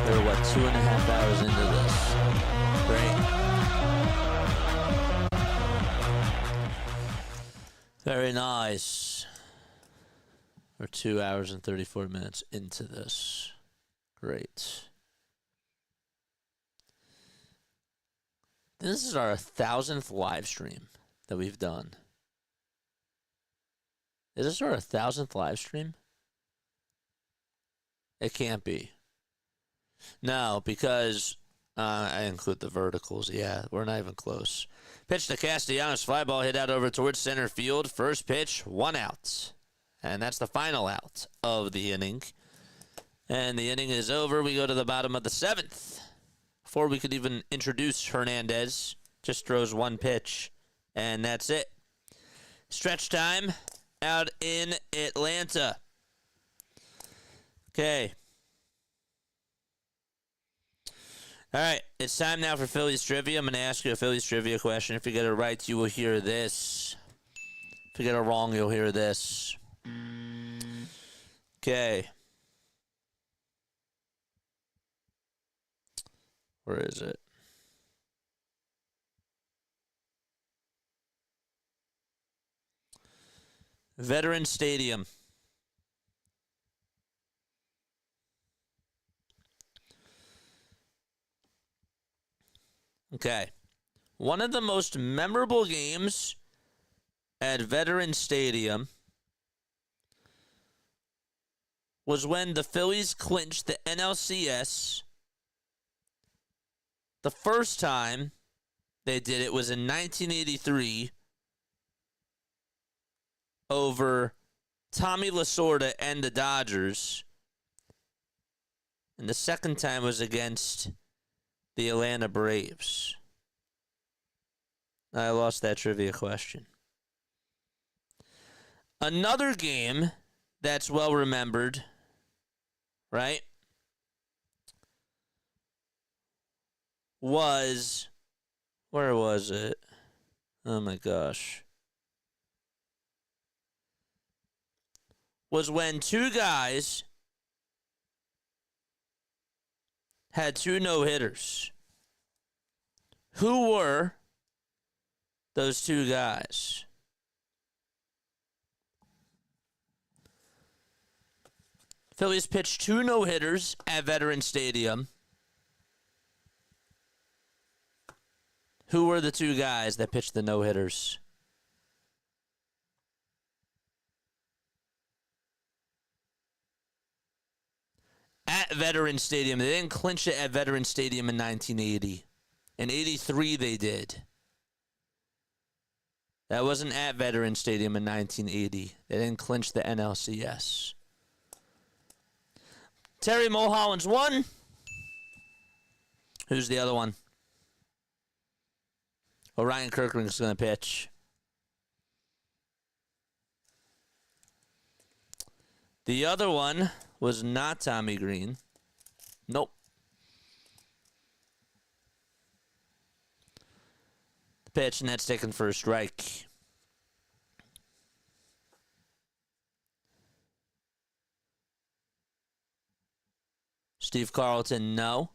We're, 2.5 hours into this? Great. Very nice. We're 2 hours and 34 minutes into this. Great. This is our 1,000th live stream that we've done. Is this our 1,000th live stream? It can't be. No, because I include the verticals. Yeah, we're not even close. Pitch to Castellanos. Fly ball hit out over towards center field. First pitch, 1 out. And that's the final out of the inning. And the inning is over. We go to the bottom of the 7th. before we could even introduce Hernandez. Just throws one pitch, and that's it. Stretch time out in Atlanta. Okay. All right, it's time now for Phillies Trivia. I'm going to ask you a Phillies Trivia question. If you get it right, you will hear this. If you get it wrong, you'll hear this. Okay. Where is it? Veteran Stadium. Okay. One of the most memorable games at Veteran Stadium was when the Phillies clinched the NLCS. The first time they did it was in 1983 over Tommy Lasorda and the Dodgers. And the second time was against the Atlanta Braves. I lost that trivia question. Another game that's well remembered, right, was, where was it? Oh my gosh. Was when two guys had two no-hitters. Who were those two guys? Phillies pitched two no-hitters at Veterans Stadium. Who were the two guys that pitched the no-hitters? At Veterans Stadium. They didn't clinch it at Veterans Stadium in 1980. In 83, they did. That wasn't at Veterans Stadium in 1980. They didn't clinch the NLCS. Terry Mulholland's one. Who's the other one? Orion Kirkland's going to pitch. The other one was not Tommy Green. Nope. The pitch, and that's taken for a strike. Steve Carlton, no.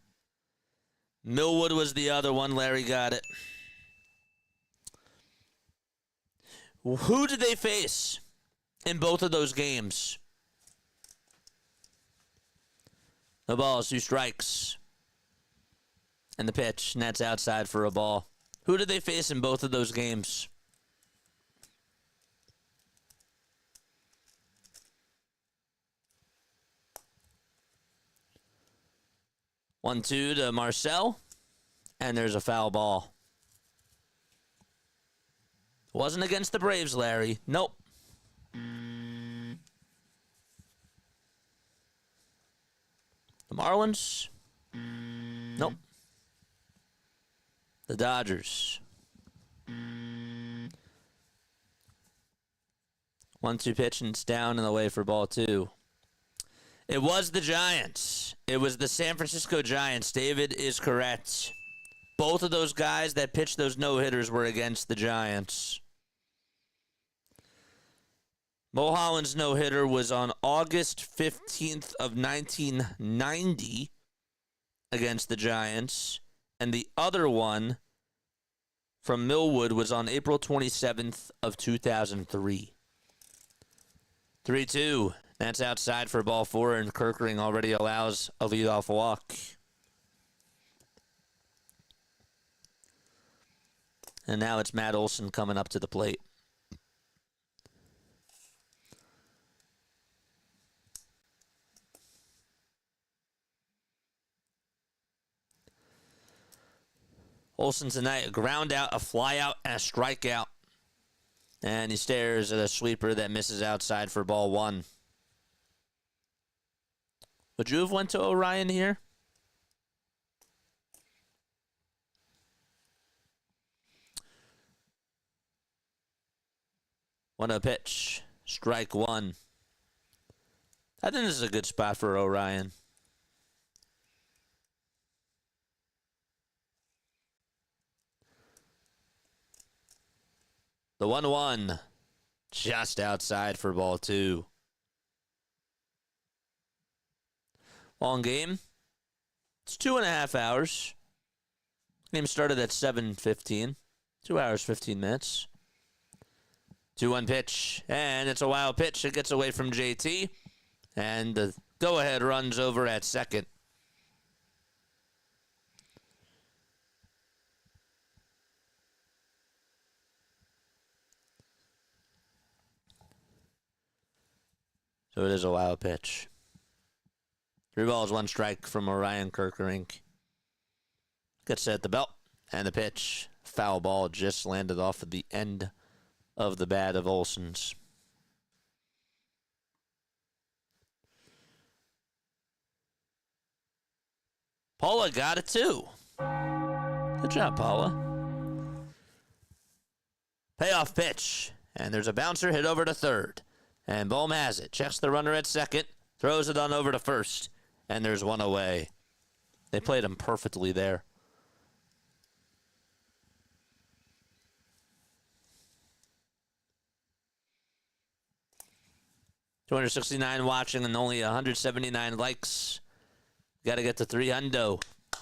Millwood was the other one. Larry got it. Who did they face in both of those games? The ball is 2 strikes. And the pitch, and that's outside for a ball. Who did they face in both of those games? One, 2 to Marcel, and there's a foul ball. Wasn't against the Braves, Larry. Nope. The Marlins? Nope. The Dodgers. 1-2 pitch, and it's down and away for ball 2. It was the Giants. It was the San Francisco Giants. David is correct. Both of those guys that pitched those no-hitters were against the Giants. Mulholland's no-hitter was on August 15th of 1990 against the Giants. And the other one from Millwood was on April 27th of 2003. 3-2. That's outside for ball 4, and Kirkring already allows a leadoff walk. And now it's Matt Olson coming up to the plate. Olson tonight, a ground out, a fly out, and a strikeout. And he stares at a sweeper that misses outside for ball 1. Would you have went to Orion here? 1-0 pitch. Strike one. I think this is a good spot for Orion. The 1-1. Just outside for ball two. Long game. It's 2.5 hours. Game started at 7:15. 2 hours, 15 minutes. 2-1 pitch. And it's a wild pitch. It gets away from JT. And the go-ahead runs over at second. So it is a wild pitch. 3 balls, 1 strike from Orion Kirkerink. Gets set at the belt. And the pitch. Foul ball just landed off at the end of the bat of Olson's. Paula got it too. Good job, Paula. Payoff pitch. And there's a bouncer hit over to third. And Bohm has it. Checks the runner at second. Throws it on over to first. And there's one away. They played him perfectly there. $269 watching and only 179 likes. Got to get to 300. I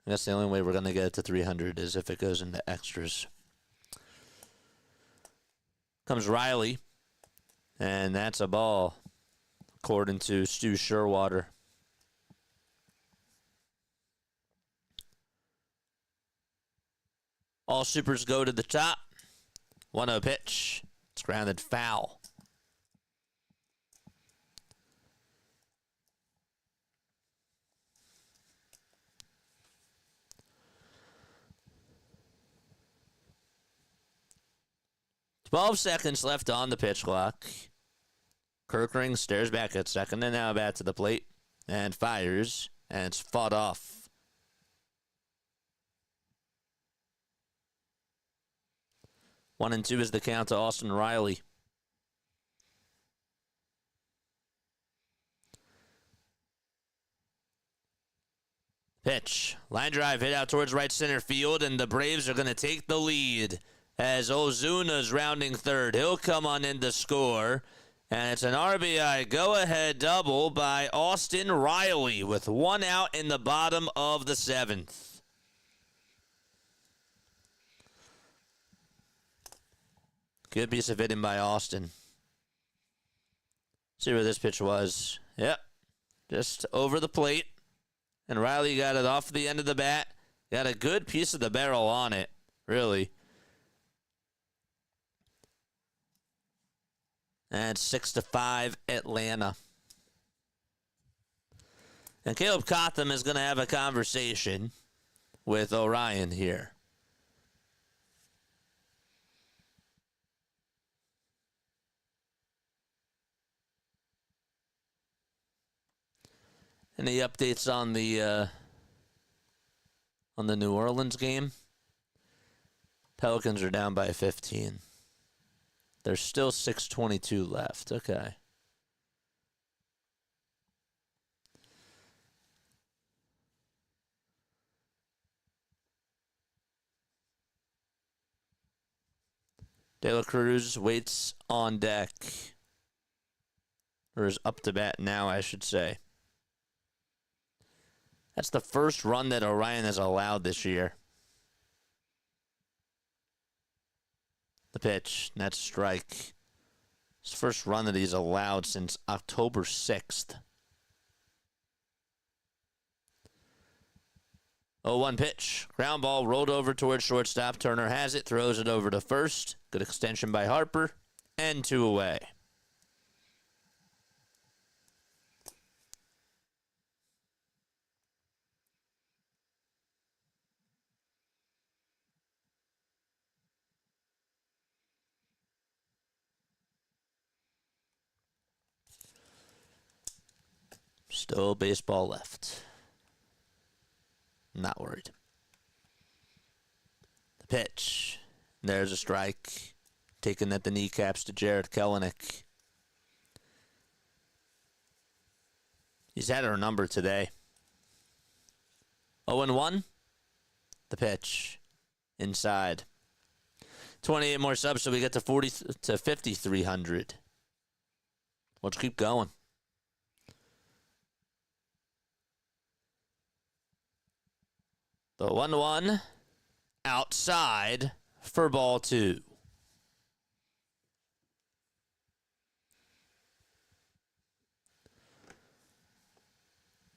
guess the only way we're going to get it to 300 is if it goes into extras. Comes Riley. And that's a ball, according to Stu Sherwater. All supers go to the top. 1-0 pitch. It's grounded foul. Twelve seconds left on the pitch clock. Kirkering stares back at second and now back to the plate and fires, and it's fought off. One and two is the count to Austin Riley. Pitch. Line drive hit out towards right center field, and the Braves are going to take the lead as Ozuna's rounding third. He'll come on in to score. And it's an RBI go-ahead double by Austin Riley with 1 out in the bottom of the 7th. Good piece of hitting by Austin. See where this pitch was. Yep. Just over the plate. And Riley got it off the end of the bat. Got a good piece of the barrel on it, really. And 6-5 Atlanta. And Caleb Cotham is going to have a conversation with Orion here. Any updates on the New Orleans game? Pelicans are down by 15. There's still 6:22 left. Okay. De La Cruz waits on deck. Or is up to bat now, I should say. That's the first run that Orion has allowed this year. The pitch, that's strike. It's the first run that he's allowed since October 6th. 0-1 pitch. Ground ball rolled over towards shortstop. Turner has it, throws it over to first. Good extension by Harper. And 2 away. Still baseball left. Not worried. The pitch. There's a strike. taking at the kneecaps to Jared Kelenic. He's had our number today. 0-1. The pitch. Inside. 28 more subs, so we get to 5,300. Let's keep going. The 1-1 outside for ball 2.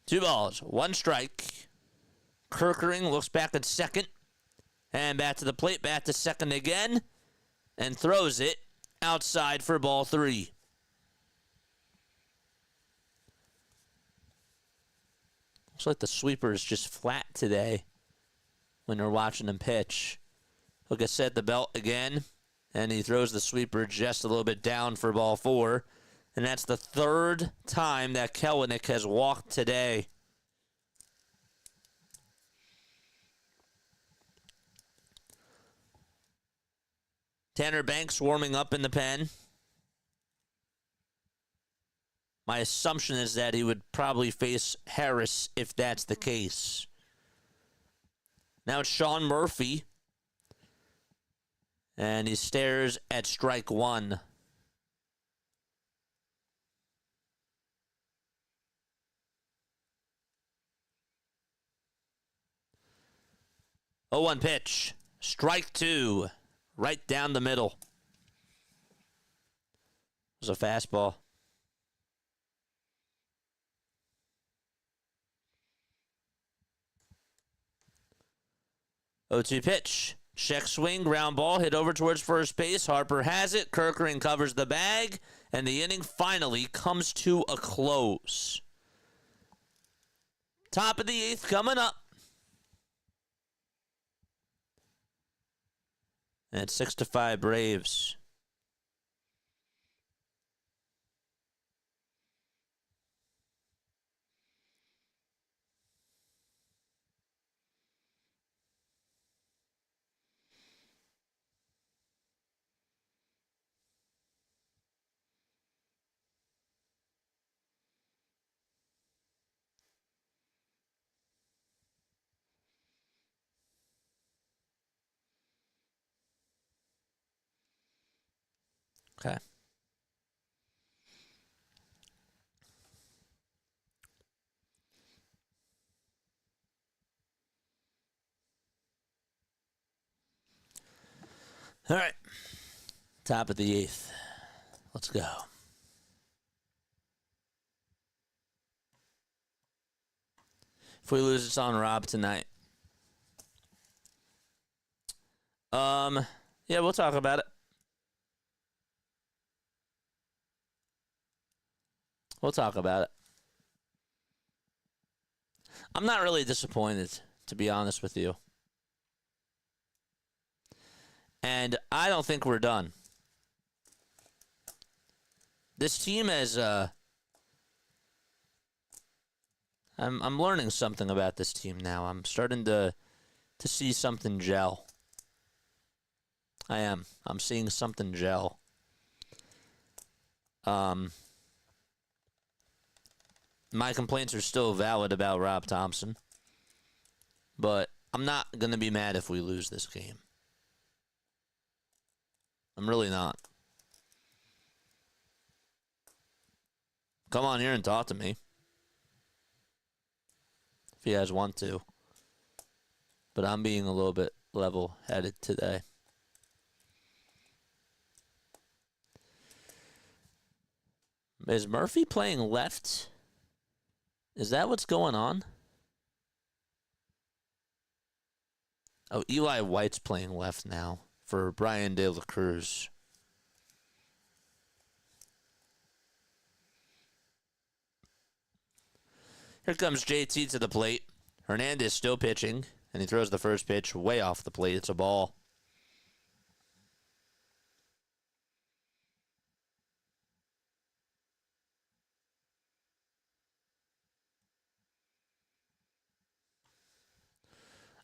Two balls, one strike. Kirkering looks back at second. And back to the plate, back to second again. And throws it outside for ball 3. Looks like the sweeper is just flat today when you're watching him pitch. He'll get set the belt again. And he throws the sweeper just a little bit down for ball 4. And that's the third time that Kelenic has walked today. Tanner Banks warming up in the pen. My assumption is that he would probably face Harris if that's the case. Now it's Sean Murphy. And he stares at strike 1. Oh, 1 pitch. Strike 2. Right down the middle. It was a fastball. 0-2 pitch. Check swing, ground ball, hit over towards first base. Harper has it. Kirkering covers the bag. And the inning finally comes to a close. Top of the 8th coming up. And it's 6-5 Braves. Okay. All right. Top of the 8th. Let's go. If we lose, it's on Rob tonight. Yeah, we'll talk about it. We'll talk about it. I'm not really disappointed, to be honest with you. And I don't think we're done. This team has, I'm learning something about this team now. I'm starting to see something gel. I am. I'm seeing something gel. My complaints are still valid about Rob Thompson. But I'm not going to be mad if we lose this game. I'm really not. Come on here and talk to me. If you guys want to. But I'm being a little bit level-headed today. Is Murphy playing left? Is that what's going on? Oh, Eli White's playing left now for Brian De La Cruz. Here comes JT to the plate. Hernandez still pitching, and he throws the first pitch way off the plate. It's a ball.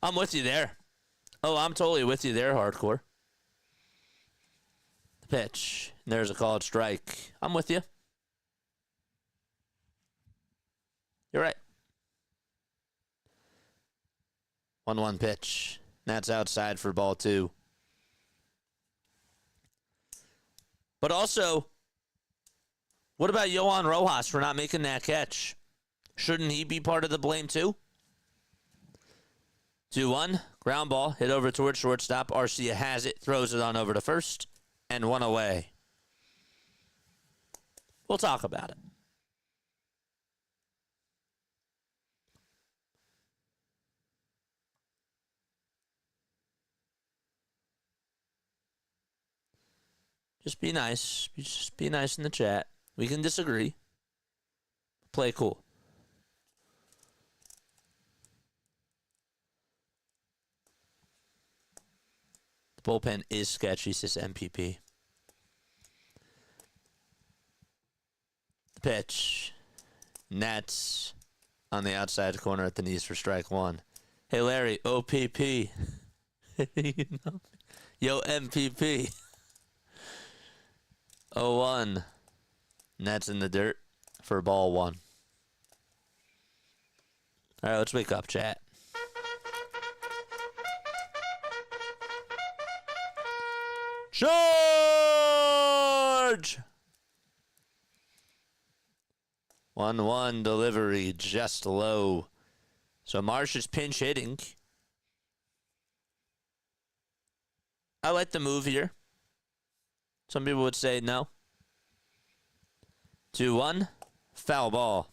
I'm with you there. Oh, I'm totally with you there, hardcore. The pitch. And there's a called strike. I'm with you. You're right. 1-1 pitch. That's outside for ball 2. But also, what about Johan Rojas for not making that catch? Shouldn't he be part of the blame too? 2-1, ground ball, hit over towards shortstop. Arcia has it, throws it on over to first, and 1 away. We'll talk about it. Just be nice. Just be nice in the chat. We can disagree. Play cool. The bullpen is sketchy, says MPP. The pitch. Nets on the outside corner at the knees for strike 1. Hey, Larry, OPP. You know? Yo, MPP. 0-1. Nets in the dirt for ball 1. All right, let's wake up, chat. Charge! 1-1 delivery, just low. So Marsh is pinch hitting. I like the move here. Some people would say no. 2-1, foul ball.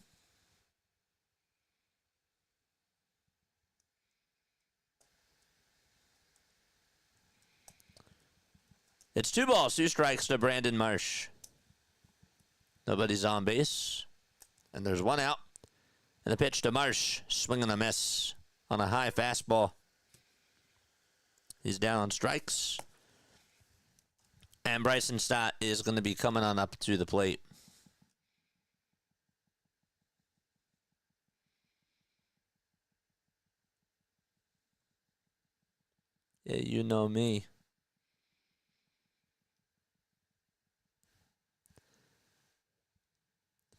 It's 2 balls, 2 strikes to Brandon Marsh. Nobody's on base. And there's 1 out. And a pitch to Marsh. Swing and a miss on a high fastball. He's down on strikes. And Bryson Stott is going to be coming on up to the plate. Yeah, you know me.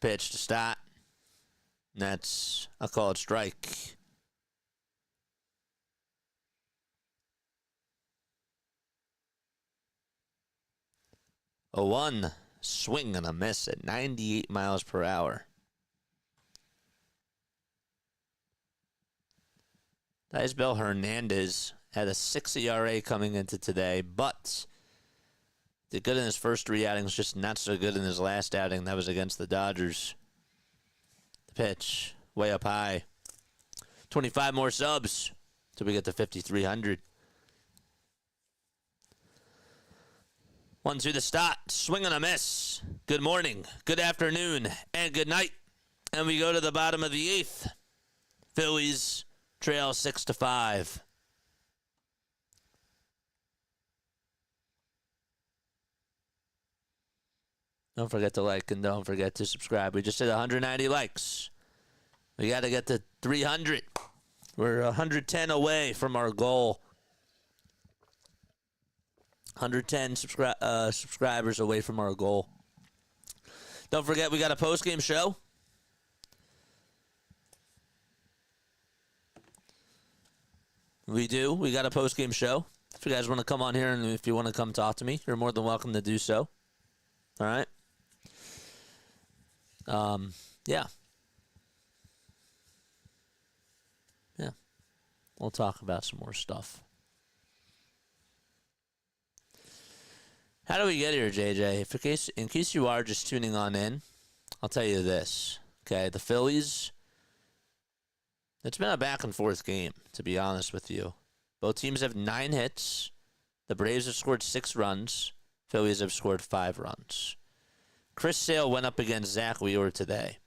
Pitch to Stott. That's a called strike. A 1 swing and a miss at 98 miles per hour. Daisbel Hernandez had a 6 ERA coming into today, but did good in his first 3 outings, just not so good in his last outing. That was against the Dodgers. The pitch, way up high. 25 more subs till we get to 5,300. 1 to the Stott, swing and a miss. Good morning, good afternoon, and good night. And we go to the bottom of the 8th. Phillies trail 6-5. Don't forget to like and don't forget to subscribe. We just hit 190 likes. We got to get to 300. We're 110 away from our goal. 110 subscribers away from our goal. Don't forget, we got a post-game show. We do. We got a post-game show. If you guys want to come on here and if you want to come talk to me, you're more than welcome to do so. All right? Yeah. Yeah. We'll talk about some more stuff. How do we get here, JJ? In case you are just tuning on in, I'll tell you this. Okay, the Phillies, it's been a back-and-forth game, to be honest with you. Both teams have 9 hits. The Braves have scored 6 runs. Phillies have scored 5 runs. Chris Sale went up against Zach Wheeler today.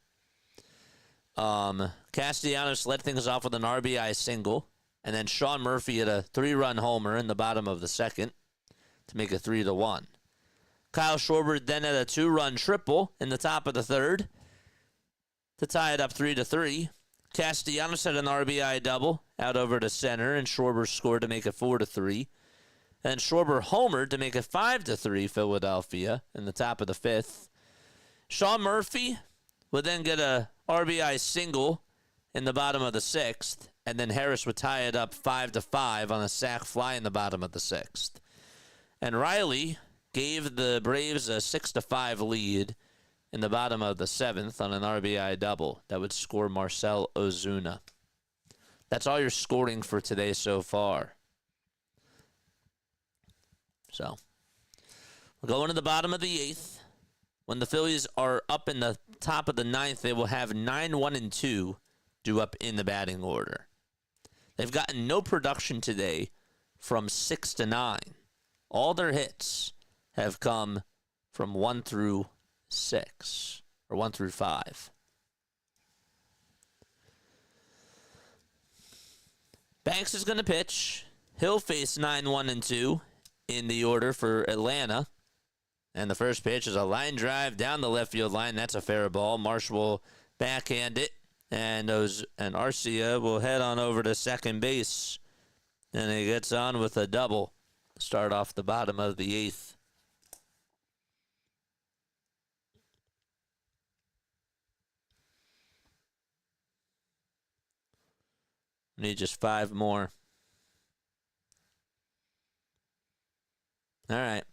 Castellanos led things off with an RBI single, and then Sean Murphy hit a 3-run homer in the bottom of the 2nd to make it 3-1. Kyle Schwarber then had a 2-run triple in the top of the 3rd to tie it up 3-3. Castellanos had an RBI double out over to center, and Schwarber scored to make it 4-3. And Schwarber homered to make it 5-3 Philadelphia in the top of the fifth. Sean Murphy would then get a RBI single in the bottom of the sixth, and then Harris would tie it up 5-5 on a sac fly in the bottom of the sixth. And Riley gave the Braves a 6-5 lead in the bottom of the seventh on an RBI double that would score Marcell Ozuna. That's all your scoring for today so far. So, we'll go into the bottom of the eighth. When the Phillies are up in the top of the ninth, they will have 9-1-2 due up in the batting order. They've gotten no production today from 6 to 9. All their hits have come from 1 through 6 or 1 through 5. Banks is going to pitch. He'll face 9-1-2 in the order for Atlanta. And the first pitch is a line drive down the left field line. That's a fair ball. Marsh will backhand it. And Arcia will head on over to second base. And he gets on with a double to start off the bottom of the eighth. Need just 5 more. All right.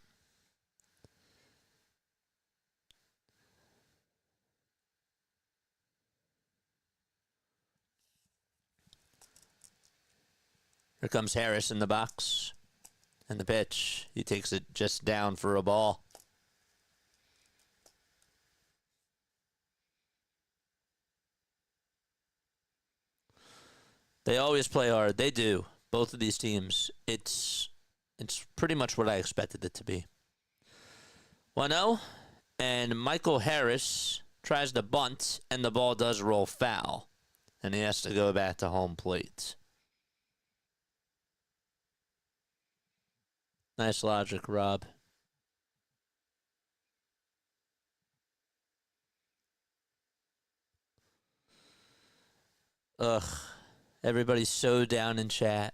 Here comes Harris in the box. And the pitch. He takes it just down for a ball. They always play hard. They do. Both of these teams. It's pretty much what I expected it to be. 1-0. And Michael Harris tries to bunt, and the ball does roll foul. And he has to go back to home plate. Nice logic, Rob. Ugh. Everybody's so down in chat.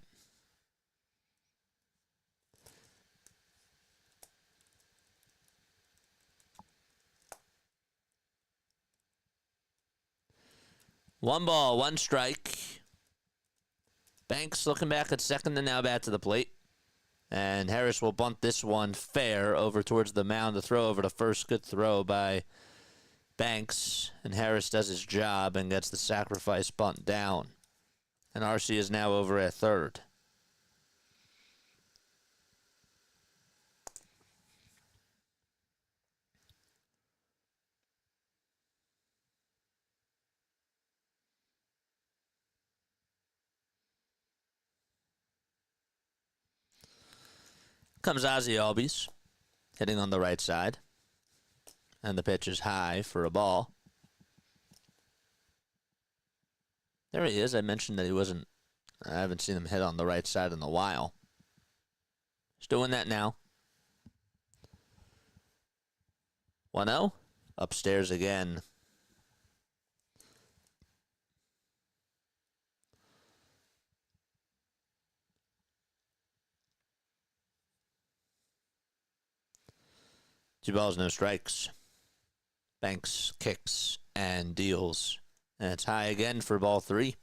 One ball, one strike. Banks looking back at second and now back to the plate. And Harris will bunt this one fair over towards the mound to throw over to first. Good throw by Banks. And Harris does his job and gets the sacrifice bunt down. And RC is now over at third. Comes Ozzie Albies, hitting on the right side. And the pitch is high for a ball. There he is. I mentioned that he wasn't. I haven't seen him hit on the right side in a while. He's doing that now. 1-0. Upstairs again. Two balls, no strikes. Banks kicks and deals. And it's high again for ball 3.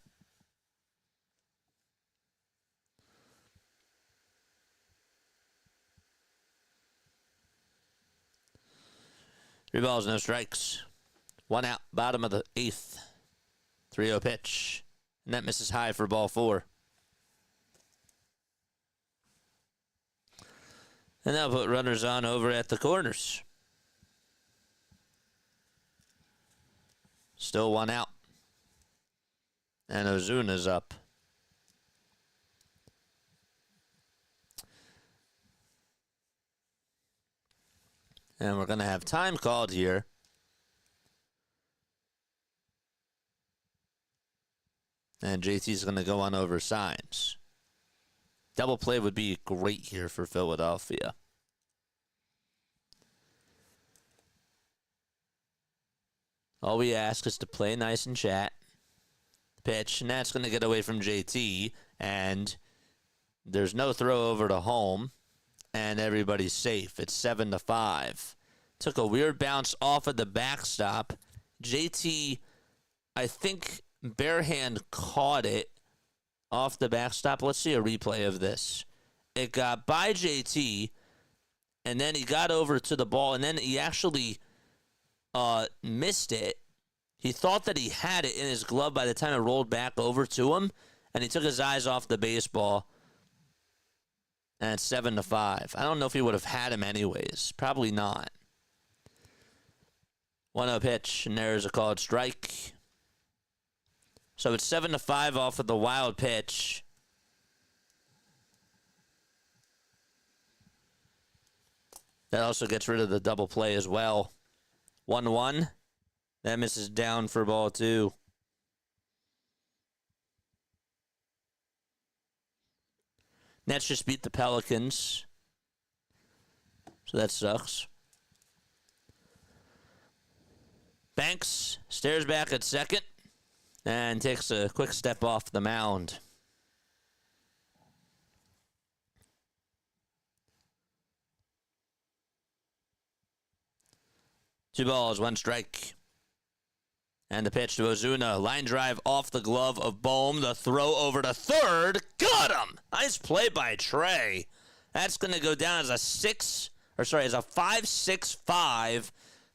Three balls, no strikes. One out, bottom of the 8th. 3-0 pitch. And that misses high for ball 4. And they'll put runners on over at the corners. Still one out. And Ozuna's up. And we're going to have time called here. And JT's going to go on over signs. Double play would be great here for Philadelphia. All we ask is to play nice and chat. Pitch, and that's going to get away from JT. And there's no throw over to home. and everybody's safe. It's 7-5. Took a weird bounce off of the backstop. JT, I think, barehand caught it off the backstop. Let's see a replay of this. It got by JT, and then he got over to the ball, and then he actually missed it. He thought that he had it in his glove by the time it rolled back over to him, and he took his eyes off the baseball. And it's 7-5. I don't know if he would have had him anyways. Probably not. 1-0 pitch, and there's a called strike. So it's 7-5 off of the wild pitch. That also gets rid of the double play as well. 1-1. That misses down for ball 2. Nets just beat the Pelicans. So that sucks. Banks stares back at second and takes a quick step off the mound. Two balls, one strike. And the pitch to Ozuna. Line drive off the glove of Bohm. The throw over to third. Got him! Nice play by Trey. That's going to go down as a 5-6-5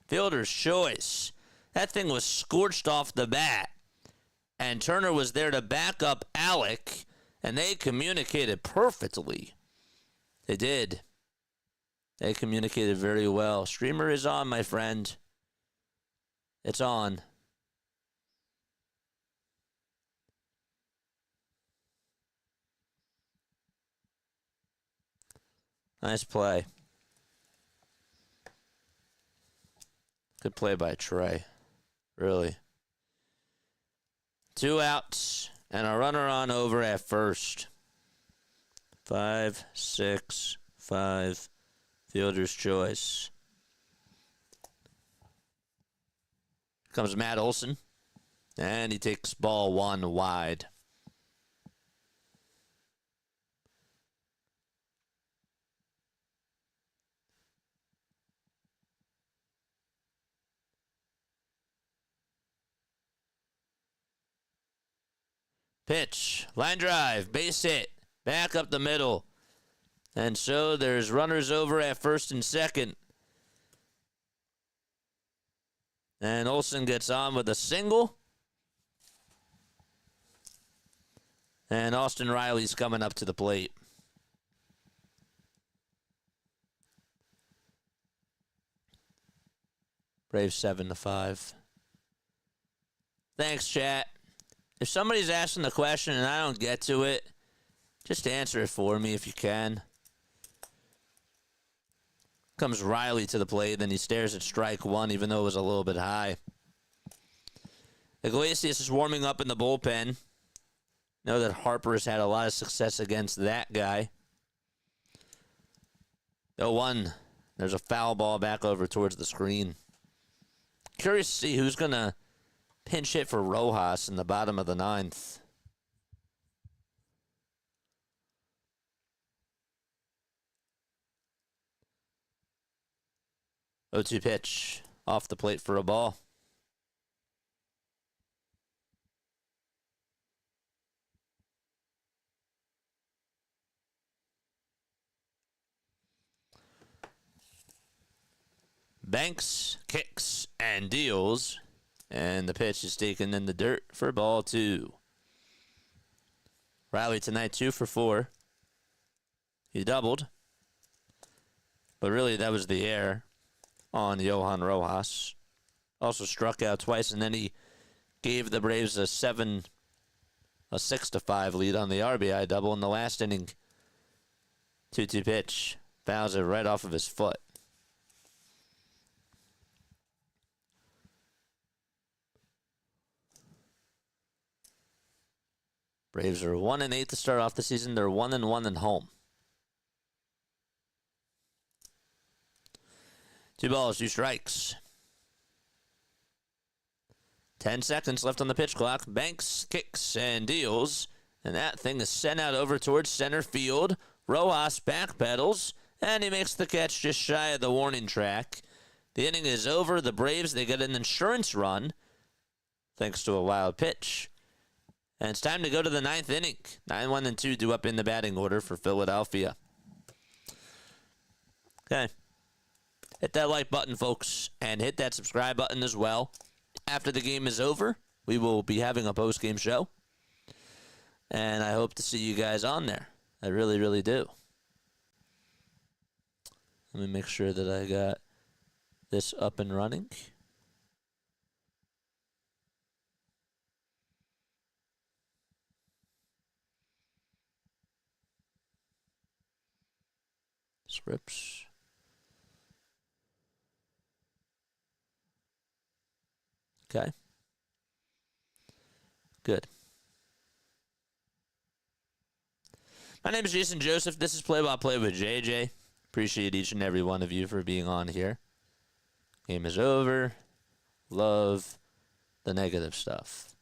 fielder's choice. That thing was scorched off the bat. And Turner was there to back up Alec. And they communicated perfectly. They did. They communicated very well. Streamer is on, my friend. It's on. Nice play. Good play by Trey. Really. 2 outs and a runner on over at first. 5-6-5. Fielder's choice. Here comes Matt Olson. And he takes ball 1 wide. Pitch, line drive, base hit, back up the middle. And so there's runners over at first and second. And Olson gets on with a single. And Austin Riley's coming up to the plate. Braves 7-5. Thanks, chat. If somebody's asking the question and I don't get to it, just answer it for me if you can. Comes Riley to the plate, then he stares at strike 1, even though it was a little bit high. Iglesias is warming up in the bullpen. Know that Harper has had a lot of success against that guy. 0-1. There's a foul ball back over towards the screen. Curious to see who's going to pinch hit for Rojas in the bottom of the 9th. O2 pitch off the plate for a ball. Banks kicks and deals. And the pitch is taken in the dirt for ball 2. Riley tonight 2 for 4. He doubled. But really that was the error on Johan Rojas. Also struck out twice, and then he gave the Braves a 6-5 lead on the RBI double in the last inning. 2-2 pitch. Fouls it right off of his foot. Braves are 1-8 to start off the season. They're 1-1 at home. 2 balls, 2 strikes. 10 seconds left on the pitch clock. Banks kicks and deals. And that thing is sent out over towards center field. Rojas backpedals And he makes the catch just shy of the warning track. The inning is over. The Braves, they get an insurance run thanks to a wild pitch. And it's time to go to the ninth inning. 9-1-2 due up in the batting order for Philadelphia. Okay. Hit that like button, folks, and hit that subscribe button as well. After the game is over, we will be having a post-game show. And I hope to see you guys on there. I really, really do. Let me make sure that I got this up and running. Scripts. Okay. Good. My name is Jason Joseph. This is Play-by-Play with JJ. Appreciate each and every one of you for being on here. Game is over. Love the negative stuff.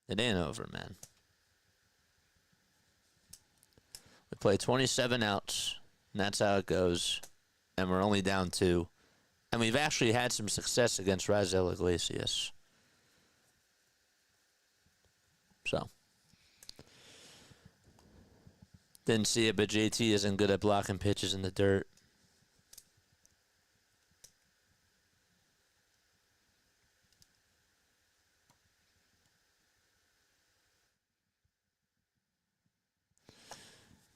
It ain't over, man. We play 27 outs, and that's how it goes. And we're only down 2. And we've actually had some success against Raisel Iglesias. So. Didn't see it, but JT isn't good at blocking pitches in the dirt.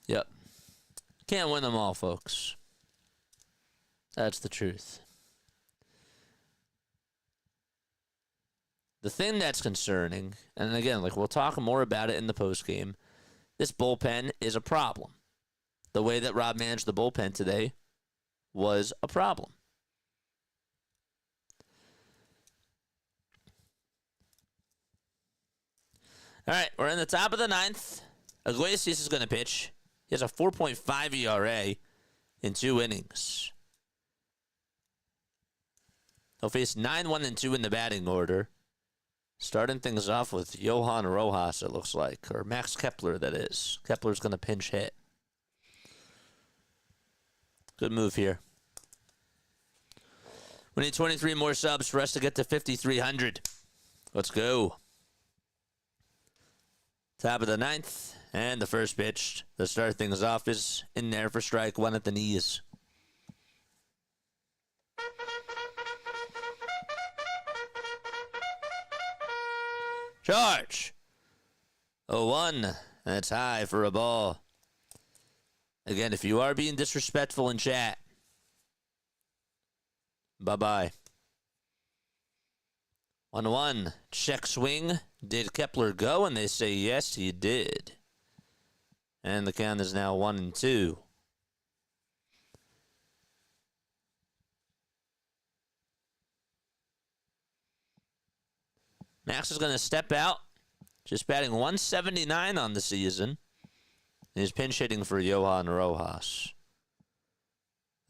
Yep. Can't win them all, folks. That's the truth. The thing that's concerning, and again, like we'll talk more about it in the postgame, this bullpen is a problem. The way that Rob managed the bullpen today was a problem. All right, we're in the top of the 9th. Iglesias is going to pitch. He has a 4.5 ERA in 2 innings. He'll face 9-1-2 in the batting order. Starting things off with Johan Rojas, it looks like. Or Max Kepler, that is. Kepler's going to pinch hit. Good move here. We need 23 more subs for us to get to 5,300. Let's go. Top of the 9th. And the first pitch to start things off is in there for strike 1 at the knees. Charge. 0-1. That's high for a ball. Again, if you are being disrespectful in chat, bye-bye. 1-1. Check swing. Did Kepler go? And they say yes, he did. And the count is now 1-2. Max is going to step out. Just batting 179 on the season. He's pinch hitting for Johan Rojas.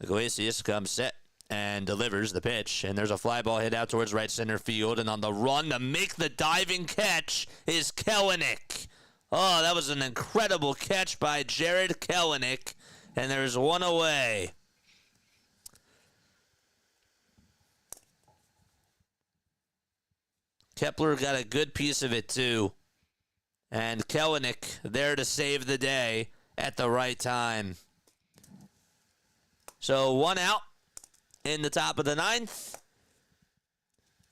Iglesias comes set and delivers the pitch. And there's a fly ball hit out towards right center field. And on the run to make the diving catch is Kelenic. Oh, that was an incredible catch by Jared Kelenic. And there's one away. Kepler got a good piece of it, too. And Kelenic there to save the day at the right time. So 1 out in the top of the 9th.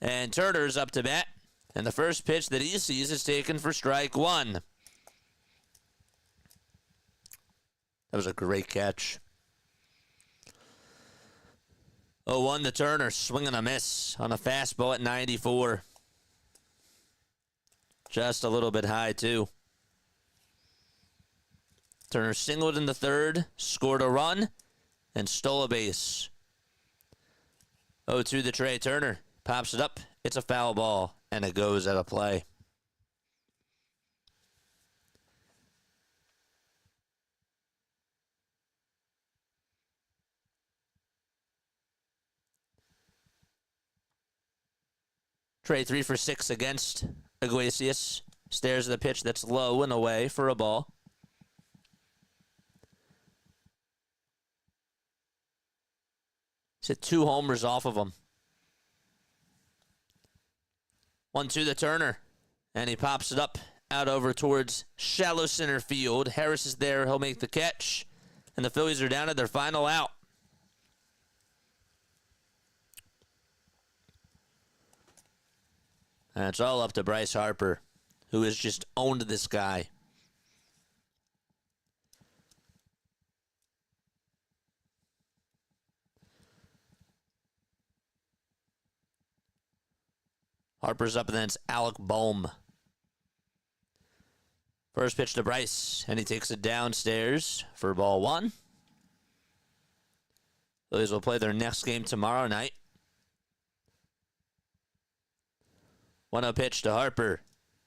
And Turner's up to bat. And the first pitch that he sees is taken for strike 1. That was a great catch. 0-1 to Turner, swinging a miss on a fastball at 94. Just a little bit high, too. Turner singled in the 3rd, scored a run, and stole a base. 0-2 to Trey Turner. Pops it up. It's a foul ball, and it goes out of play. Trey 3 for 6 against Iglesias. Stares at the pitch that's low and away for a ball. He's hit 2 homers off of him. 1-2 to Turner. And he pops it up out over towards shallow center field. Harris is there. He'll make the catch. And the Phillies are down to their final out. And it's all up to Bryce Harper, who has just owned this guy. Harper's up, and then it's Alec Bohm. First pitch to Bryce, and he takes it downstairs for ball 1. Phillies will play their next game tomorrow night. 1-0 pitch to Harper,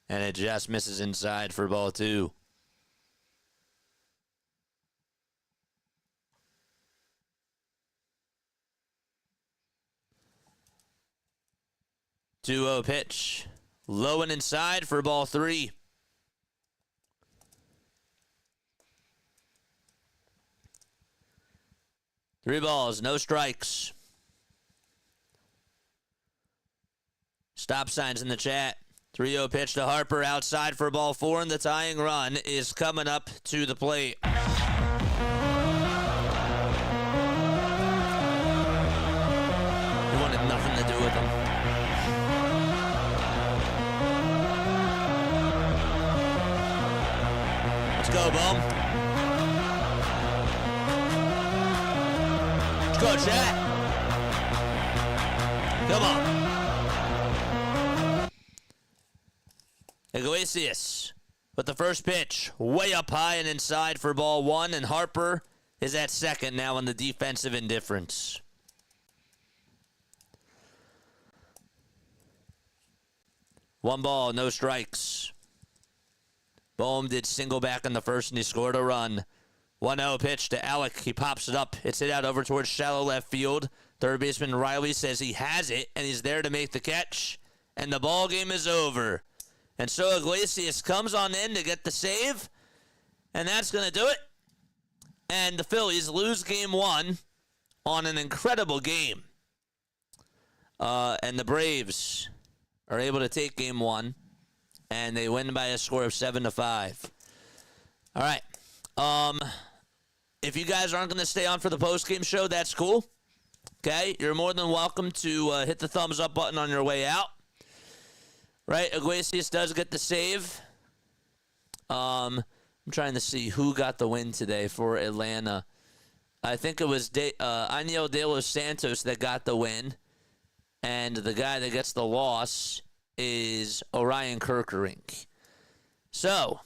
and it just misses inside for ball 2. Two-0 pitch. Low and inside for ball 3. Three balls, no strikes. Stop signs in the chat. 3-0 pitch to Harper outside for ball 4, and the tying run is coming up to the plate. He wanted nothing to do with him. Let's go, Bohm. Let's go, chat. Come on. Iglesias with the first pitch, way up high and inside for ball 1, and Harper is at second now on the defensive indifference. One ball, no strikes. Bohm did single back in the first, and he scored a run. 1-0 pitch to Alec. He pops it up. It's hit out over towards shallow left field. Third baseman Riley says he has it, and he's there to make the catch. And the ball game is over. And so Iglesias comes on in to get the save, and that's going to do it. And the Phillies lose game 1 on an incredible game. And the Braves are able to take game 1, and they win by a score of 7-5. All right. If you guys aren't going to stay on for the post-game show, that's cool. Okay? You're more than welcome to hit the thumbs up button on your way out. Right, Iglesias does get the save. I'm trying to see who got the win today for Atlanta. I think it was Aniel De Los Santos that got the win. And the guy that gets the loss is Orion Kerkerink. So,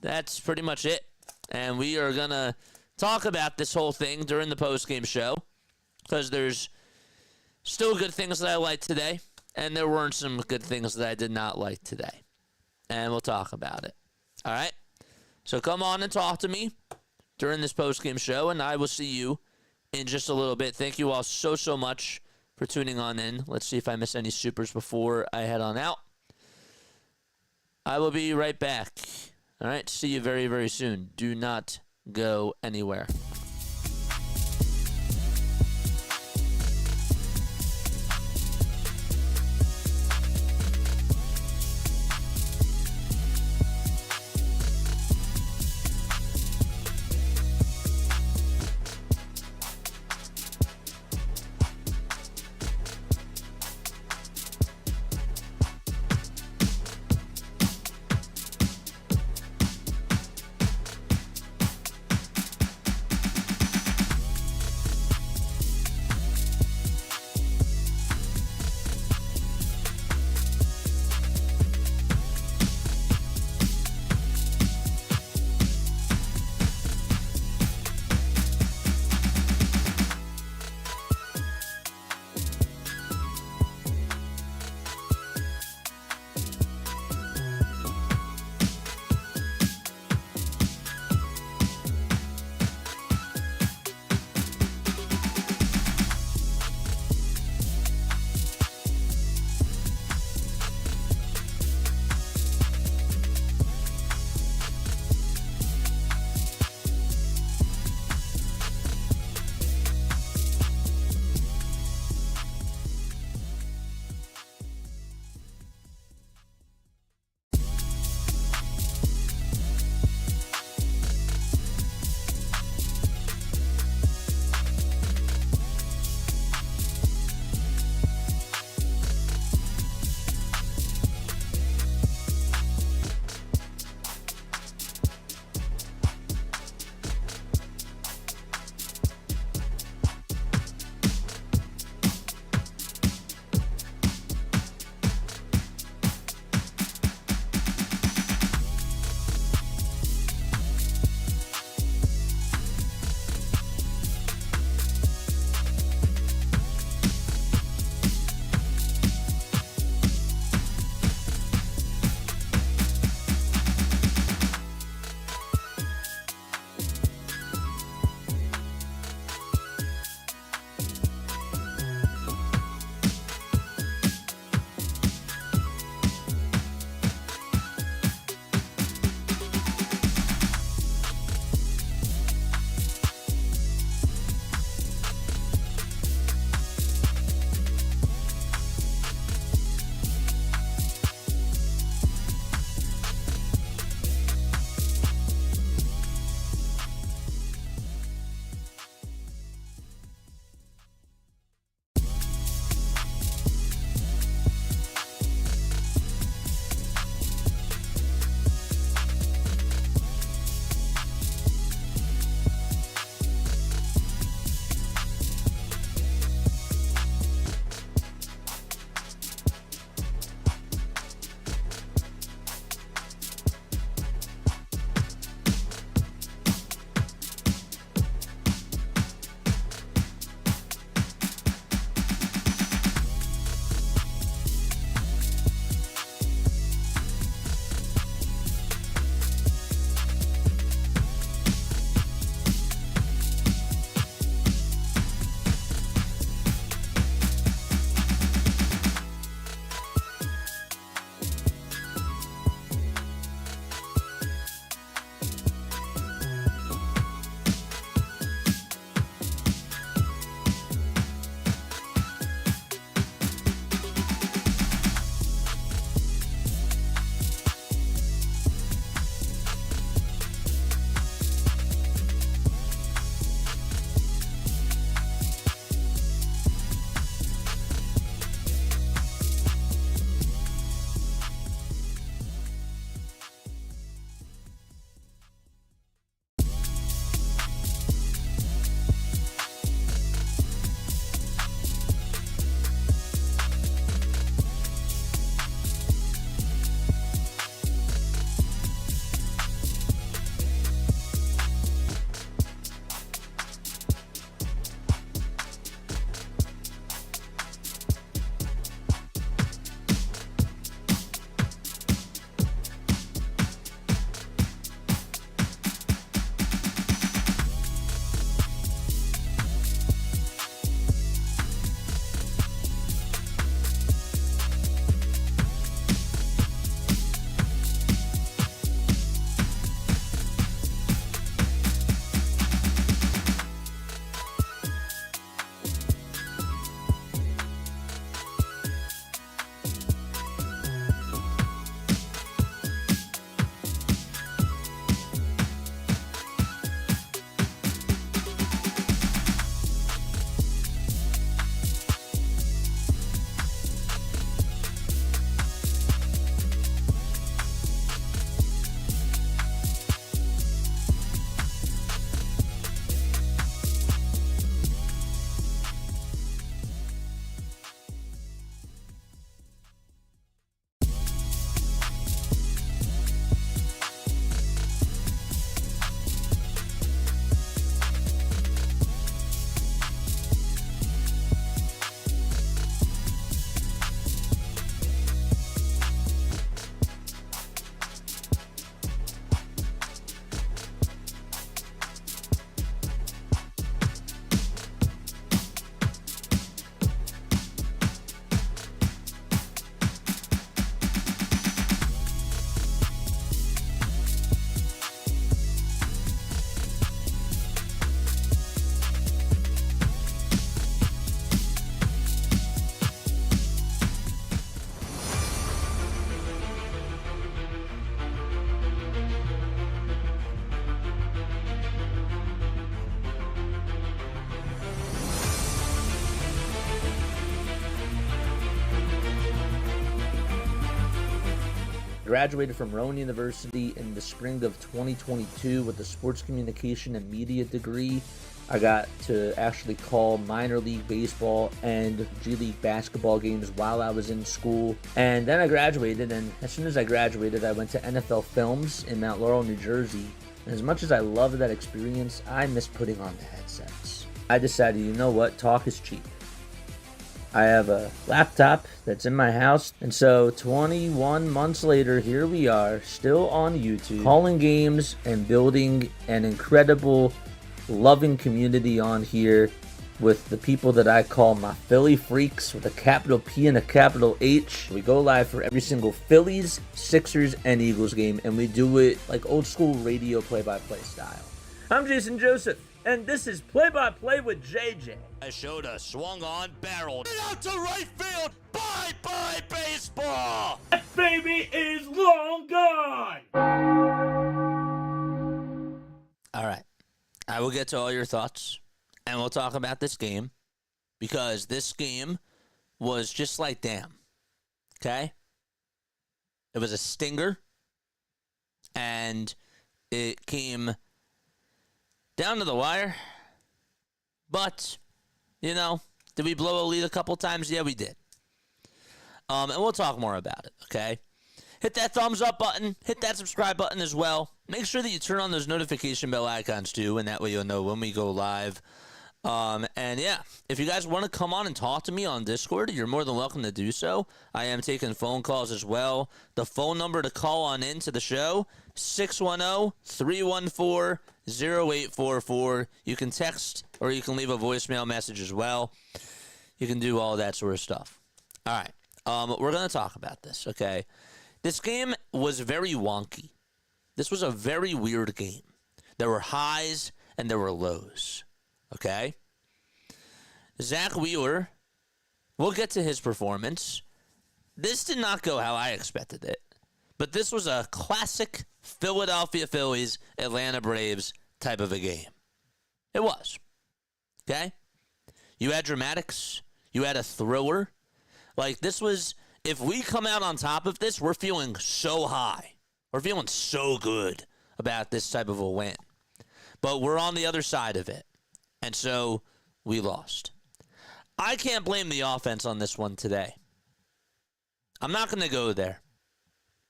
that's pretty much it. And we are going to talk about this whole thing during the post-game show. Because there's still good things that I like today. And there weren't some good things that I did not like today. And we'll talk about it. All right? So come on and talk to me during this post-game show, and I will see you in just a little bit. Thank you all so, so much for tuning on in. Let's see if I miss any supers before I head on out. I will be right back. All right? See you very, very soon. Do not go anywhere. graduated from Rowan University in the spring of 2022 with a sports communication and media degree. I got to actually call minor league baseball and G League basketball games while I was in school. And then I graduated, and as soon as I graduated, I went to NFL Films in Mount Laurel, New Jersey. And as much as I loved that experience, I missed putting on the headsets. I decided, you know what, talk is cheap. I have a laptop that's in my house, and so 21 months later, here we are, still on YouTube, calling games and building an incredible, loving community on here with the people that I call my Philly freaks with a capital P and a capital H. We go live for every single Phillies, Sixers, and Eagles game, and we do it like old school radio play-by-play style. I'm Jason Joseph, and this is Play-by-Play with JJ. I showed a swung on barrel. Get out to right field. Bye-bye baseball. That baby is long gone. All right. I will get to all your thoughts, and we'll talk about this game, because this game was just like damn, okay? It was a stinger, and it came down to the wire, but, you know, did we blow a lead a couple times? Yeah, we did. And we'll talk more about it, okay? Hit that thumbs up button. Hit that subscribe button as well. Make sure that you turn on those notification bell icons too, and that way you'll know when we go live. And yeah, if you guys want to come on and talk to me on Discord, you're more than welcome to do so. I am taking phone calls as well. The phone number to call on into the show, 610-314-0844. You can text or you can leave a voicemail message as well. You can do all that sort of stuff. All right. We're going to talk about this, okay? This game was very wonky. This was a very weird game. There were highs and there were lows, okay? Zach Wheeler, we'll get to his performance. This did not go how I expected it, but this was a classic Philadelphia Phillies, Atlanta Braves type of a game. It was, okay? You had dramatics. You had a thriller. Like, this was... If we come out on top of this, we're feeling so high. We're feeling so good about this type of a win. But we're on the other side of it. And so we lost. I can't blame the offense on this one today. I'm not going to go there.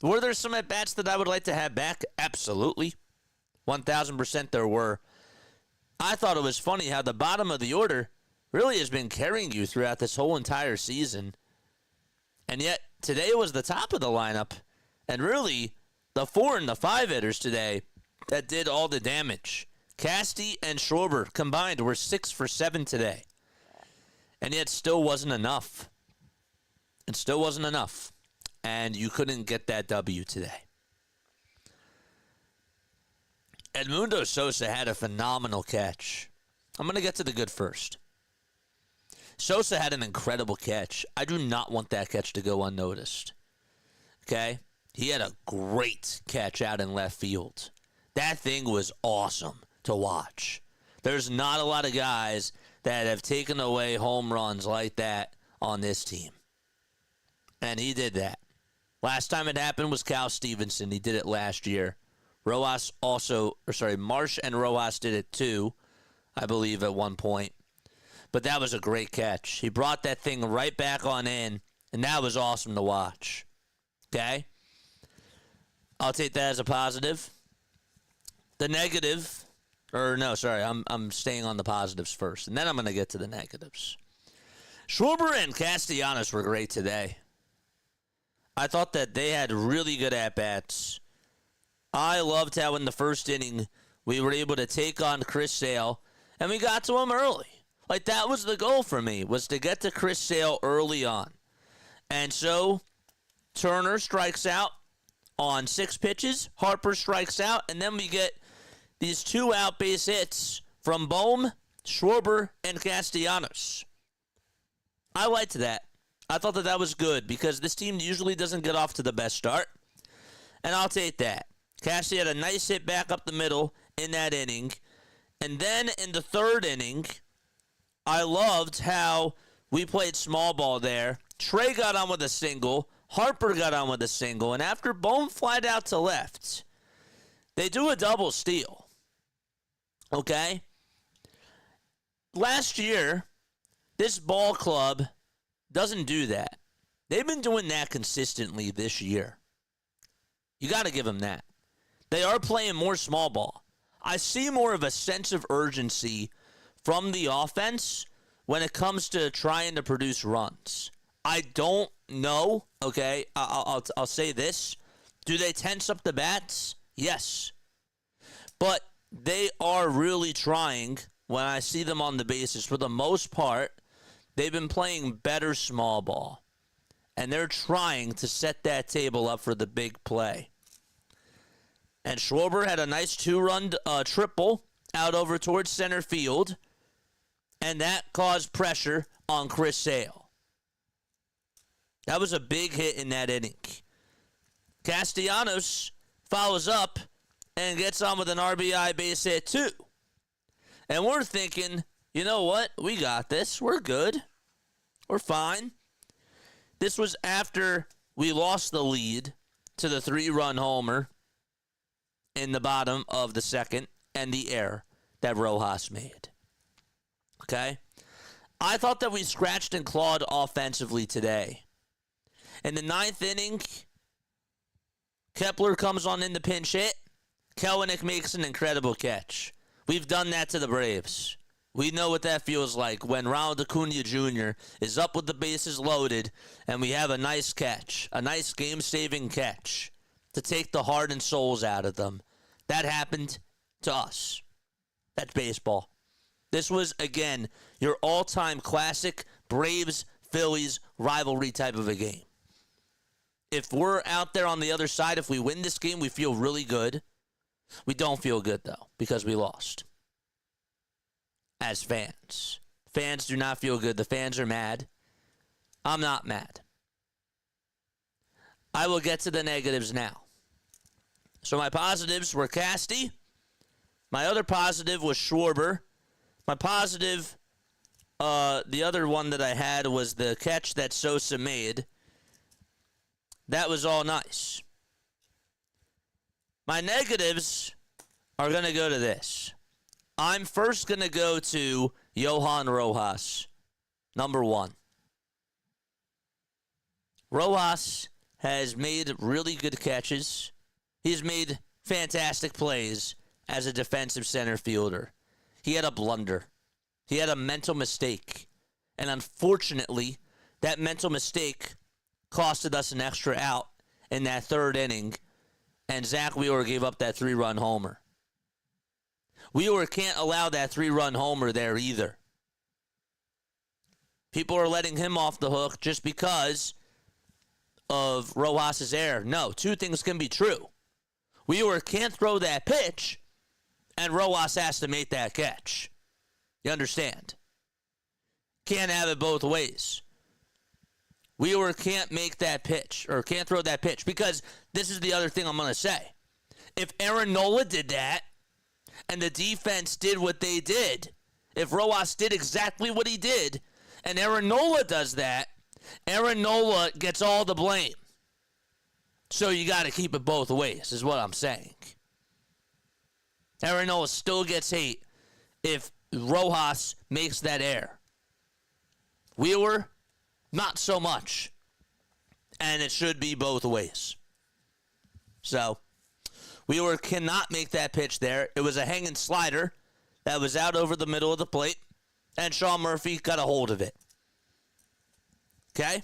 Were there some at-bats that I would like to have back? Absolutely. 1,000% there were. I thought it was funny how the bottom of the order really has been carrying you throughout this whole entire season. And yet, today was the top of the lineup. And really, the 4 and the 5 hitters today that did all the damage. Casty and Schwarber combined were 6 for 7 today. And yet, still wasn't enough. It still wasn't enough. And you couldn't get that W today. Edmundo Sosa had a phenomenal catch. I'm going to get to the good first. Sosa had an incredible catch. I do not want that catch to go unnoticed. Okay? He had a great catch out in left field. That thing was awesome to watch. There's not a lot of guys that have taken away home runs like that on this team. And he did that. Last time it happened was Cal Stevenson. He did it last year. Marsh and Rojas did it too, I believe, at one point. But that was a great catch. He brought that thing right back on in, and that was awesome to watch. Okay? I'll take that as a positive. The negative, I'm staying on the positives first, and then I'm going to get to the negatives. Schwarber and Castellanos were great today. I thought that they had really good at-bats. I loved how in the first inning we were able to take on Chris Sale, and we got to him early. Like, that was the goal for me, was to get to Chris Sale early on. And so, Turner strikes out on 6 pitches. Harper strikes out. And then we get these 2 out base hits from Bohm, Schwarber, and Castellanos. I liked that. I thought that was good because this team usually doesn't get off to the best start. And I'll take that. Cassie had a nice hit back up the middle in that inning. And then in the 3rd inning, I loved how we played small ball there. Trey got on with a single. Harper got on with a single, and after Bohm flied out to left, they do a double steal. Okay? Last year, this ball club doesn't do that. They've been doing that consistently this year. You got to give them that. They are playing more small ball. I see more of a sense of urgency from the offense when it comes to trying to produce runs. I don't know, okay? I'll say this. Do they tense up the bats? Yes. But they are really trying when I see them on the bases. For the most part, they've been playing better small ball. And they're trying to set that table up for the big play. And Schwarber had a nice 2-run triple out over towards center field. And that caused pressure on Chris Sale. That was a big hit in that inning. Castellanos follows up and gets on with an RBI base hit too. And we're thinking, you know what? We got this. We're good. We're fine. This was after we lost the lead to the 3-run homer in the bottom of the second and the error that Rojas made. Okay? I thought that we scratched and clawed offensively today. In the 9th inning, Kepler comes on in the pinch hit. Kelenic makes an incredible catch. We've done that to the Braves. We know what that feels like when Ronald Acuna Jr. is up with the bases loaded and we have a nice catch, a nice game-saving catch to take the heart and souls out of them. That happened to us. That's baseball. This was, again, your all-time classic Braves-Phillies rivalry type of a game. If we're out there on the other side, if we win this game, we feel really good. We don't feel good, though, because we lost. As fans. Fans do not feel good. The fans are mad. I'm not mad. I will get to the negatives now. So my positives were Casty. My other positive was Schwarber. My positive, the other one that I had was the catch that Sosa made. That was all nice. My negatives are going to go to this. I'm first going to go to Johan Rojas, number 1. Rojas has made really good catches. He's made fantastic plays as a defensive center fielder. He had a blunder. He had a mental mistake. And unfortunately, that mental mistake costed us an extra out in that 3rd inning, and Zach Wheeler gave up that 3-run homer. Wheeler can't allow that 3-run homer there either. People are letting him off the hook just because of Rojas' error. No, 2 things can be true. Wheeler can't throw that pitch, and Rojas has to make that catch. You understand? Can't have it both ways. Wheeler can't make that pitch, or can't throw that pitch, because this is the other thing I'm going to say. If Aaron Nola did that, and the defense did what they did, if Rojas did exactly what he did, and Aaron Nola does that, Aaron Nola gets all the blame. So you got to keep it both ways, is what I'm saying. Aaron Nola still gets hate if Rojas makes that error. Wheeler, not so much. And it should be both ways. So, Wheeler cannot make that pitch there. It was a hanging slider that was out over the middle of the plate, and Sean Murphy got a hold of it. Okay?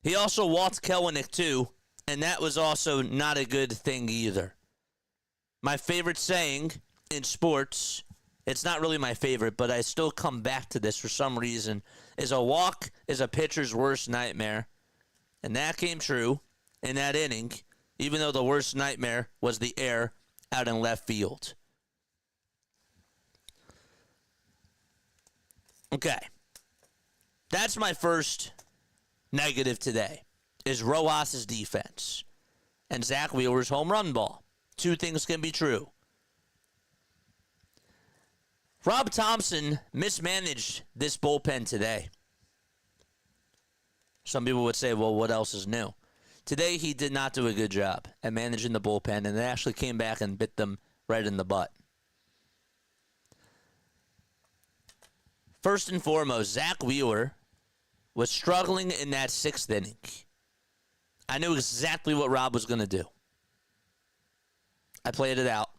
He also walked Kelenic too, and that was also not a good thing either. My favorite saying in sports, it's not really my favorite, but I still come back to this for some reason, is a walk is a pitcher's worst nightmare. And that came true in that inning, even though the worst nightmare was the error out in left field. Okay. That's my first negative today, is Rojas' defense and Zach Wheeler's home run ball. 2 things can be true. Rob Thompson mismanaged this bullpen today. Some people would say, well, what else is new? Today, he did not do a good job at managing the bullpen, and it actually came back and bit them right in the butt. First and foremost, Zach Wheeler was struggling in that 6th inning. I knew exactly what Rob was going to do. I played it out,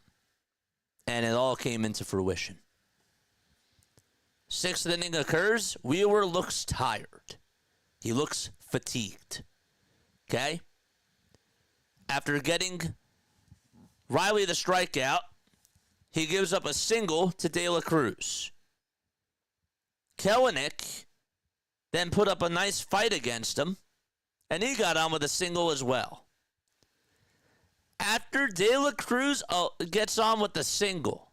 and it all came into fruition. 6th inning occurs. Wheeler looks tired. He looks fatigued. Okay? After getting Riley the strikeout, he gives up a single to De La Cruz. Kelenic then put up a nice fight against him, and he got on with a single as well. After De La Cruz gets on with the single,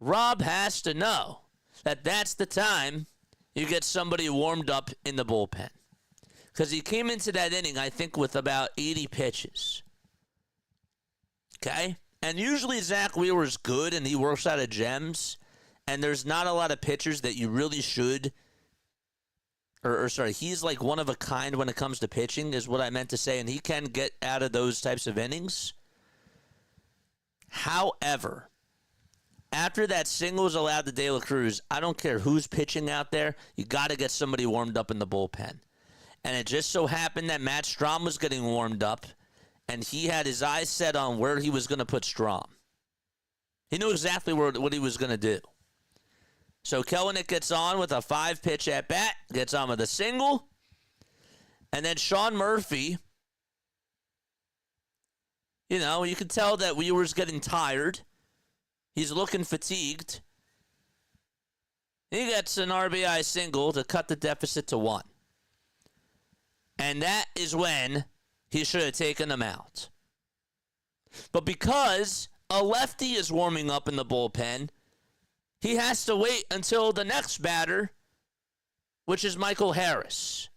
Rob has to know that that's the time you get somebody warmed up in the bullpen. Because he came into that inning, I think, with about 80 pitches. Okay? And usually Zach Wheeler's good and he works out of gems. And there's not a lot of pitchers that you really should. He's like one of a kind when it comes to pitching, is what I meant to say. And he can get out of those types of innings. However, after that single is allowed to De La Cruz, I don't care who's pitching out there. You got to get somebody warmed up in the bullpen. And it just so happened that Matt Strahm was getting warmed up, and he had his eyes set on where he was going to put Strahm. He knew exactly what he was going to do. So Kelenic gets on with a 5-pitch at-bat, gets on with a single, and then Sean Murphy, you could tell that Wheeler's getting tired. He's looking fatigued. He gets an RBI single to cut the deficit to 1. And that is when he should have taken him out. But because a lefty is warming up in the bullpen, he has to wait until the next batter, which is Michael Harris,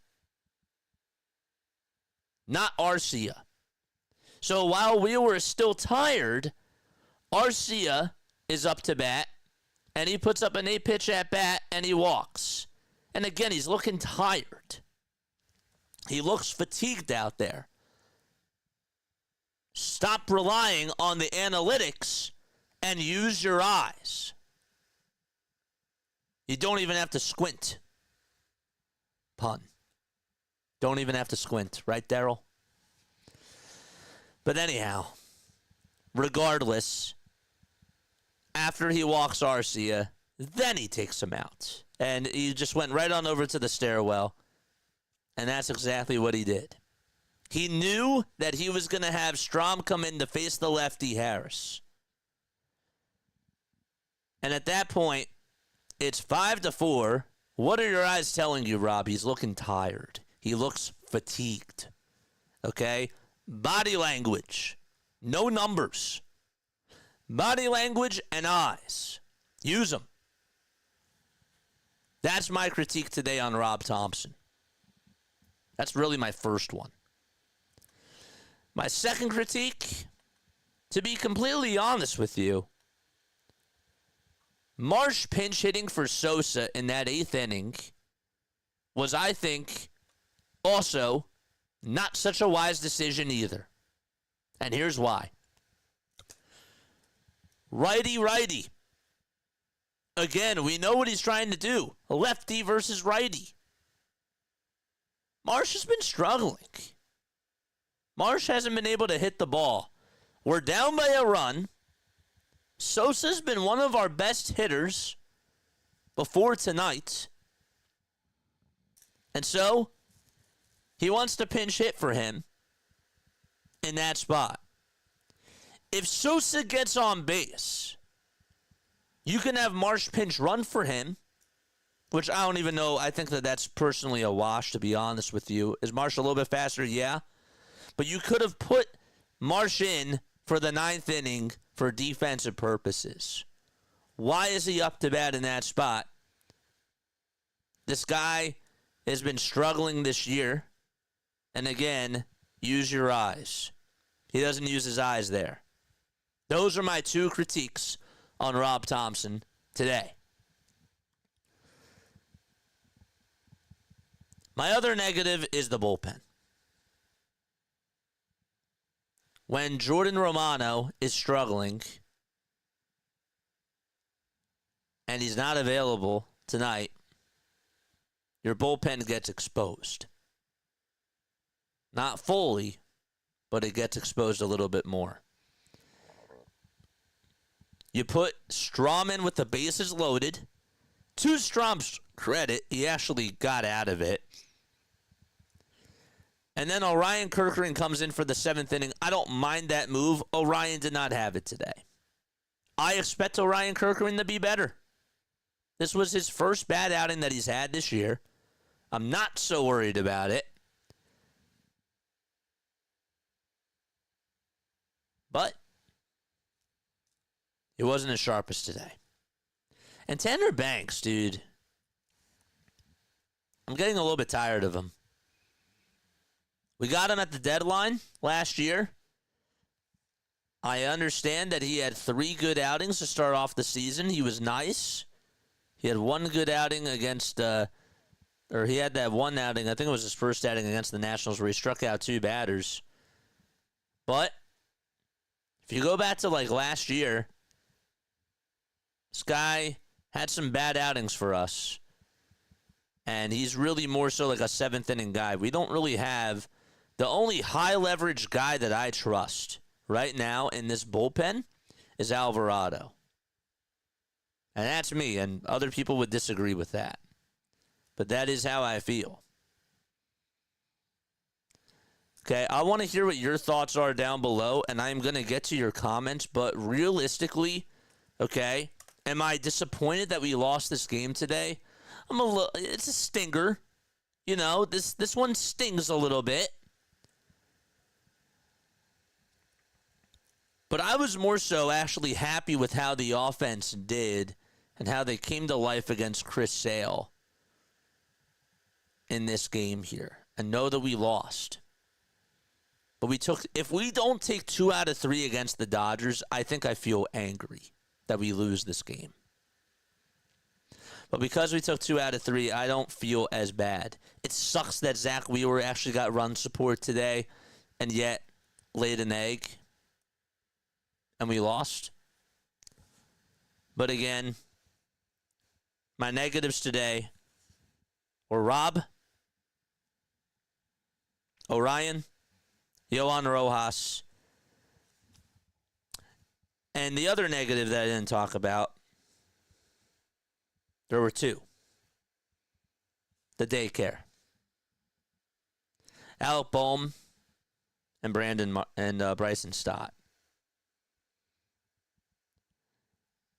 not Arcia. So while Wheeler is still tired, Arcia is up to bat, and he puts up an 8-pitch at-bat, and he walks. And again, he's looking tired. He looks fatigued out there. Stop relying on the analytics and use your eyes. You don't even have to squint. Pun. Don't even have to squint. Right, Daryl? But anyhow, regardless, after he walks Arcia, then he takes him out. And he just went right on over to the stairwell. And that's exactly what he did. He knew that he was going to have Strahm come in to face the lefty Harris. And at that point, it's 5-4. What are your eyes telling you, Rob? He's looking tired. He looks fatigued. Okay? Body language. No numbers. Body language and eyes. Use them. That's my critique today on Rob Thompson. That's really my first one. My second critique, to be completely honest with you, Marsh pinch hitting for Sosa in that 8th inning was, I think, also not such a wise decision either. And here's why. Righty. Again, we know what he's trying to do. Lefty versus righty. Marsh has been struggling. Marsh hasn't been able to hit the ball. We're down by a run. Sosa's been one of our best hitters before tonight. And so, he wants to pinch hit for him in that spot. If Sosa gets on base, you can have Marsh pinch run for him, which I don't even know. I think that's personally a wash, to be honest with you. Is Marsh a little bit faster? Yeah. But you could have put Marsh in for the 9th inning for defensive purposes. Why is he up to bat in that spot? This guy has been struggling this year. And again, use your eyes. He doesn't use his eyes there. Those are my 2 critiques on Rob Thompson today. My other negative is the bullpen. When Jordan Romano is struggling and he's not available tonight, your bullpen gets exposed. Not fully, but it gets exposed a little bit more. You put Strom in with the bases loaded. To Strom's credit, he actually got out of it. And then Orion Kerkering comes in for the 7th inning. I don't mind that move. Orion did not have it today. I expect Orion Kerkering to be better. This was his first bad outing that he's had this year. I'm not so worried about it. But it wasn't as sharp as today. And Tanner Banks, dude, I'm getting a little bit tired of him. We got him at the deadline last year. I understand that he had 3 good outings to start off the season. He was nice. He had 1 good outing against, or he had that 1 outing, I think it was his first outing against the Nationals where he struck out 2 batters. But if you go back to like last year, this guy had some bad outings for us. And he's really more so like a 7th inning guy. We don't really have the only high leverage guy that I trust right now in this bullpen is Alvarado. And that's me, and other people would disagree with that. But that is how I feel. Okay, I want to hear what your thoughts are down below, and I'm going to get to your comments. But realistically, okay, am I disappointed that we lost this game today? It's a stinger. You know, this one stings a little bit. But I was more so actually happy with how the offense did and how they came to life against Chris Sale in this game here. And know that we lost. But if we don't take 2 out of 3 against the Dodgers, I think I feel angry that we lose this game. But because we took 2 out of 3, I don't feel as bad. It sucks that Zach Wheeler actually got run support today and yet laid an egg and we lost. But again, my negatives today were Rob, Orion, Yohan Rojas, and the other negative that I didn't talk about, there were 2. The daycare. Alec Boehm and Bryson Stott.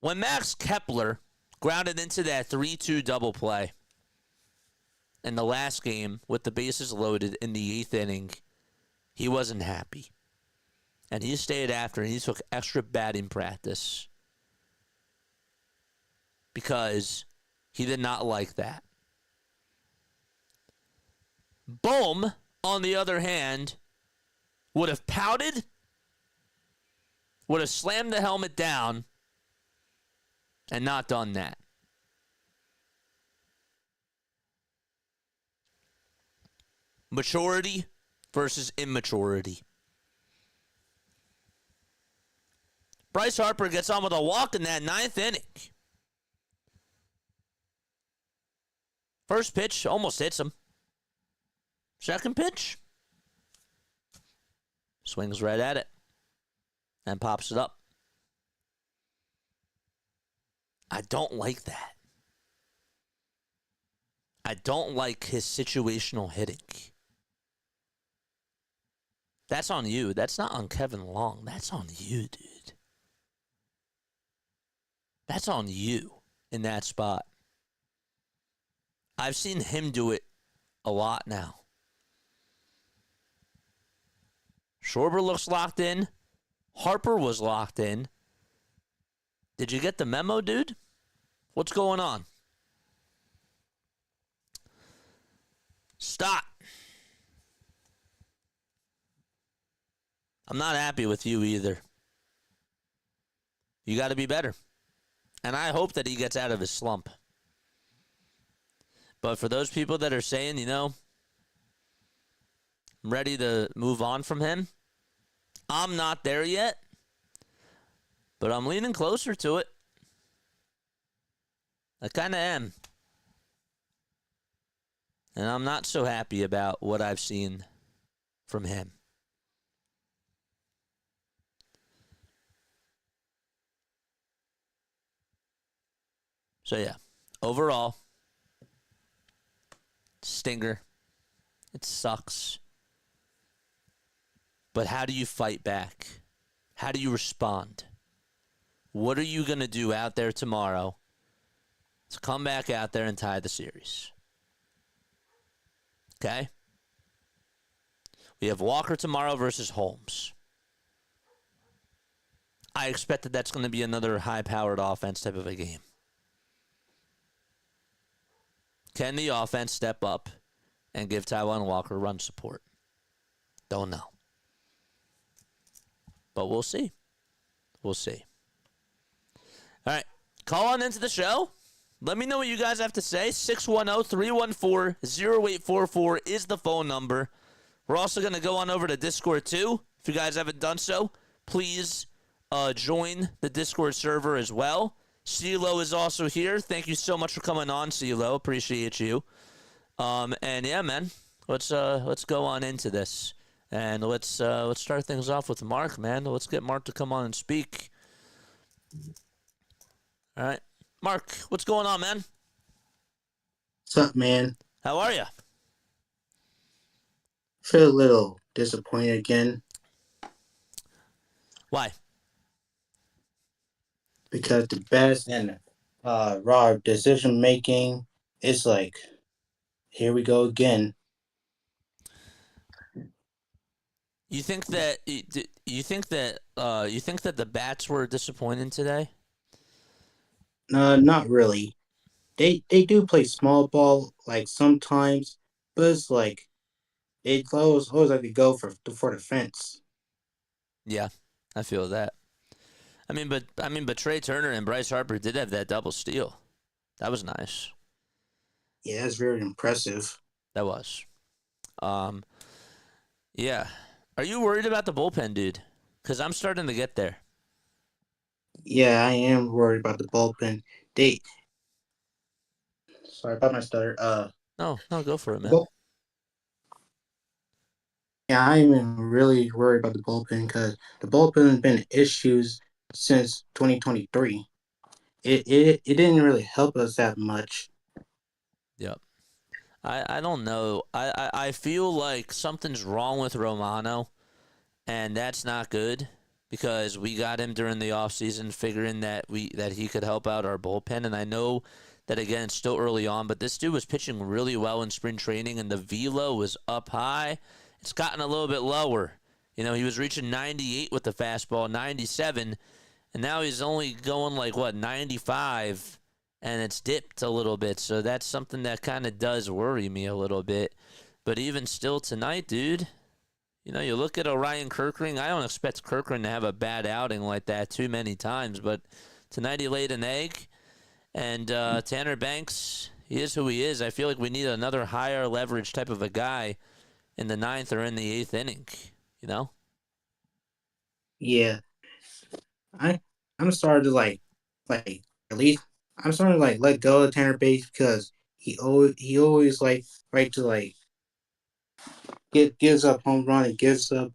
When Max Kepler grounded into that 3-2 double play in the last game with the bases loaded in the 8th inning, he wasn't happy. And he stayed after and he took extra batting practice because he did not like that. Boehm, on the other hand, would have pouted, would have slammed the helmet down, and not done that. Maturity versus immaturity. Bryce Harper gets on with a walk in that 9th inning. First pitch almost hits him. Second pitch swings right at it and pops it up. I don't like that. I don't like his situational hitting. That's on you. That's not on Kevin Long. That's on you, dude. That's on you in that spot. I've seen him do it a lot now. Schwarber looks locked in. Harper was locked in. Did you get the memo, dude? What's going on? Stop. I'm not happy with you either. You got to be better. And I hope that he gets out of his slump. But for those people that are saying, you know, I'm ready to move on from him. I'm not there yet, but I'm leaning closer to it. I kind of am. And I'm not so happy about what I've seen from him. So, yeah, overall, stinger. It sucks. But how do you fight back? How do you respond? What are you going to do out there tomorrow to come back out there and tie the series? Okay? We have Walker tomorrow versus Holmes. I expect that that's going to be another high-powered offense type of a game. Can the offense step up and give Taijuan Walker run support? Don't know. But we'll see. We'll see. All right. Call on into the show. Let me know what you guys have to say. 610-314-0844 is the phone number. We're also going to go on over to Discord too. If you guys haven't done so, please join the Discord server as well. CeeLo is also here. Thank you so much for coming on, CeeLo. Appreciate you. And yeah, man, let's go on into this, and let's start things off with Mark, man. Let's get Mark to come on and speak. All right, Mark, what's going on, man? What's up, man? How are you? Feel a little disappointed again Why? because the best and raw decision making is like, here we go again. You think that the bats were disappointing today? Not really. They do play small ball like sometimes, but it's like they always like to go for the fence. Yeah, I feel that. I mean, but Trey Turner and Bryce Harper did have that double steal. That was nice. Yeah, that's very impressive. That was. Yeah. Are you worried about the bullpen, dude? Because I'm starting to get there. Yeah, I am worried about the bullpen. Sorry about my stutter. No, go for it, man. Bull- Yeah, I'm really worried about the bullpen because the bullpen has been issues since 2023. It didn't really help us that much. Yep. I don't know. I feel like something's wrong with Romano, and that's not good because we got him during the offseason figuring that he could help out our bullpen, and I know that, again, it's still early on, but this dude was pitching really well in spring training, and the velo was up high. It's gotten a little bit lower. You know, he was reaching 98 with the fastball, 97, and now he's only going 95, and it's dipped a little bit. So that's something that kind of does worry me a little bit. But even still tonight, dude, you know, you look at Orion Kirkring. I don't expect Kirkring to have a bad outing like that too many times, but tonight he laid an egg. And Tanner Banks, he is who he is. I feel like we need another higher leverage type of a guy in the 9th or in the 8th inning, you know? Yeah, I'm starting to at least I'm starting to let go of Tanner Bates because he always to gives up home run and gives up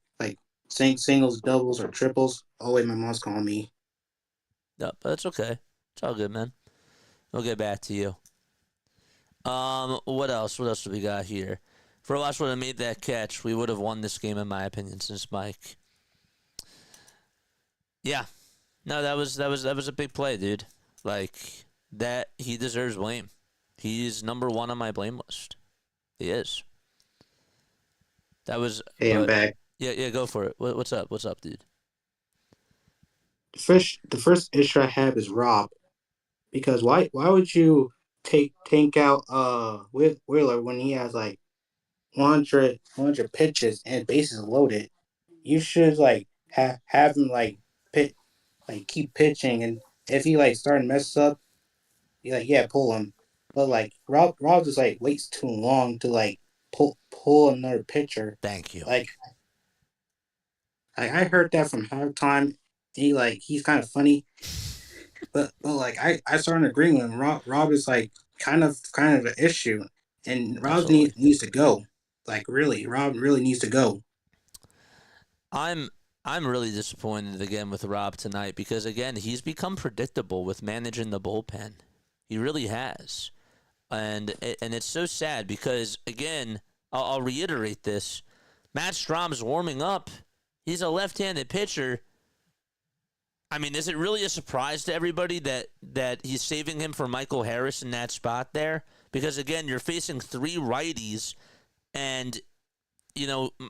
singles, doubles, or triples. Oh wait, my mom's calling me. No, but it's okay. It's all good, man. We'll get back to you. What else? What else do we got here? If Rojas would have made that catch, we would have won this game, in my opinion, since Mike. Yeah. No, that was a big play, dude. That, he deserves blame. He's number 1 on my blame list. He is. That was. Hey, I'm back. Yeah, go for it. What's up? What's up, dude? The first issue I have is Rob, because why would you take out Wheeler when he has 100 pitches and bases loaded? You should have him pit keep pitching, and if he starting to mess up, you yeah, pull him. But Rob just waits too long to pull another pitcher. Thank you. Like I heard that from halftime. He's kind of funny, but like I started agreeing with him. Rob is like kind of an issue, and Rob Absolutely. needs to go. Like really, Rob really needs to go. I'm really disappointed again with Rob tonight because again he's become predictable with managing the bullpen. He really has, and it's so sad because again I'll reiterate this: Matt Strom's warming up. He's a left-handed pitcher. I mean, is it really a surprise to everybody that he's saving him for Michael Harris in that spot there? Because again, you're facing 3 righties, and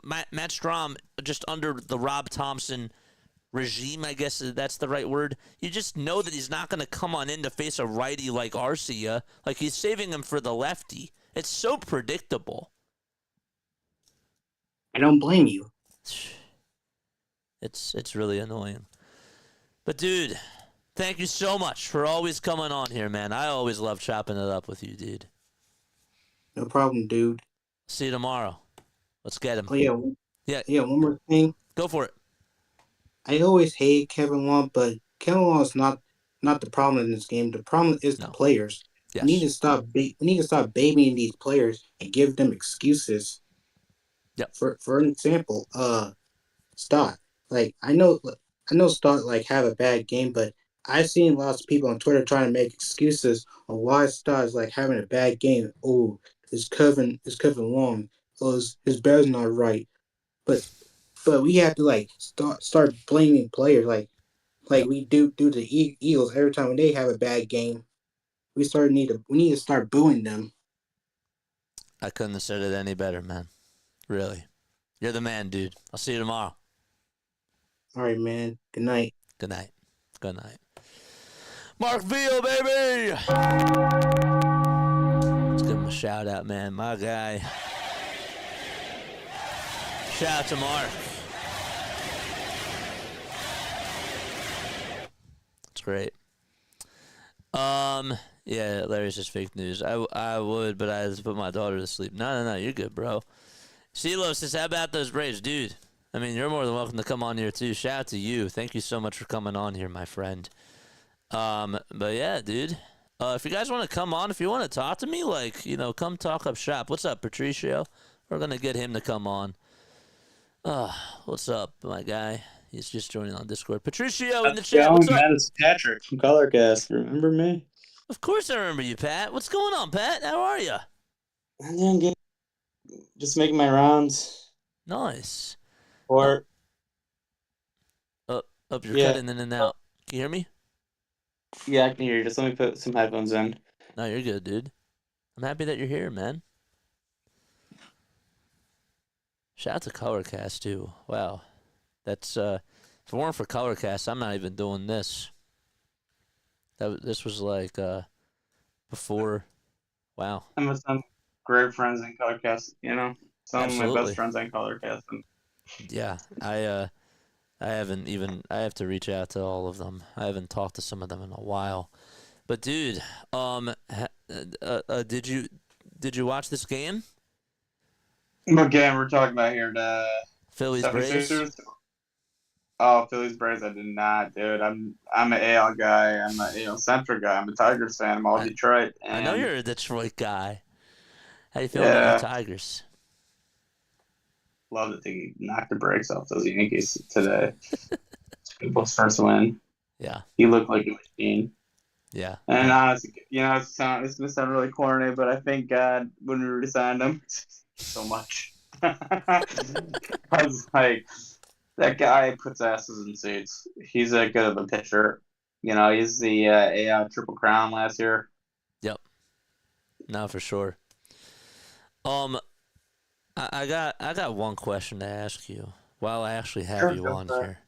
Matt Strom, just under the Rob Thompson regime, I guess that's the right word. You just know that he's not going to come on in to face a righty like Arcia. Like, he's saving him for the lefty. It's so predictable. I don't blame you. It's really annoying. But, dude, thank you so much for always coming on here, man. I always love chopping it up with you, dude. No problem, dude. See you tomorrow. Let's get him. Oh yeah, Yeah. One more thing. Go for it. I always hate Kevin Long, but Kevin Long is not the problem in this game. The problem is the players. Yes. We need to stop babying these players and give them excuses. Yep. For an example, Stott. Like I know Stott like have a bad game, but I've seen lots of people on Twitter trying to make excuses on why Stott is like having a bad game. Oh, it's Kevin Long. Oh, his bat's not right. But we have to like start blaming players like we do the Eagles every time when they have a bad game. We need to start booing them. I couldn't have said it any better, man. Really. You're the man, dude. I'll see you tomorrow. All right, man. Good night. Good night. Good night. Mark Veal, baby! Let's give him a shout out, man. My guy. Shout out to Mark. It's great. Yeah, Larry's just fake news. I would, but I had to put my daughter to sleep. No, you're good, bro. CeeLo says, how about those Braves? Dude, I mean, you're more than welcome to come on here, too. Shout out to you. Thank you so much for coming on here, my friend. But, yeah, dude. If you guys want to come on, if you want to talk to me, like, come talk up shop. What's up, Patricio? We're going to get him to come on. What's up, my guy? He's just joining on Discord. Patricio in the chat. What's up? Man, it's Patrick from Colorcast. Remember me? Of course I remember you, Pat. What's going on, Pat? How are you? I'm doing good. Just making my rounds. Nice. Or you're cutting in and out. Can you hear me? Yeah, I can hear you. Just let me put some headphones in. No, you're good, dude. I'm happy that you're here, man. Shout out to Colorcast, too. Wow. That's, if it weren't for Colorcast, I'm not even doing this. This was like, before. Wow. I'm with some great friends in Colorcast, Some Absolutely. of my best friends in Colorcast. Yeah, I have to reach out to all of them. I haven't talked to some of them in a while. But dude, did you watch this game? What game we're talking about here? The Phillies Braves. Oh, Phillies Braves. I did not, dude. I'm an AL guy. I'm an AL Central guy. I'm a Tigers fan. I'm all Detroit. I know you're a Detroit guy. How you feeling about the Tigers? Love that they knocked the brakes off those Yankees today. People's first win. Yeah. He looked like a machine. Yeah. And honestly, it's going to sound really corny, but I thank God when we re-signed him so much. I was like, that guy puts asses in seats. He's that good of a pitcher. He's the AL Triple Crown last year. Yep. No, for sure. I got one question to ask you while I actually have you on here.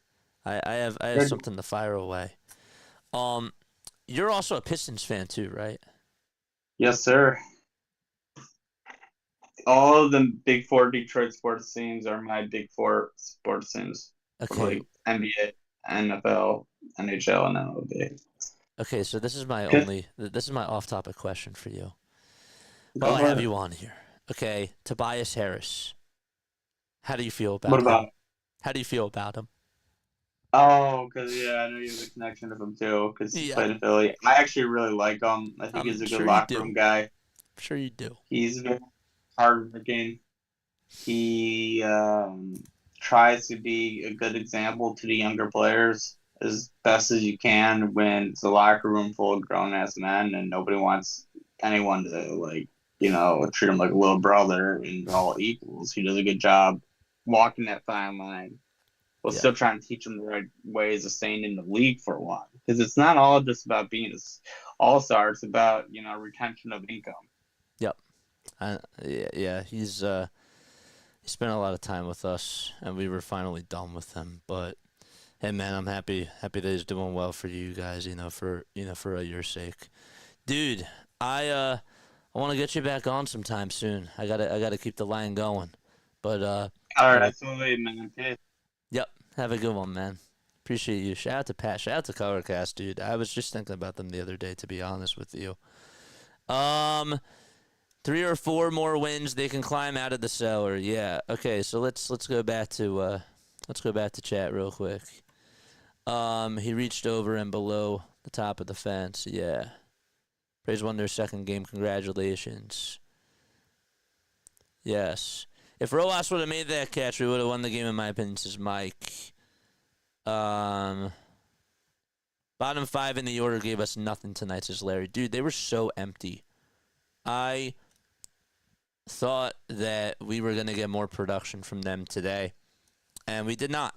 I have something to fire away. You're also a Pistons fan too, right? Yes, sir. All of the big four Detroit sports teams are my big four sports teams. Okay. Like NBA, NFL, NHL, and MLB. Okay, so this is my off-topic question for you. While I have you on here. Okay, Tobias Harris. How do you feel about What him? about? How do you feel about him? Oh, because I know you have a connection with him too, because he Yeah, played in Philly. I actually really like him. I think he's I'm a good sure you locker do. room guy. I'm sure you do. He's very hardworking. He tries to be a good example to the younger players as best as you can when it's a locker room full of grown ass men and nobody wants anyone to treat him like a little brother and they're all equals. He does a good job walking that fine line while Yeah. still trying to teach them the right ways of staying in the league for a while. Because it's not all just about being an all-star. It's about retention of income. Yep. Yeah. He spent a lot of time with us, and we were finally done with him. But hey, man, I'm happy that he's doing well for you guys. For your sake, dude. I want to get you back on sometime soon. I gotta keep the line going. But All right, absolutely, man. Okay. Yep. Have a good one, man. Appreciate you. Shout out to Pat. Shout out to Colorcast, dude. I was just thinking about them the other day, to be honest with you. 3 or 4 more wins, they can climb out of the cellar. Yeah. Okay. So let's go back to chat real quick. He reached over and below the top of the fence. Yeah. Braves won their second game. Congratulations. Yes. If Rojas would have made that catch, we would have won the game, in my opinion, says Mike. Bottom 5 in the order gave us nothing tonight, says Larry. Dude, they were so empty. I thought that we were going to get more production from them today, and we did not.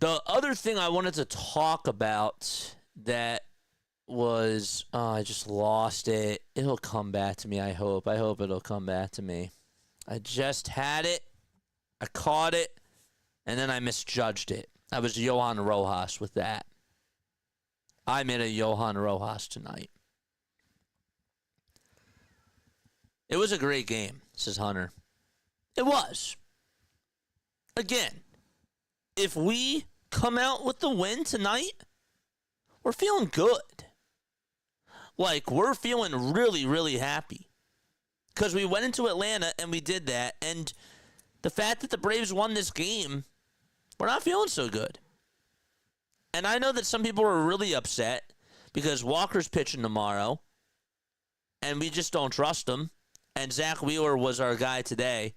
The other thing I wanted to talk about that was, I just lost it. It'll come back to me, I hope. I hope it'll come back to me. I just had it. I caught it. And then I misjudged it. I was Johan Rojas with that. I made a Johan Rojas tonight. It was a great game, says Hunter. It was. Again, if we come out with the win tonight, we're feeling good. Like, we're feeling really, really happy. Because we went into Atlanta and we did that. And the fact that the Braves won this game, we're not feeling so good. And I know that some people are really upset because Walker's pitching tomorrow. And we just don't trust him. And Zach Wheeler was our guy today.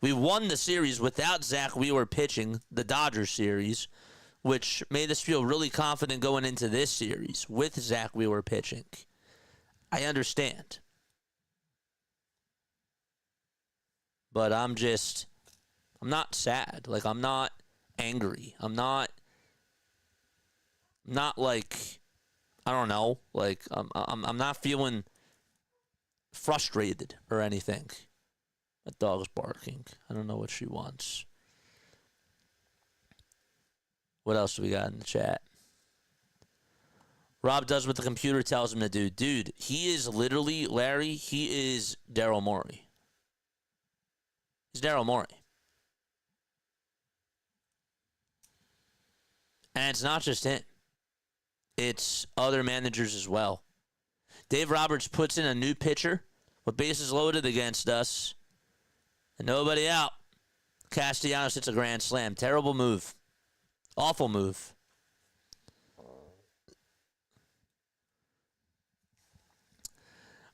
We won the series without Zach Wheeler pitching, the Dodgers series, which made us feel really confident going into this series with Zach Wheeler pitching. I understand. But I'm not sad. Like, I'm not angry. I'm not like, I don't know. Like, I'm not feeling frustrated or anything. That dog's barking. I don't know what she wants. What else do we got in the chat? Rob does what the computer tells him to do. Dude, he is literally, Larry, he is Daryl Morey. He's Daryl Morey. And it's not just him. It's other managers as well. Dave Roberts puts in a new pitcher with bases loaded against us and nobody out. Castellanos hits a grand slam. Terrible move. Awful move.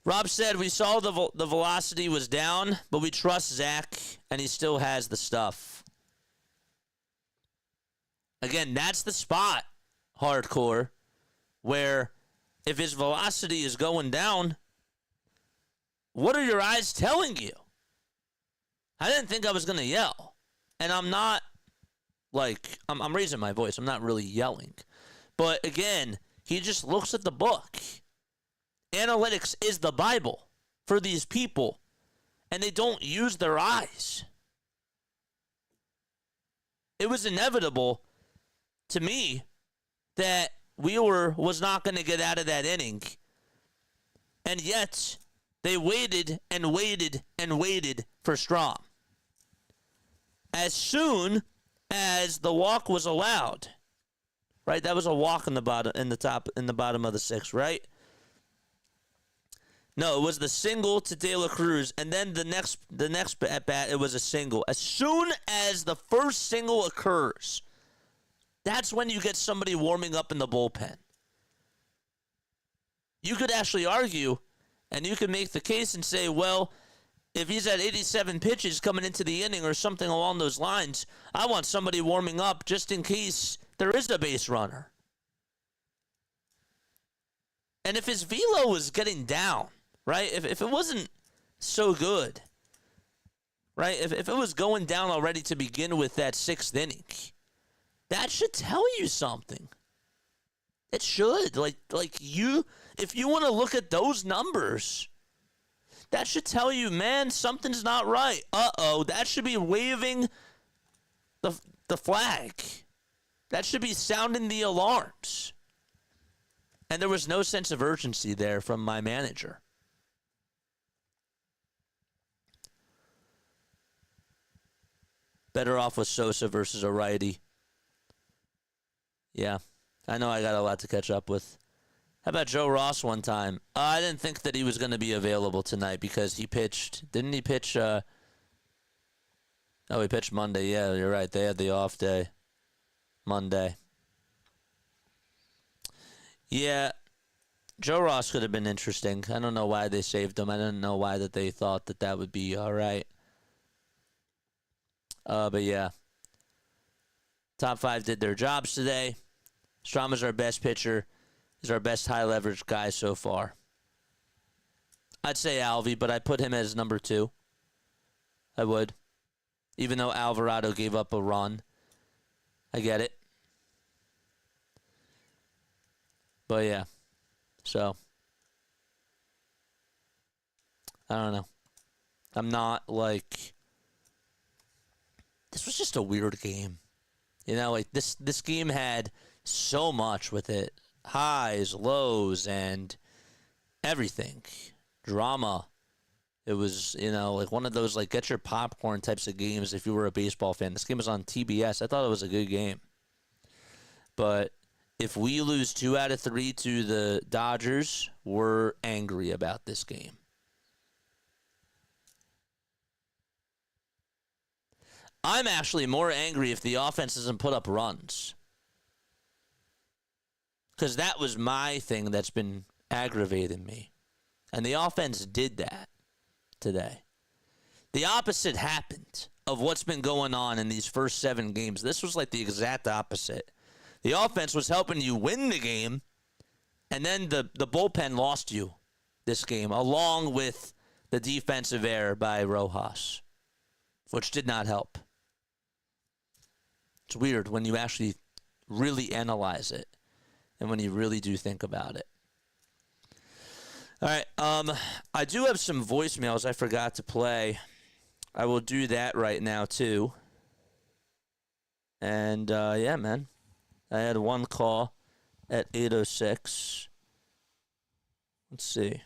Rob said we saw the velocity was down, but we trust Zach, and he still has the stuff. Again, that's the spot, hardcore, where if his velocity is going down, what are your eyes telling you? I didn't think I was going to yell. And I'm not, like, I'm raising my voice. I'm not really yelling. But, again, he just looks at the book. Analytics is the Bible for these people, and they don't use their eyes. It was inevitable to me that Wheeler was not going to get out of that inning, and yet they waited and waited and waited for Strom. As soon as the walk was allowed, right? That was a walk in the bottom of the 6th, right? No, it was the single to De La Cruz, and then the next at bat, it was a single. As soon as the first single occurs, that's when you get somebody warming up in the bullpen. You could actually argue, and you could make the case and say, well, if he's at 87 pitches coming into the inning or something along those lines, I want somebody warming up just in case there is a base runner. And if his velo was getting down, right? If it wasn't so good, right? If it was going down already to begin with that 6th inning, that should tell you something. It should. If you want to look at those numbers, that should tell you, man, something's not right. Uh-oh, that should be waving the flag. That should be sounding the alarms. And there was no sense of urgency there from my manager. Better off with Sosa versus a righty. Yeah, I know I got a lot to catch up with. How about Joe Ross one time? I didn't think that he was going to be available tonight because he pitched. Didn't he pitch? Oh, he pitched Monday. Yeah, you're right. They had the off day. Monday. Yeah, Joe Ross could have been interesting. I don't know why they saved him. I don't know why that they thought that would be all right. But yeah. Top 5 did their jobs today. Strama's our best pitcher. He's our best high leverage guy so far. I'd say Alvy, but I'd put him as number 2. I would. Even though Alvarado gave up a run. I get it. But yeah. So. I don't know. I'm not like... This was just a weird game. You know, like this game had so much with it. Highs, lows, and everything. Drama. It was, you know, like one of those, like, get your popcorn types of games if you were a baseball fan. This game was on TBS. I thought it was a good game. But if we lose 2 out of 3 to the Dodgers, we're angry about this game. I'm actually more angry if the offense doesn't put up runs. Because that was my thing that's been aggravating me. And the offense did that today. The opposite happened of what's been going on in these first 7 games. This was like the exact opposite. The offense was helping you win the game, and then the bullpen lost you this game, along with the defensive error by Rojas, which did not help. It's weird when you actually really analyze it and when you really do think about it. All right, I do have some voicemails I forgot to play. I will do that right now, too. And, yeah, man. I had one call at 8:06. Let's see.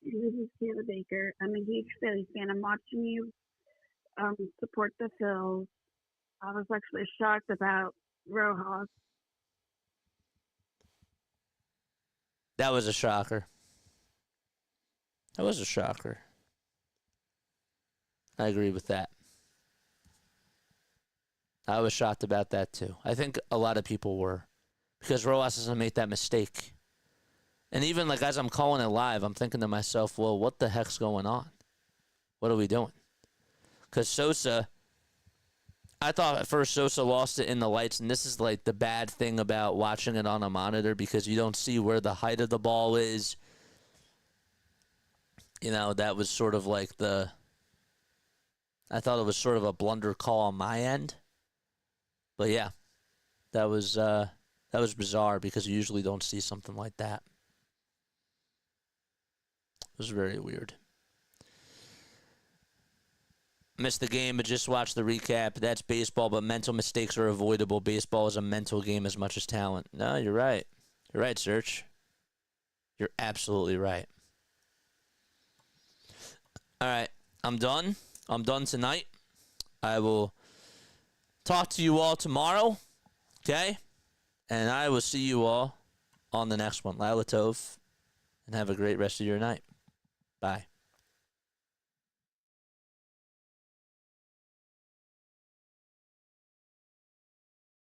This is Kayla Baker. I'm a huge Phillies fan. I'm watching you support the Phils. I was actually shocked about Rojas. That was a shocker. That was a shocker. I agree with that. I was shocked about that, too. I think a lot of people were. Because Rojas hasn't made that mistake. And even like as I'm calling it live, I'm thinking to myself, well, what the heck's going on? What are we doing? Because Sosa, I thought at first Sosa lost it in the lights, and this is like the bad thing about watching it on a monitor because you don't see where the height of the ball is. You know, that was sort of like I thought it was sort of a blunder call on my end. But yeah, that was bizarre because you usually don't see something like that. It was very weird. Missed the game, but just watched the recap. That's baseball, but mental mistakes are avoidable. Baseball is a mental game as much as talent. No, you're right. You're right, Serge. You're absolutely right. All right, I'm done. I'm done tonight. I will talk to you all tomorrow, okay? And I will see you all on the next one. Lila Tov, and have a great rest of your night. Bye.